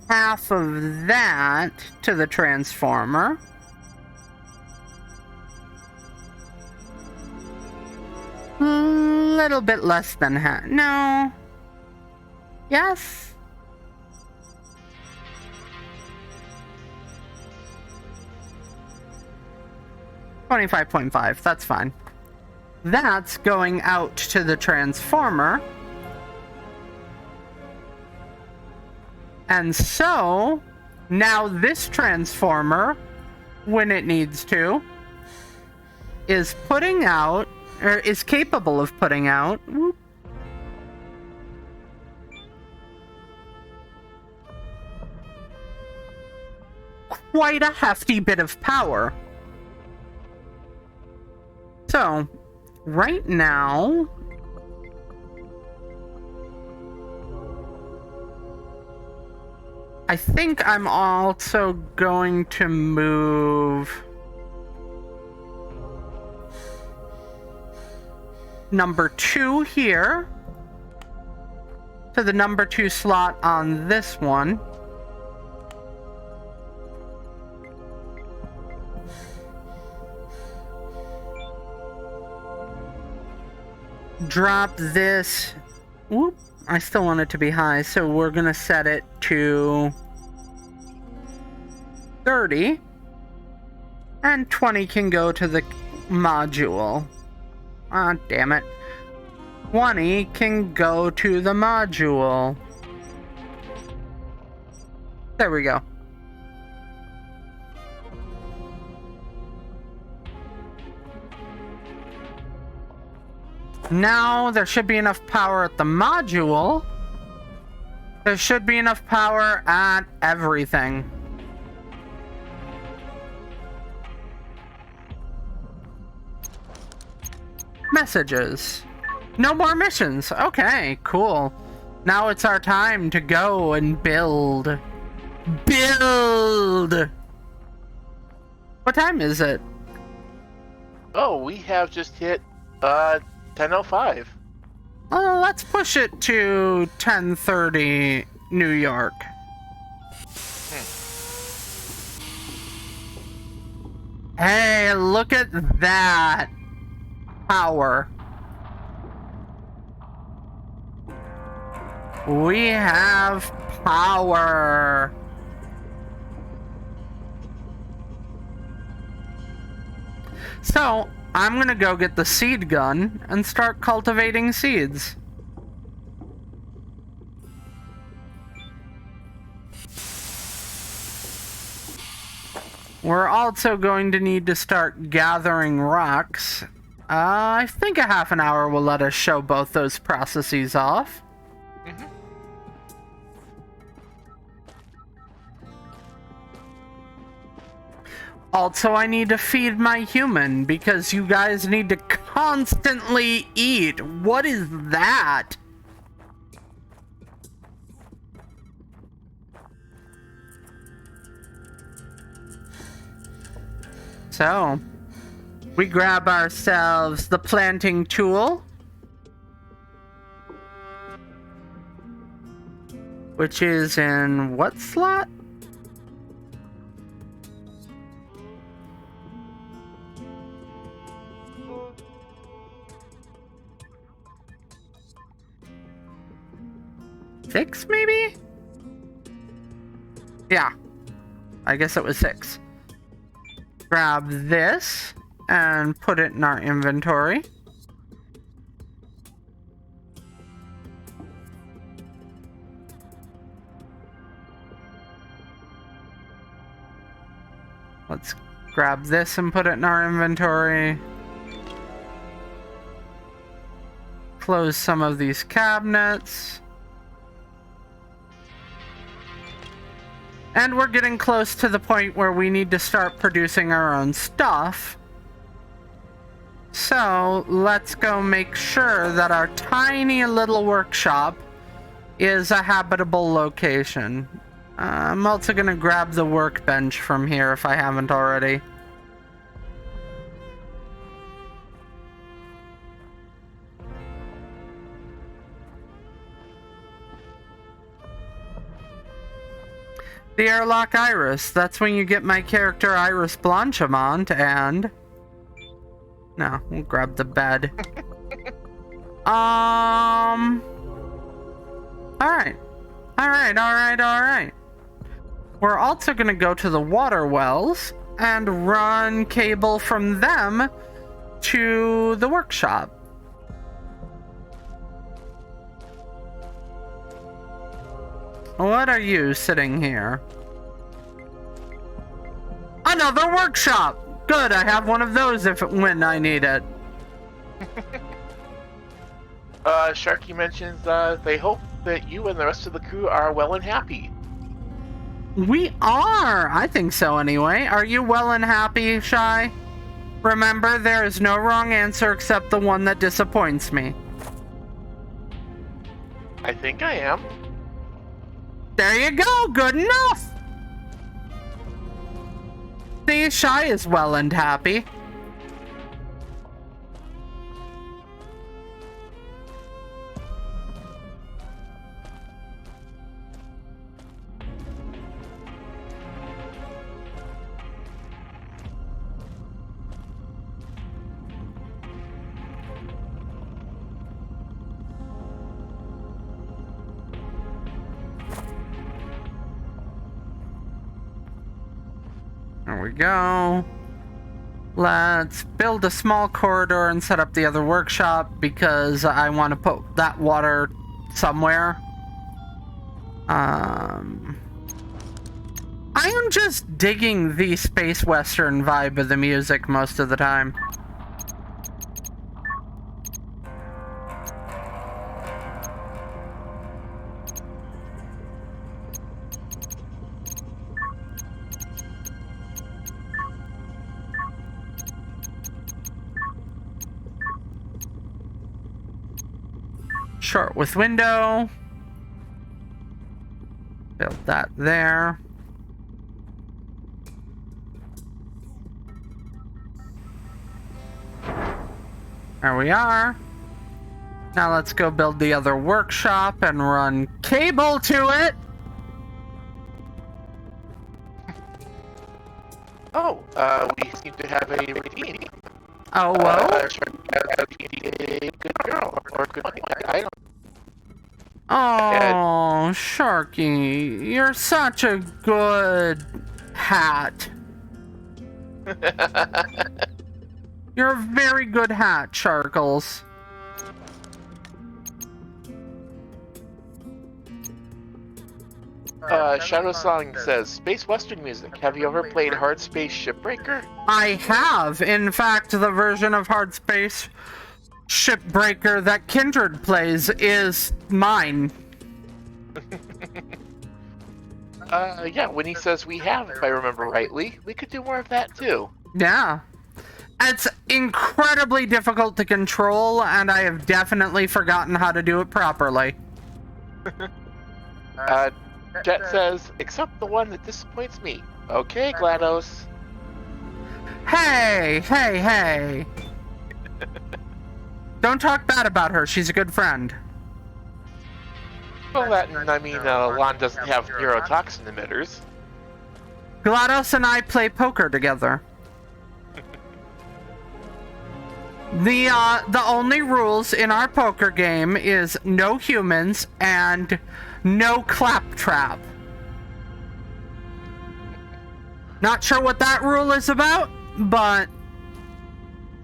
half of that to the transformer. A little bit less than half. No. Yes. $25.5. That's fine. That's going out to the transformer. And so, now this transformer, when it needs to, is putting out, or is capable of putting out, quite a hefty bit of power. So, right now, I think I'm also going to move number 2 here to the number 2 slot on this one. Drop this. Whoop. I still want it to be high, so we're gonna set it to 30. And 20 can go to the module. Ah, damn it. 20 can go to the module. There we go. Now there should be enough power at the module. There should be enough power at everything. Messages. No more missions. Okay, cool. Now it's our time to go and build. Build! What time is it? Oh, we have just hit 10:05. Oh, let's push it to 10:30 New York. Hey, look at that power. We have power. So, I'm gonna go get the seed gun and start cultivating seeds. We're also going to need to start gathering rocks. I think a half an hour will let us show both those processes off. Mhm. Also, I need to feed my human because you guys need to constantly eat. What is that? So, we grab ourselves the planting tool, which is in what slot? Six, maybe? Yeah, I guess it was 6. Grab this and put it in our inventory. Let's grab this and put it in our inventory. Close some of these cabinets. And we're getting close to the point where we need to start producing our own stuff. So let's go make sure that our tiny little workshop is a habitable location. I'm also gonna grab the workbench from here if I haven't already. The airlock iris. That's when you get my character Iris Blanchamont and... No, we'll grab the bed. Alright. Alright. We're also gonna go to the water wells and run cable from them to the workshop. What are you sitting here? Another workshop! Good, I have one of those when I need it. Sharky mentions they hope that you and the rest of the crew are well and happy. We are! I think so anyway. Are you well and happy, Shy? Remember, there is no wrong answer except the one that disappoints me. I think I am. There you go, good enough! See, Shy is well and happy. There we go. Let's build a small corridor and set up the other workshop because I want to put that water somewhere. I am just digging the space western vibe of the music most of the time. Short with window. Build that there. There we are. Now let's go build the other workshop and run cable to it. Oh, we seem to have a redeeming. Oh, whoa. A good girl or good money. I don't. Oh, Sharky, you're such a good hat. You're a very good hat, Sharkles. Shadow Song says, Space Western music. Have you ever played Hard Space Shipbreaker? I have. In fact, the version of Hard Space Shipbreaker that Kindred plays is mine. Yeah, when he says we have, if I remember rightly, we could do more of that too. Yeah. It's incredibly difficult to control, and I have definitely forgotten how to do it properly. Jet says, except the one that disappoints me. Okay, GLaDOS. Hey! Don't talk bad about her, she's a good friend. Well, that, and I mean, Lon doesn't have neurotoxin emitters. GLaDOS and I play poker together. The only rules in our poker game is no humans and no claptrap. Not sure what that rule is about, but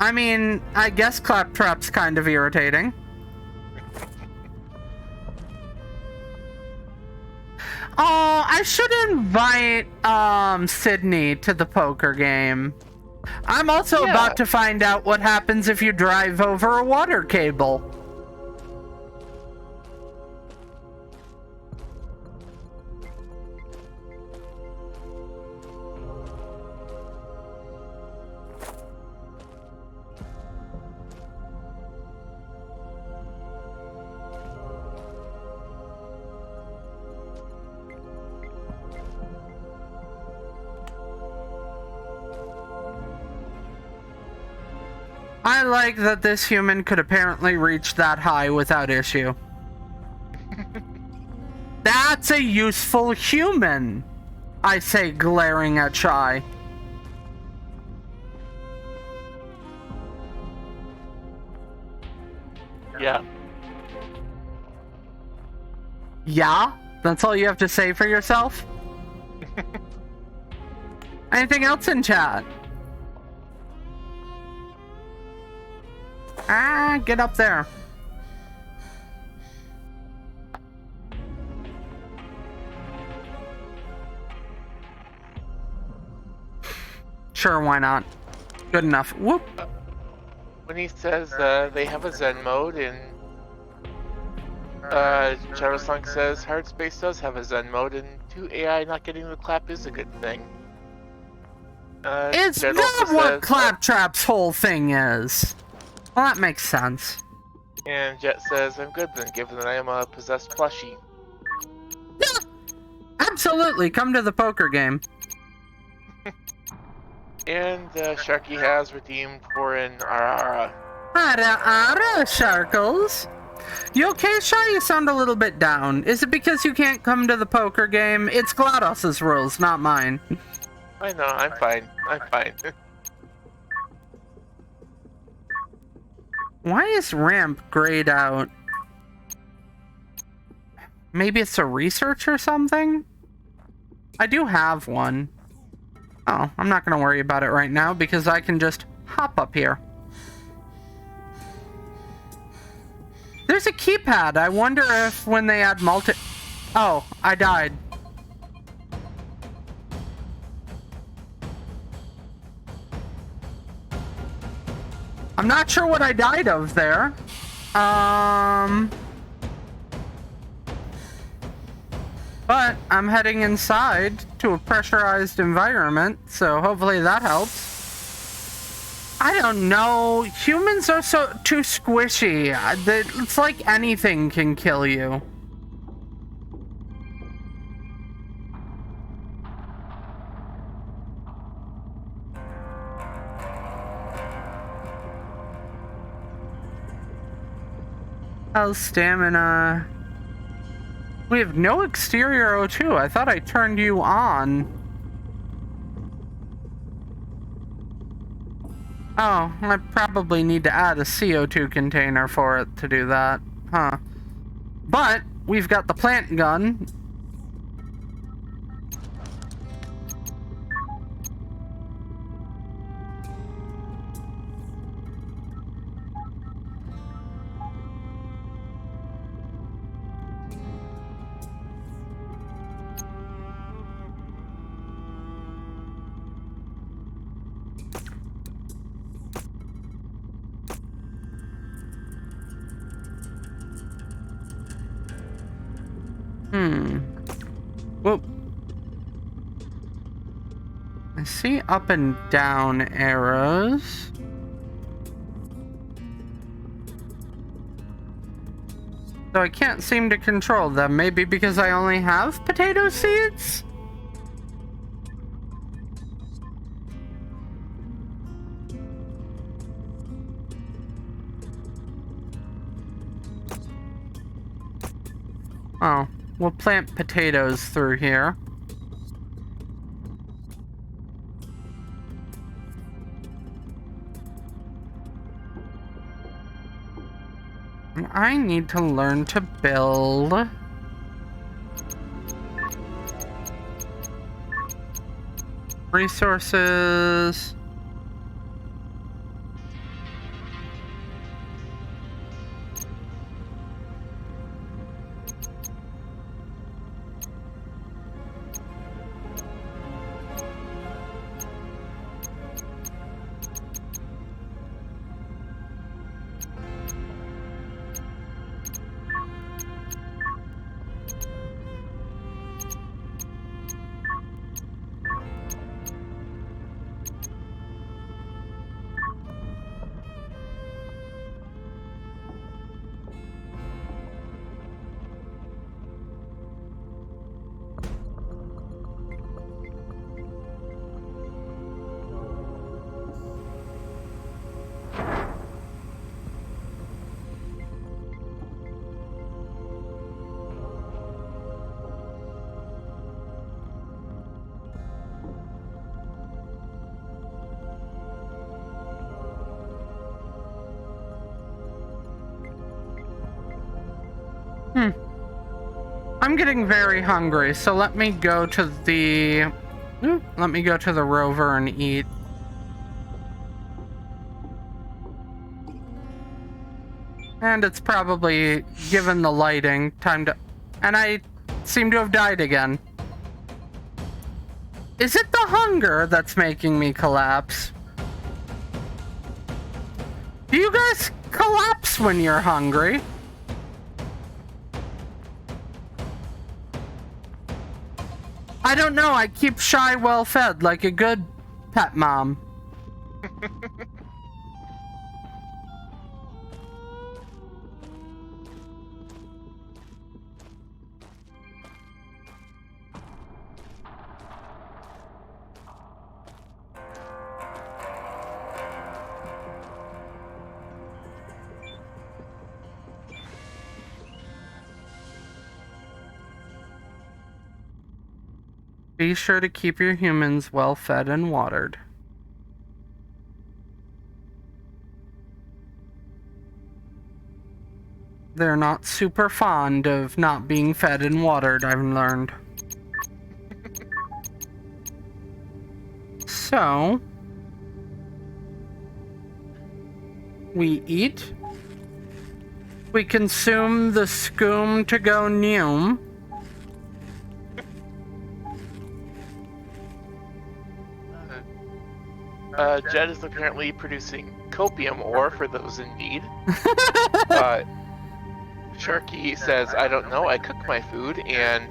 I mean, I guess claptrap's kind of irritating. Oh, I should invite Sydney to the poker game. I'm also about to find out what happens if you drive over a water cable. I like that this human could apparently reach that high without issue. That's a useful human, I say, glaring at Shy. Yeah. Yeah? That's all you have to say for yourself? Anything else in chat? Ah, get up there. Sure, why not? Good enough. Whoop. When he says they have a Zen mode, and Shadowsong says Hard Space does have a Zen mode, and 2 AI not getting the clap is a good thing. It's Jet not also what says- Claptrap's whole thing is. Well, that makes sense. And Jet says, I'm good then, given that I am a possessed plushie. Yeah, absolutely. Come to the poker game. And Sharky has redeemed for an Arara. Ara, Sharkles. You okay, Shy? You sound a little bit down. Is it because you can't come to the poker game? It's GLaDOS's rules, not mine. I know, I'm fine. I'm fine. Why is ramp grayed out? Maybe it's a research or something? I do have one. Oh, I'm not going to worry about it right now because I can just hop up here. There's a keypad. I wonder if when they add Oh, I died. I'm not sure what I died of there. But I'm heading inside to a pressurized environment, so hopefully that helps. I don't know. Humans are too squishy. It's like anything can kill you. Health, stamina. We have no exterior O2. I thought I turned you on. Oh, I probably need to add a CO2 container for it to do that. Huh. But we've got the plant gun. Whoop. I see up and down arrows. So I can't seem to control them. Maybe because I only have potato seeds? Oh, we'll plant potatoes through here. I need to learn to build. Resources. I'm getting very hungry, so let me go to the rover and eat. And it's probably, given the lighting, time to... And I seem to have died again. Is it the hunger that's making me collapse? Do you guys collapse when you're hungry? I don't know, I keep Shy well fed like a good pet mom. Be sure to keep your humans well fed and watered. They're not super fond of not being fed and watered, I've learned. So, we eat. We consume the scoom to go neum. Jed is apparently producing copium ore for those in need. Sharky says, I don't know, I cook my food, and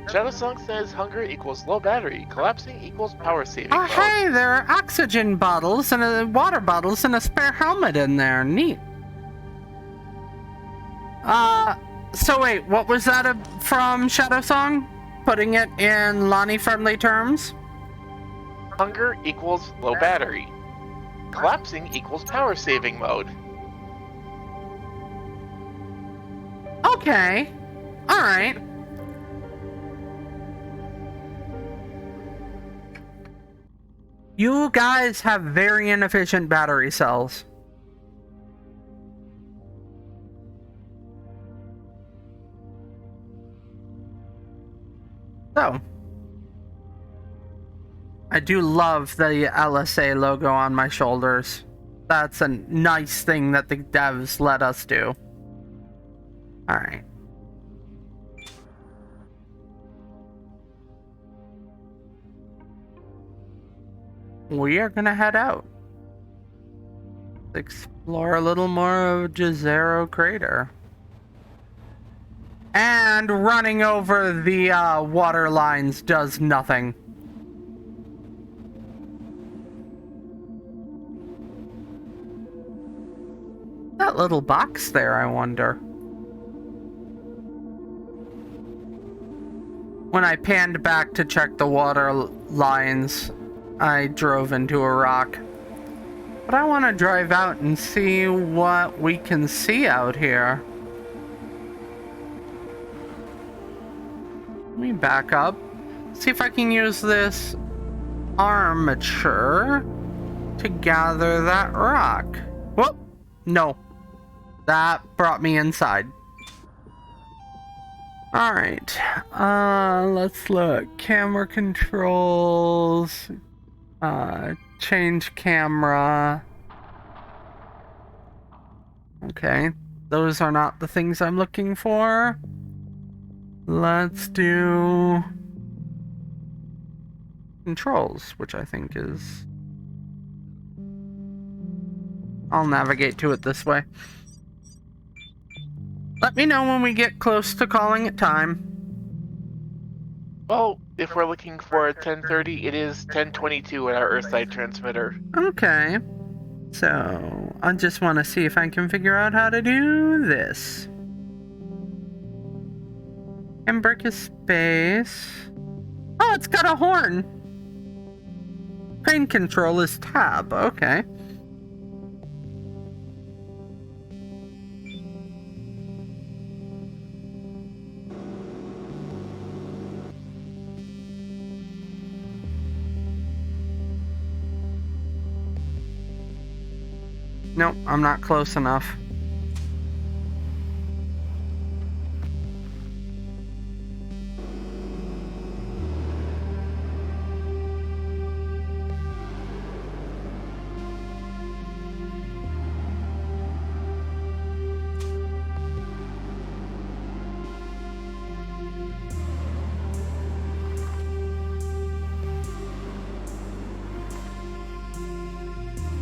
Shadowsong says hunger equals low battery, collapsing equals power saving. Oh, hey, there are oxygen bottles and water bottles and a spare helmet in there. Neat. So wait, what was that from Shadowsong? Putting it in Lonnie-friendly terms? Hunger equals low battery. Collapsing equals power saving mode. Okay. Alright. You guys have very inefficient battery cells. So, I do love the LSA logo on my shoulders. That's a nice thing that the devs let us do. Alright. We are gonna head out. Explore a little more of Jezero Crater. And running over the water lines does nothing. That little box there, I wonder. When I panned back to check the water lines, I drove into a rock. But I want to drive out and see what we can see out here. Let me back up. See if I can use this armature to gather that rock. Whoop! No. That brought me inside. Alright. Let's look. Camera controls. Change camera. Okay. Those are not the things I'm looking for. Let's do controls, which I think is... I'll navigate to it this way. Let me know when we get close to calling it time. Well, if we're looking for 10:30, it is 10:22 at our Earthside transmitter. Okay. So, I just want to see if I can figure out how to do this. Embark a space. Oh, it's got a horn. Crane control is tab. Okay. Nope, I'm not close enough.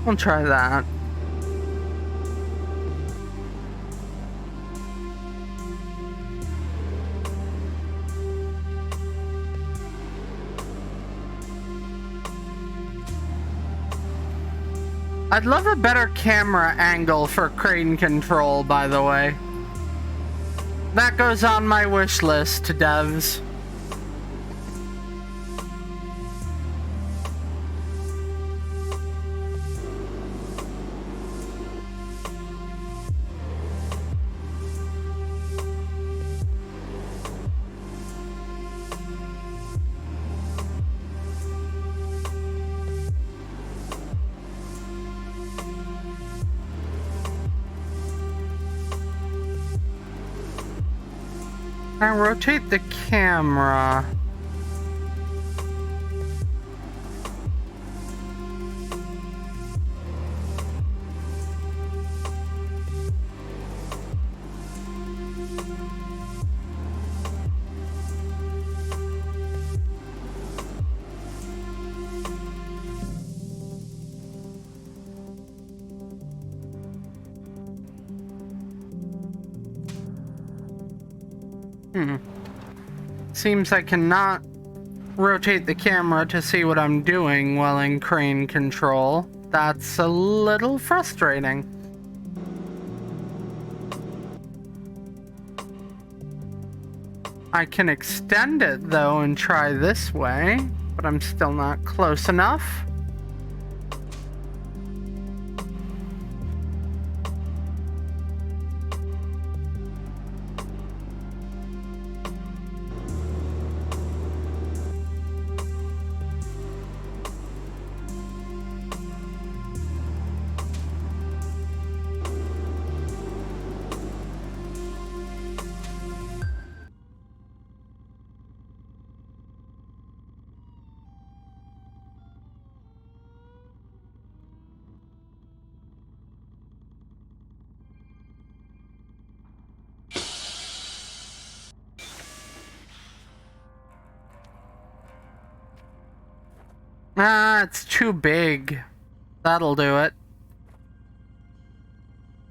We'll try that. I'd love a better camera angle for crane control, by the way. That goes on my wish list, devs. I rotate the camera. Seems I cannot rotate the camera to see what I'm doing while in crane control. That's a little frustrating. I can extend it though and try this way, but I'm still not close enough. Ah, it's too big. That'll do it.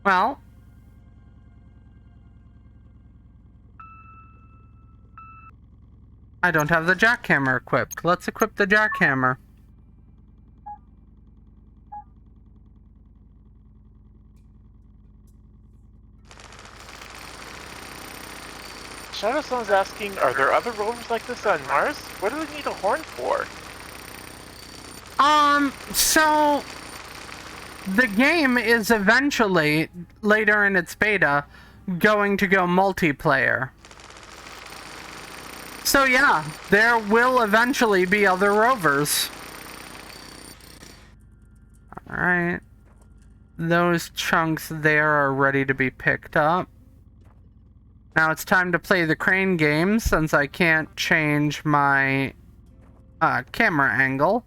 Well, I don't have the jackhammer equipped. Let's equip the jackhammer. Shadowsong's asking, are there other rovers like this on Mars? What do they need a horn for? So the game is eventually, later in its beta, going to go multiplayer. So yeah, there will eventually be other rovers. Alright. Those chunks there are ready to be picked up. Now it's time to play the crane game since I can't change my camera angle.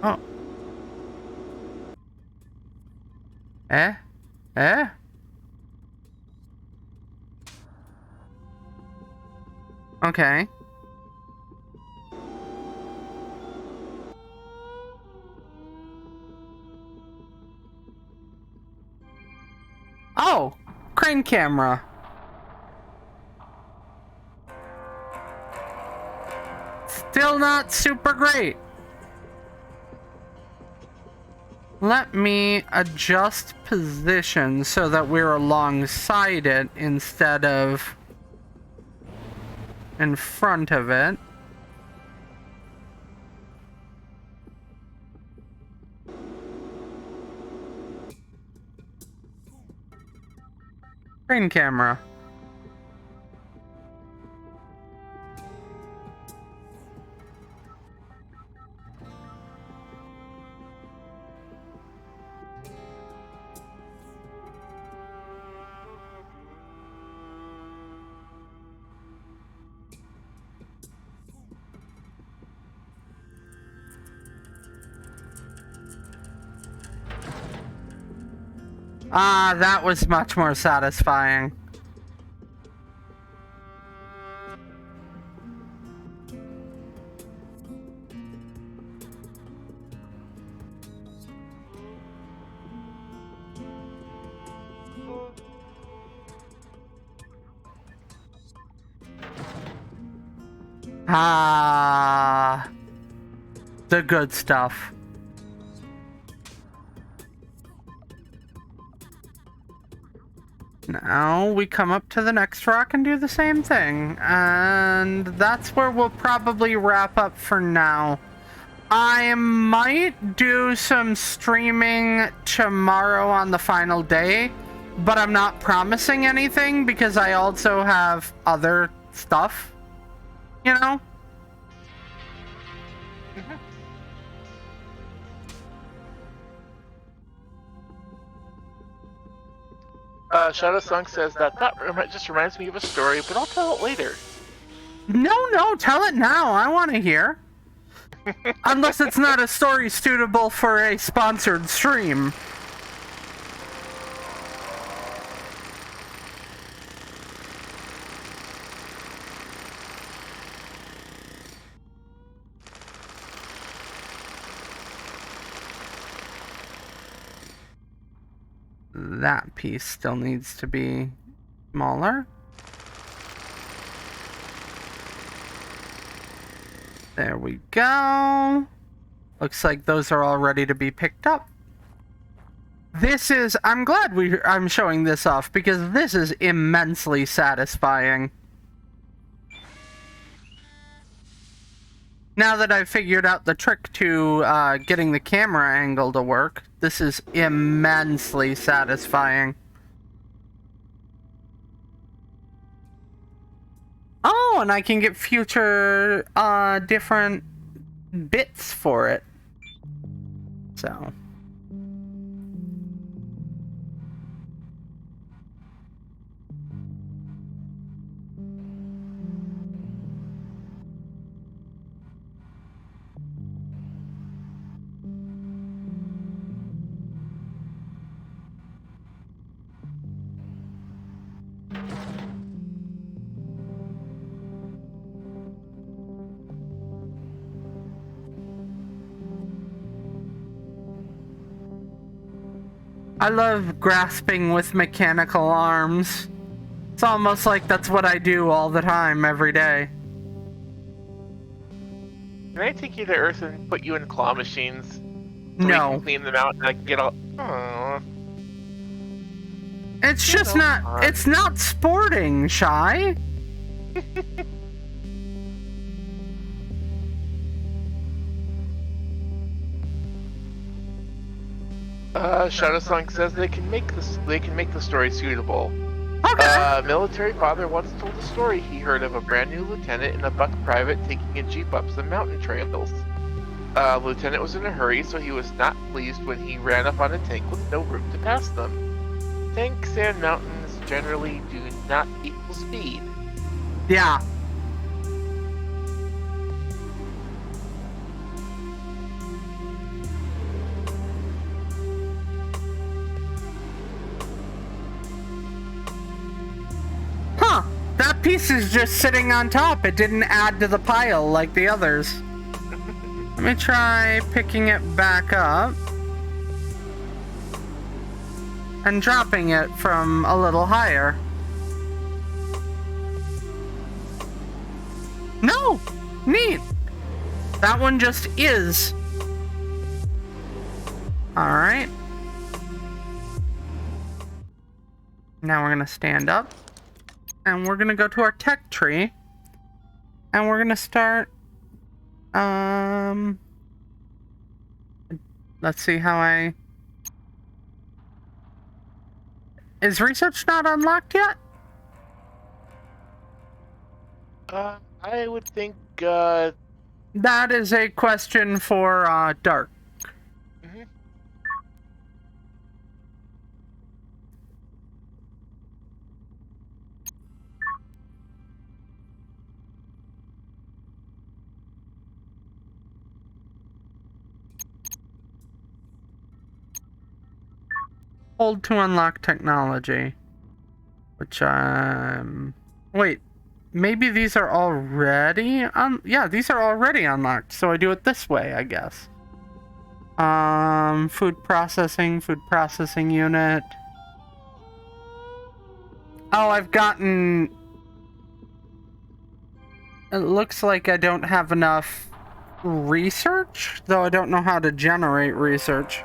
Oh. Eh? Eh? Okay. Oh! Crane camera. Still not super great. Let me adjust position so that we're alongside it instead of in front of it. Crane camera. Ah, that was much more satisfying. Ah, the good stuff. Now we come up to the next rock and do the same thing. And that's where we'll probably wrap up for now. I might do some streaming tomorrow on the final day, but I'm not promising anything because I also have other stuff, you know? Shadowsong says that just reminds me of a story, but I'll tell it later. No, tell it now. I want to hear. Unless it's not a story suitable for a sponsored stream. That piece still needs to be smaller. There we go. Looks like those are all ready to be picked up. I'm glad I'm showing this off because this is immensely satisfying. Now that I've figured out the trick to getting the camera angle to work, this is immensely satisfying. Oh, and I can get future different bits for it. So. I love grasping with mechanical arms. It's almost like that's what I do all the time, every day. Can I take you to Earth and put you in claw machines? So we No. can clean them out and I can get all... Aww. It's just not... It's not sporting, Shy. Shadowsong says they can make the story suitable. Okay. Military father once told a story he heard of a brand new lieutenant and a buck private taking a jeep up some mountain trails. Lieutenant was in a hurry, so he was not pleased when he ran up on a tank with no room to pass them. Tanks and mountains generally do not equal speed. Yeah. Huh. That piece is just sitting on top. It didn't add to the pile like the others. Let me try picking it back up. And dropping it from a little higher. No! Neat! That one just is. Alright. Now we're gonna stand up. And we're gonna go to our tech tree. And we're gonna start... Let's see how I... Is research not unlocked yet? I would think, That is a question for, Dark. mhm. Hold to unlock technology. Which, wait. Maybe these are already yeah, these are already unlocked, so I do it this way, I guess. Food processing unit. Oh, I've gotten... It looks like I don't have enough research, though I don't know how to generate research.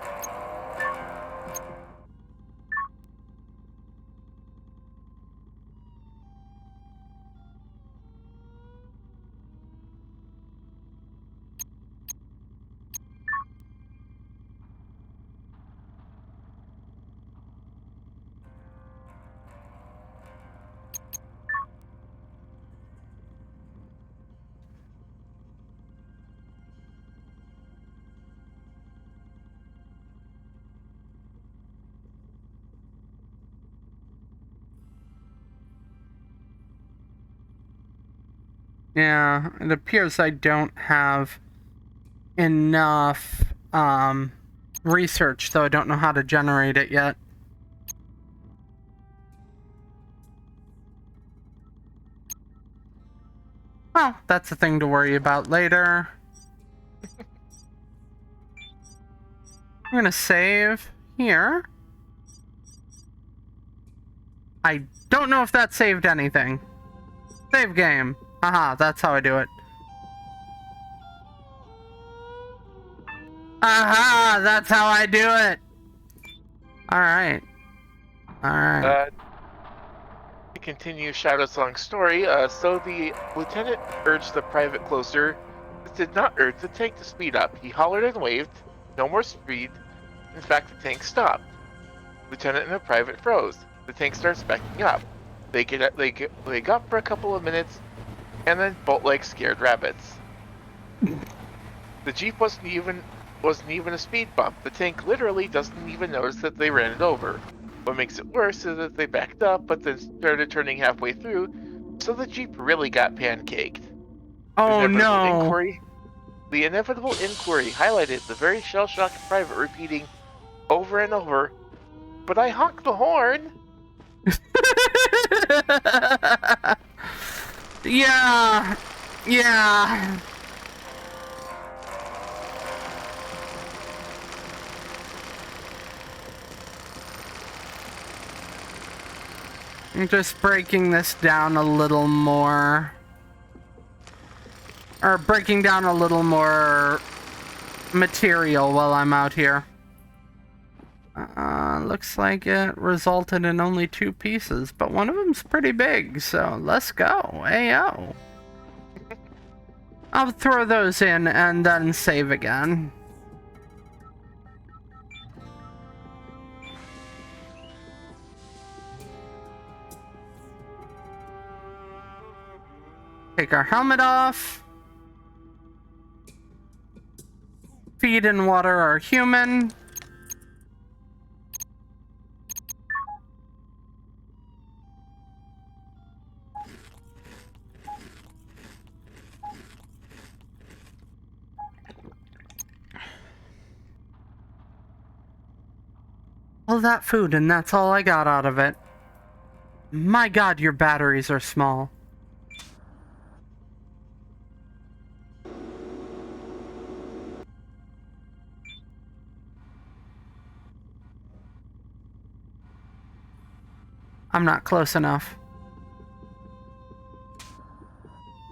Yeah, it appears I don't have enough research, though I don't know how to generate it yet. Well, that's a thing to worry about later. I'm gonna save here. I don't know if that saved anything. Save game. Aha, that's how I do it. Aha, that's how I do it. Alright. Alright. To continue Shadowsong's story, so the lieutenant urged the private closer. This did not urge the tank to speed up. He hollered and waved. No more speed. In fact, the tank stopped. Lieutenant and the private froze. The tank starts backing up. They got for a couple of minutes, and then bolt like scared rabbits. The jeep wasn't even a speed bump. The tank literally doesn't even notice that they ran it over. What makes it worse is that they backed up, but then started turning halfway through, so the jeep really got pancaked. Oh no! The inevitable inquiry highlighted the very shell-shocked private repeating over and over, "But I honked the horn!" Yeah. Yeah. I'm just breaking this down a little more. Or breaking down a little more material while I'm out here. Looks like it resulted in only 2 pieces, but one of them's pretty big, so let's go. Ayo. I'll throw those in and then save again. Take our helmet off. Feed and water our human. All that food, and that's all I got out of it. My God, your batteries are small. I'm not close enough.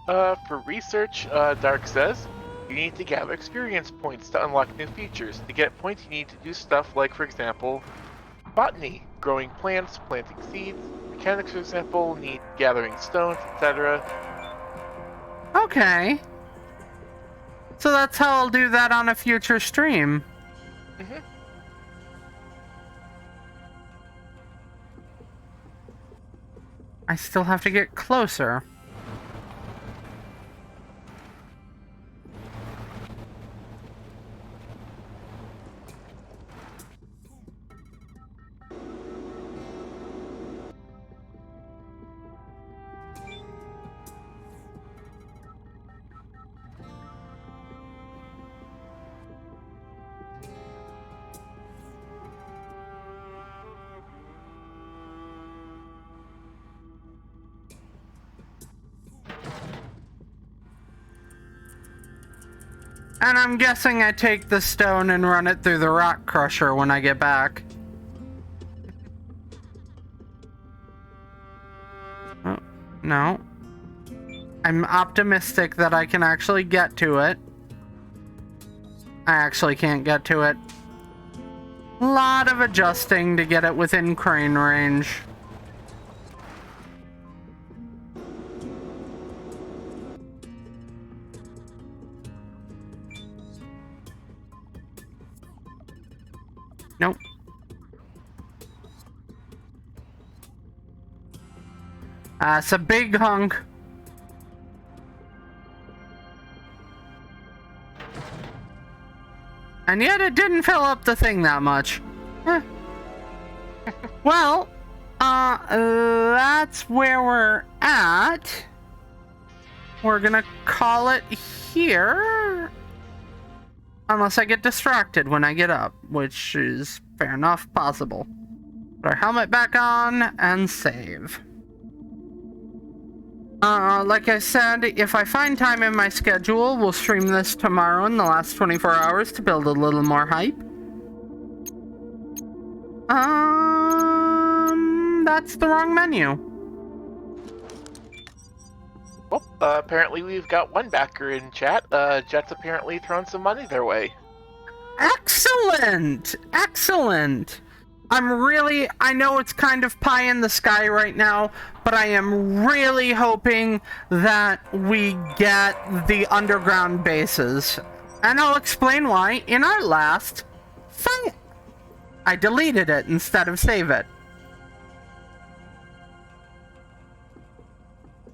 For research, Dark says, you need to gather experience points to unlock new features. To get points, you need to do stuff like, for example, botany, growing plants, planting seeds. Mechanics, for example, need gathering stones, etc. Okay. So that's how I'll do that on a future stream. Mm-hmm. I still have to get closer. And I'm guessing I take the stone and run it through the rock crusher when I get back. Oh, no. I'm optimistic that I can actually get to it. I actually can't get to it. A lot of adjusting to get it within crane range. Nope. It's a big hunk. And yet it didn't fill up the thing that much. Eh. Well, that's where we're at. We're gonna call it here. Unless I get distracted when I get up, which is fair enough possible. Put our helmet back on and save. Like I said, if I find time in my schedule, we'll stream this tomorrow in the last 24 hours to build a little more hype. That's the wrong menu. Well, apparently we've got one backer in chat. Jet's apparently thrown some money their way. Excellent! Excellent! I know it's kind of pie in the sky right now, but I am really hoping that we get the underground bases. And I'll explain why in our last fight. I deleted it instead of save it.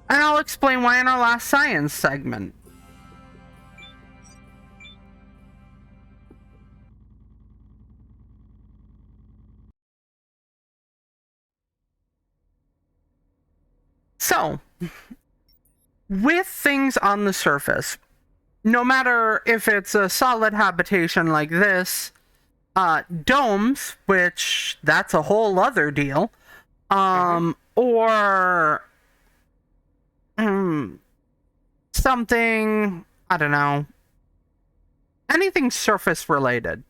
And I'll explain why in our last science segment. So, with things on the surface, no matter if it's a solid habitation like this, domes, which that's a whole other deal, or something, I don't know, anything surface related.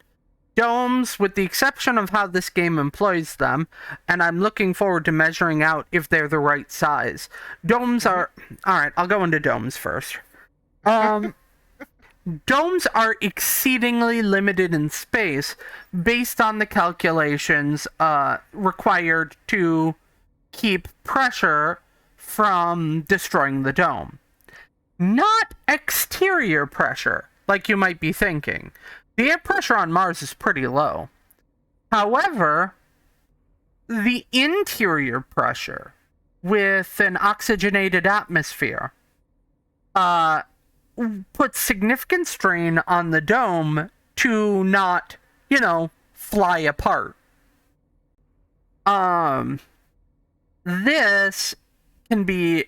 Domes, with the exception of how this game employs them, and I'm looking forward to measuring out if they're the right size. Domes are... Alright, I'll go into domes first. Domes are exceedingly limited in space based on the calculations required to keep pressure from destroying the dome. Not exterior pressure, like you might be thinking. The air pressure on Mars is pretty low. However, the interior pressure with an oxygenated atmosphere puts significant strain on the dome to not, fly apart. This can be...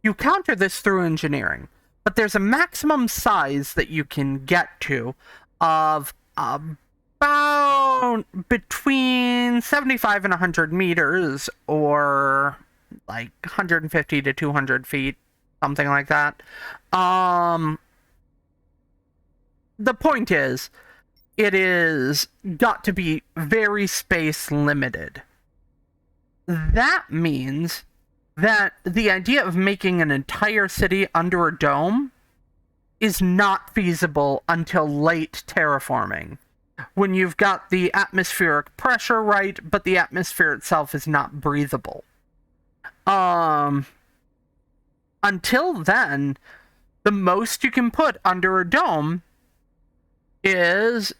You counter this through engineering, but there's a maximum size that you can get to of about between 75 and 100 meters, or like 150 to 200 feet, something like that. The point is, it is got to be very space limited. That means that the idea of making an entire city under a dome is not feasible until late terraforming, when you've got the atmospheric pressure right, but the atmosphere itself is not breathable. Until then, the most you can put under a dome is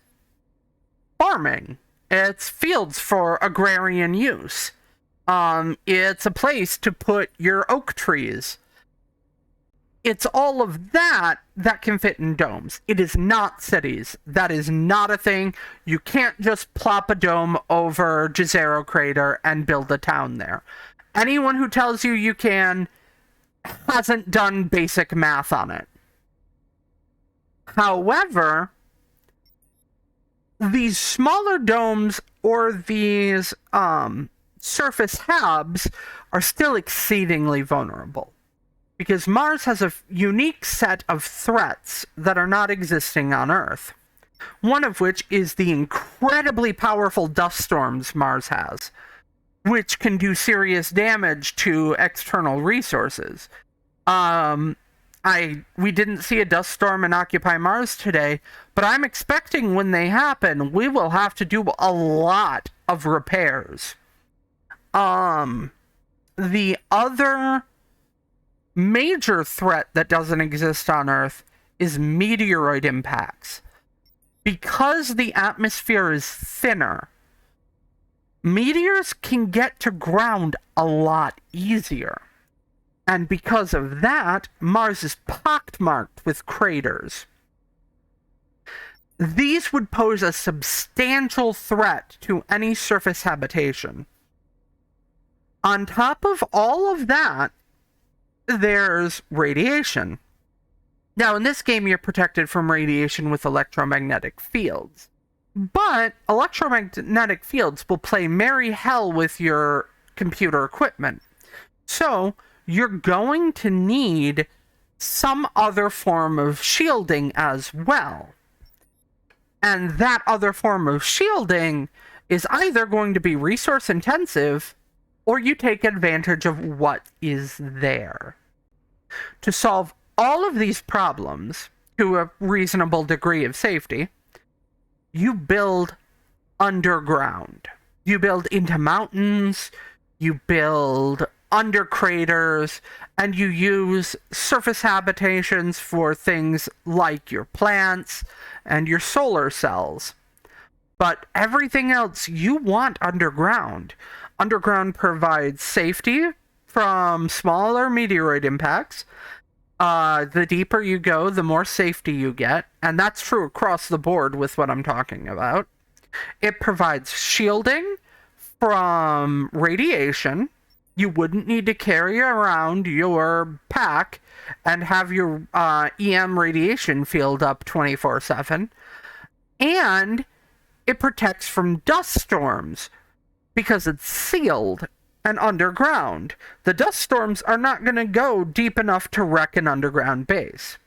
farming. It's fields for agrarian use. It's a place to put your oak trees. It's all of that can fit in domes. It is not cities. That is not a thing. You can't just plop a dome over Jezero Crater and build a town there. Anyone who tells you you can hasn't done basic math on it. However, these smaller domes or these surface hubs are still exceedingly vulnerable, because Mars has a unique set of threats that are not existing on Earth. One of which is the incredibly powerful dust storms Mars has, which can do serious damage to external resources. We didn't see a dust storm in Occupy Mars today, but I'm expecting when they happen, we will have to do a lot of repairs. The other major threat that doesn't exist on Earth is meteoroid impacts. Because the atmosphere is thinner, meteors can get to ground a lot easier. And because of that, Mars is pockmarked with craters. These would pose a substantial threat to any surface habitation. On top of all of that, there's radiation. Now, in this game, you're protected from radiation with electromagnetic fields. But electromagnetic fields will play merry hell with your computer equipment. So, you're going to need some other form of shielding as well. And that other form of shielding is either going to be resource intensive, or you take advantage of what is there. To solve all of these problems to a reasonable degree of safety, you build underground. You build into mountains, you build under craters, and you use surface habitations for things like your plants and your solar cells. But everything else you want underground. Underground provides safety from smaller meteoroid impacts. The deeper you go, the more safety you get, and that's true across the board with what I'm talking about. It provides shielding from radiation. You wouldn't need to carry around your pack and have your EM radiation field up 24/7. And it protects from dust storms, because it's sealed and underground. The dust storms are not going to go deep enough to wreck an underground base.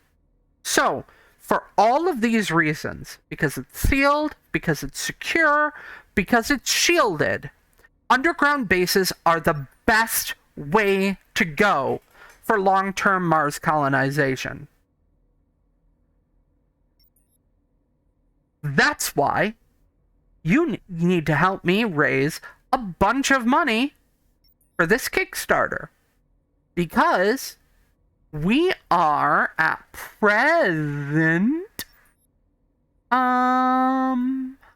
So, For all of these reasons, because it's sealed, because it's secure, because it's shielded, underground bases are the best way to go for long-term Mars colonization. That's why you need to help me raise a bunch of money for this Kickstarter. Because we are at present, how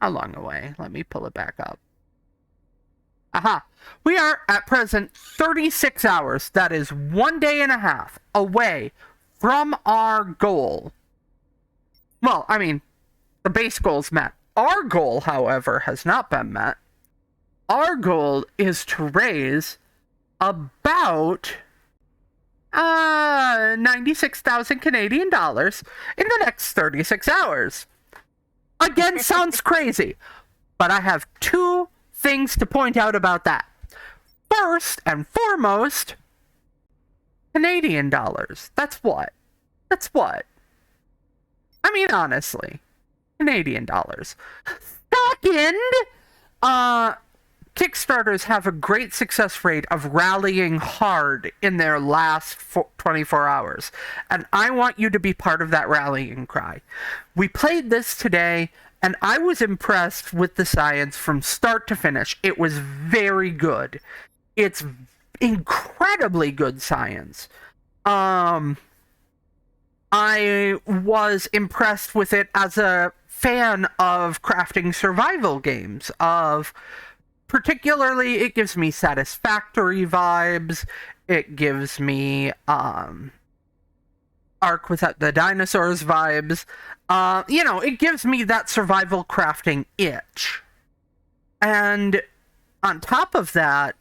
long away? Let me pull it back up. Aha. We are at present 36 hours. That is 1 day and a half away from our goal. Well, I mean, the base goal's met. Our goal, however, has not been met. Our goal is to raise about 96,000 Canadian dollars in the next 36 hours. Again, sounds crazy, but I have two things to point out about that. First and foremost, Canadian dollars. That's what. I mean, honestly, Canadian dollars. Second, Kickstarters have a great success rate of rallying hard in their last 24 hours. And I want you to be part of that rallying cry. We played this today, and I was impressed with the science from start to finish. It was very good. It's incredibly good science. I was impressed with it as a fan of crafting survival games, particularly, it gives me Satisfactory vibes. It gives me Ark Without the Dinosaurs vibes. It gives me that survival crafting itch. And on top of that,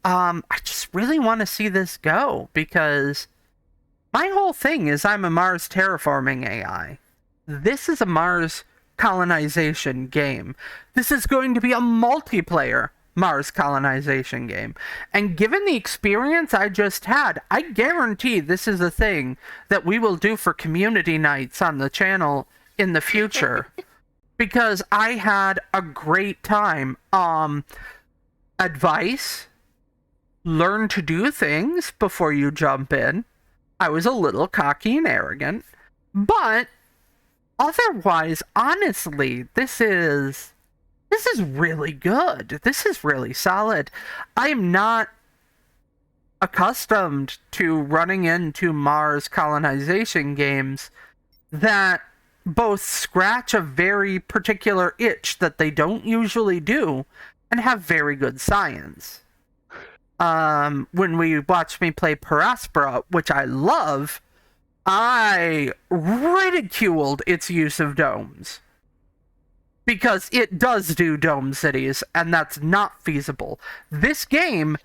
I just really want to see this go, because my whole thing is I'm a Mars terraforming AI. This is a Mars colonization game. This is going to be a multiplayer Mars colonization game. And given the experience I just had, I guarantee this is a thing that we will do for community nights on the channel in the future. Because I had a great time. Advice: learn to do things before you jump in. I was a little cocky and arrogant, but otherwise, honestly, this is really good. This is really solid. I am not accustomed to running into Mars colonization games that both scratch a very particular itch that they don't usually do and have very good science. When we watched me play Paraspora, which I love, I ridiculed its use of domes. Because it does do dome cities, and that's not feasible. This game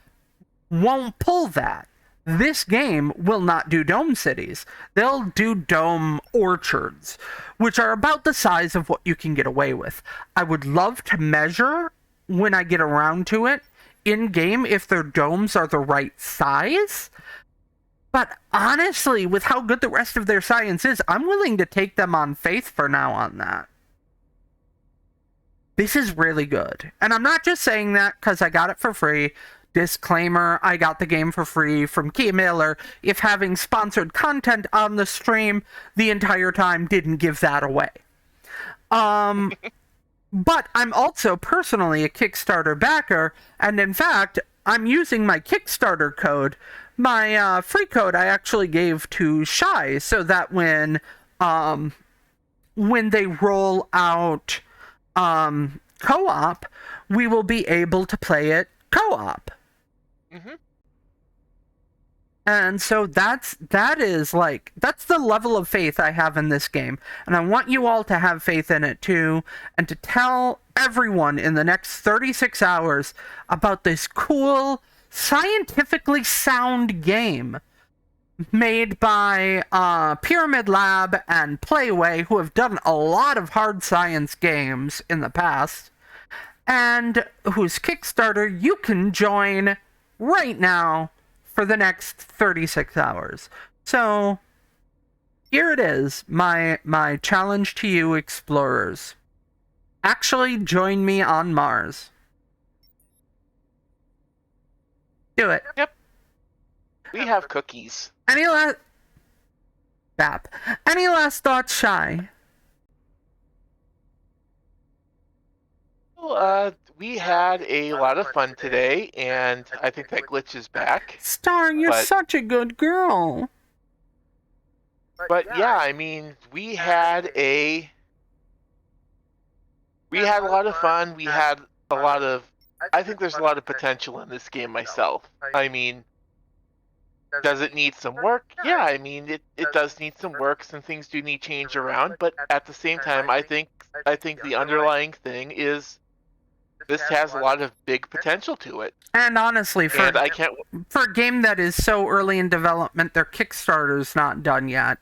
won't pull that. This game will not do dome cities. They'll do dome orchards, which are about the size of what you can get away with. I would love to measure, when I get around to it, in-game if their domes are the right size. But honestly, with how good the rest of their science is, I'm willing to take them on faith for now on that. This is really good. And I'm not just saying that because I got it for free. Disclaimer, I got the game for free from Keymailer. If having sponsored content on the stream the entire time didn't give that away. But I'm also personally a Kickstarter backer, and in fact, I'm using my Kickstarter code. My free code I actually gave to Shy, so that when they roll out co-op, we will be able to play it co-op. Mm-hmm. And so that's the level of faith I have in this game. And I want you all to have faith in it too, and to tell everyone in the next 36 hours about this cool, scientifically sound game made by Pyramid Lab and Playway, who have done a lot of hard science games in the past, and whose Kickstarter you can join right now for the next 36 hours. So, here it is, my challenge to you explorers. Actually join me on Mars. Do it. Yep. We have cookies. Any last thoughts, Shy? Well, we had a lot of fun today, and I think that glitch is back. Star, you're such a good girl. But yeah, I mean, we had a lot of fun. We had a lot of. I think there's a lot of potential in this game myself. I mean, does it need some work? Yeah, I mean, it does need some work. Some things do need change around, but at the same time, I think the underlying thing is this has a lot of big potential to it. And honestly, for a game that is so early in development, their Kickstarter's not done yet.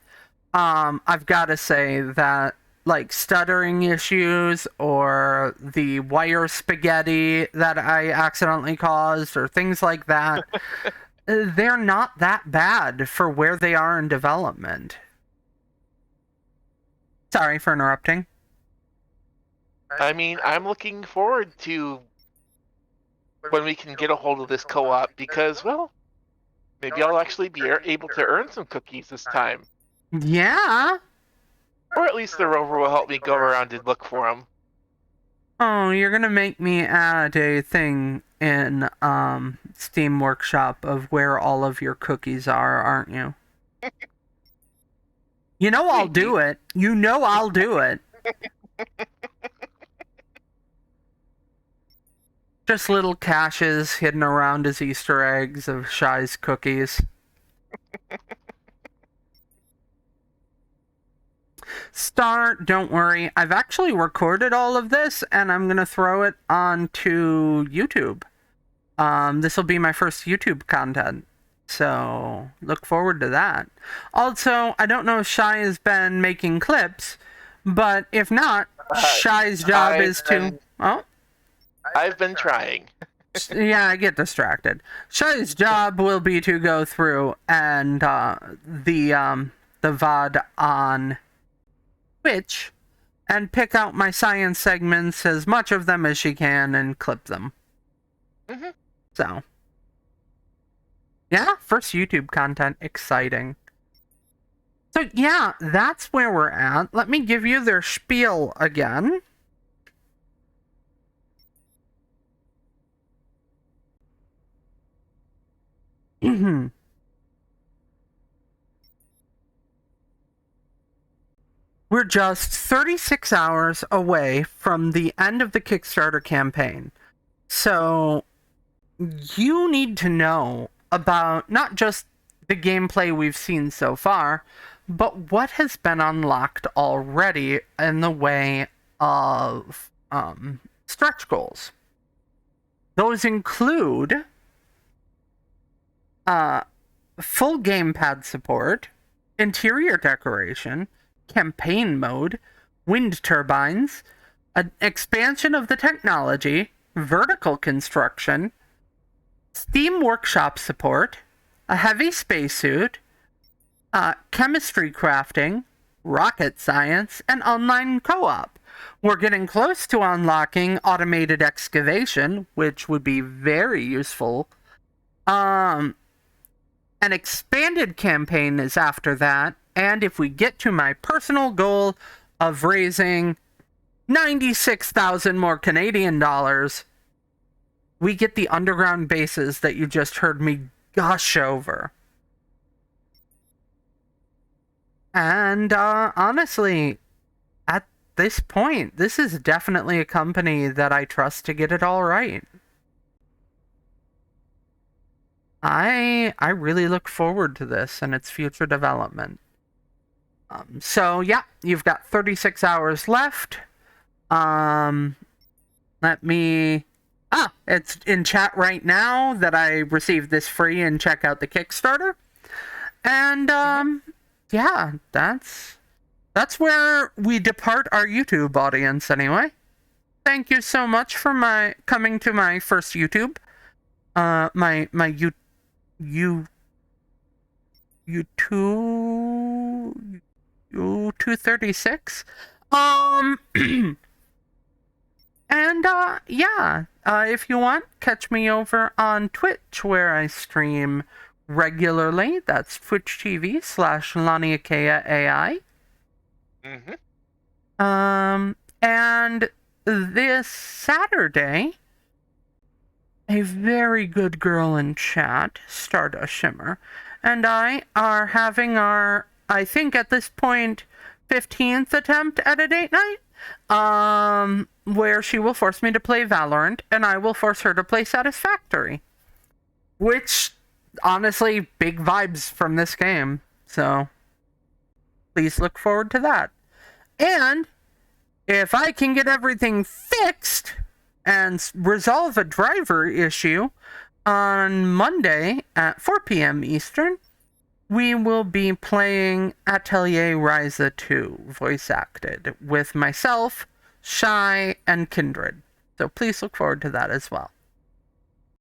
I've got to say that, like, stuttering issues or the wire spaghetti that I accidentally caused or things like that, they're not that bad for where they are in development. Sorry for interrupting. I mean, I'm looking forward to when we can get a hold of this co-op because, well, maybe I'll actually be able to earn some cookies this time. Yeah. Or at least the rover will help me go around and look for them. Oh, you're gonna make me add a thing in Steam Workshop of where all of your cookies are, aren't you? You know I'll do it. You know I'll do it. Just little caches hidden around as Easter eggs of Shy's cookies. Star, don't worry. I've actually recorded all of this, and I'm going to throw it onto YouTube. This will be my first YouTube content, so look forward to that. Also, I don't know if Shy has been making clips, but if not, Shy's job is to... Oh? I've been trying. Yeah, I get distracted. Shy's job will be to go through and the VOD on Twitch and pick out my science segments, as much of them as she can, and clip them. Mm-hmm. So, yeah, first YouTube content, exciting. So yeah, that's where we're at. Let me give you their spiel again. We're just 36 hours away from the end of the Kickstarter campaign. So you need to know about not just the gameplay we've seen so far, but what has been unlocked already in the way of stretch goals. Those include full gamepad support, interior decoration, campaign mode, wind turbines, an expansion of the technology, vertical construction, Steam Workshop support, a heavy spacesuit, chemistry crafting, rocket science, and online co-op. We're getting close to unlocking automated excavation, which would be very useful. An expanded campaign is after that, and if we get to my personal goal of raising 96,000 more Canadian dollars, we get the underground bases that you just heard me gush over. And honestly, at this point, this is definitely a company that I trust to get it all right. I really look forward to this and its future development. So yeah, you've got 36 hours left. Let me... it's in chat right now that I received this free and check out the Kickstarter. And yeah, that's where we depart our YouTube audience anyway. Thank you so much for coming to my first YouTube. YouTube 236. And if you want, catch me over on Twitch, where I stream regularly. That's Twitch TV/LaniAkea AI. And this Saturday, a very good girl in chat, Stardust Shimmer, and I are having our, I think at this point, 15th attempt at a date night. Where she will force me to play Valorant, and I will force her to play Satisfactory. Which, honestly, big vibes from this game. So, please look forward to that. And, if I can get everything fixed and resolve a driver issue on Monday at 4 p.m. Eastern, we will be playing Atelier Ryza 2, voice acted, with myself, Shy, and Kindred. So please look forward to that as well.